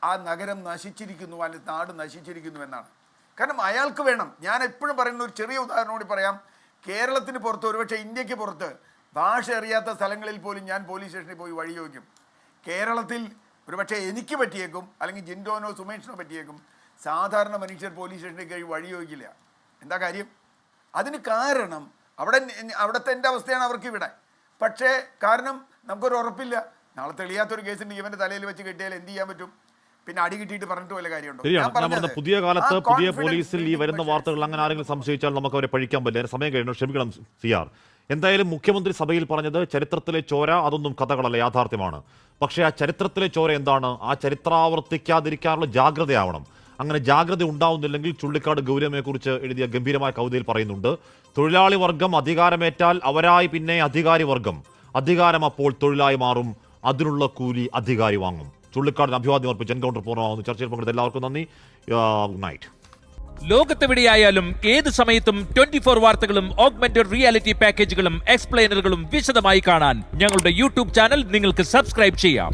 ആ നഗരം നശിച്ചിരിക്കുന്നു, അല്ലെങ്കിൽ നാട് നശിച്ചിരിക്കുന്നു എന്നാണ്. കാരണം അയാൾക്ക് വേണം. ഞാൻ എപ്പോഴും പറയുന്ന ഒരു ചെറിയ ഉദാഹരണം കൂടി പറയാം. കേരളത്തിന് പുറത്ത്, ഒരുപക്ഷെ ഇന്ത്യക്ക് പുറത്ത് ഭാഷ അറിയാത്ത സ്ഥലങ്ങളിൽ പോലും ഞാൻ പോലീസ് സ്റ്റേഷനിൽ പോയി വഴി ചോദിക്കും. കേരളത്തിൽ ഒരുപക്ഷെ എനിക്ക് പറ്റിയേക്കും, അല്ലെങ്കിൽ ജിൻഡോനോ സുമേഷിനോ പറ്റിയേക്കും. സാധാരണ മനുഷ്യർ പോലീസ് സ്റ്റേഷനിൽ കഴിയും വഴി ചോദിക്കില്ല. എന്താ കാര്യം? അതിന് കാരണം അവിടുത്തെ എൻ്റെ അവസ്ഥയാണ് അവർക്ക് ഇവിടെ. പക്ഷേ കാരണം നമുക്കൊരു ഉറപ്പില്ല. നാളെ തെളിയാത്തൊരു കേസിൻ്റെ ഇവൻ്റെ തലയിൽ വെച്ച് കെട്ടിയാൽ എന്ത് ചെയ്യാൻ പറ്റും? പിന്നെ അടി കിട്ടിയിട്ട് പറഞ്ഞിട്ട് വല്ല കാര്യമുണ്ടോ? പുതിയ കാലത്ത് പുതിയ പോലീസിൽ ഈ വരുന്ന വാർത്തകൾ അങ്ങനെ ആരെങ്കിലും സംശയിച്ചാൽ നമുക്ക് അവരെ പഴിക്കാൻ പറ്റില്ല. സമയം കഴിഞ്ഞു, ക്ഷമിക്കണം സിയാർ. എന്തായാലും മുഖ്യമന്ത്രി സഭയിൽ പറഞ്ഞത് ചരിത്രത്തിലെ ചോര അതൊന്നും കഥകളല്ല, യാഥാർത്ഥ്യമാണ്. പക്ഷേ ആ ചരിത്രത്തിലെ ചോര എന്താണ്? ആ ചരിത്രാവർത്തിക്കാതിരിക്കാനുള്ള ജാഗ്രതയാവണം. അങ്ങനെ ജാഗ്രത ഉണ്ടാവുന്നില്ലെങ്കിൽ ചുള്ളിക്കാട് ഗൗരവമെക്കുറിച്ച് എഴുതിയ ഗംഭീരമായ കവിതയിൽ പറയുന്നുണ്ട്, തൊഴിലാളി വർഗം അധികാരമേറ്റാൽ അവരായി പിന്നെ അധികാരി വർഗം, അധികാരം അപ്പോൾ തൊഴിലായി മാറും, അതിനുള്ള കൂലി അധികാരി വാങ്ങും. ചുള്ളിക്കാടിന് അഭിവാദ്യം അർപ്പിച്ച് എൻകൗണ്ടർ പൂർണ്ണമാകുന്നു. ചർച്ചയിൽ പങ്കെടുത്ത എല്ലാവർക്കും നന്ദി. Good night. ലോകത്തെവിടെയായാലും ഏത് സമയത്തും 24 വാർത്തകളും ഓഗ്മെന്റഡ് റിയാലിറ്റി പാക്കേജുകളും എക്സ്പ്ലെയിനറുകളും വിശദമായി കാണാൻ ഞങ്ങളുടെ യൂട്യൂബ് ചാനൽ നിങ്ങൾക്ക് സബ്സ്ക്രൈബ് ചെയ്യാം.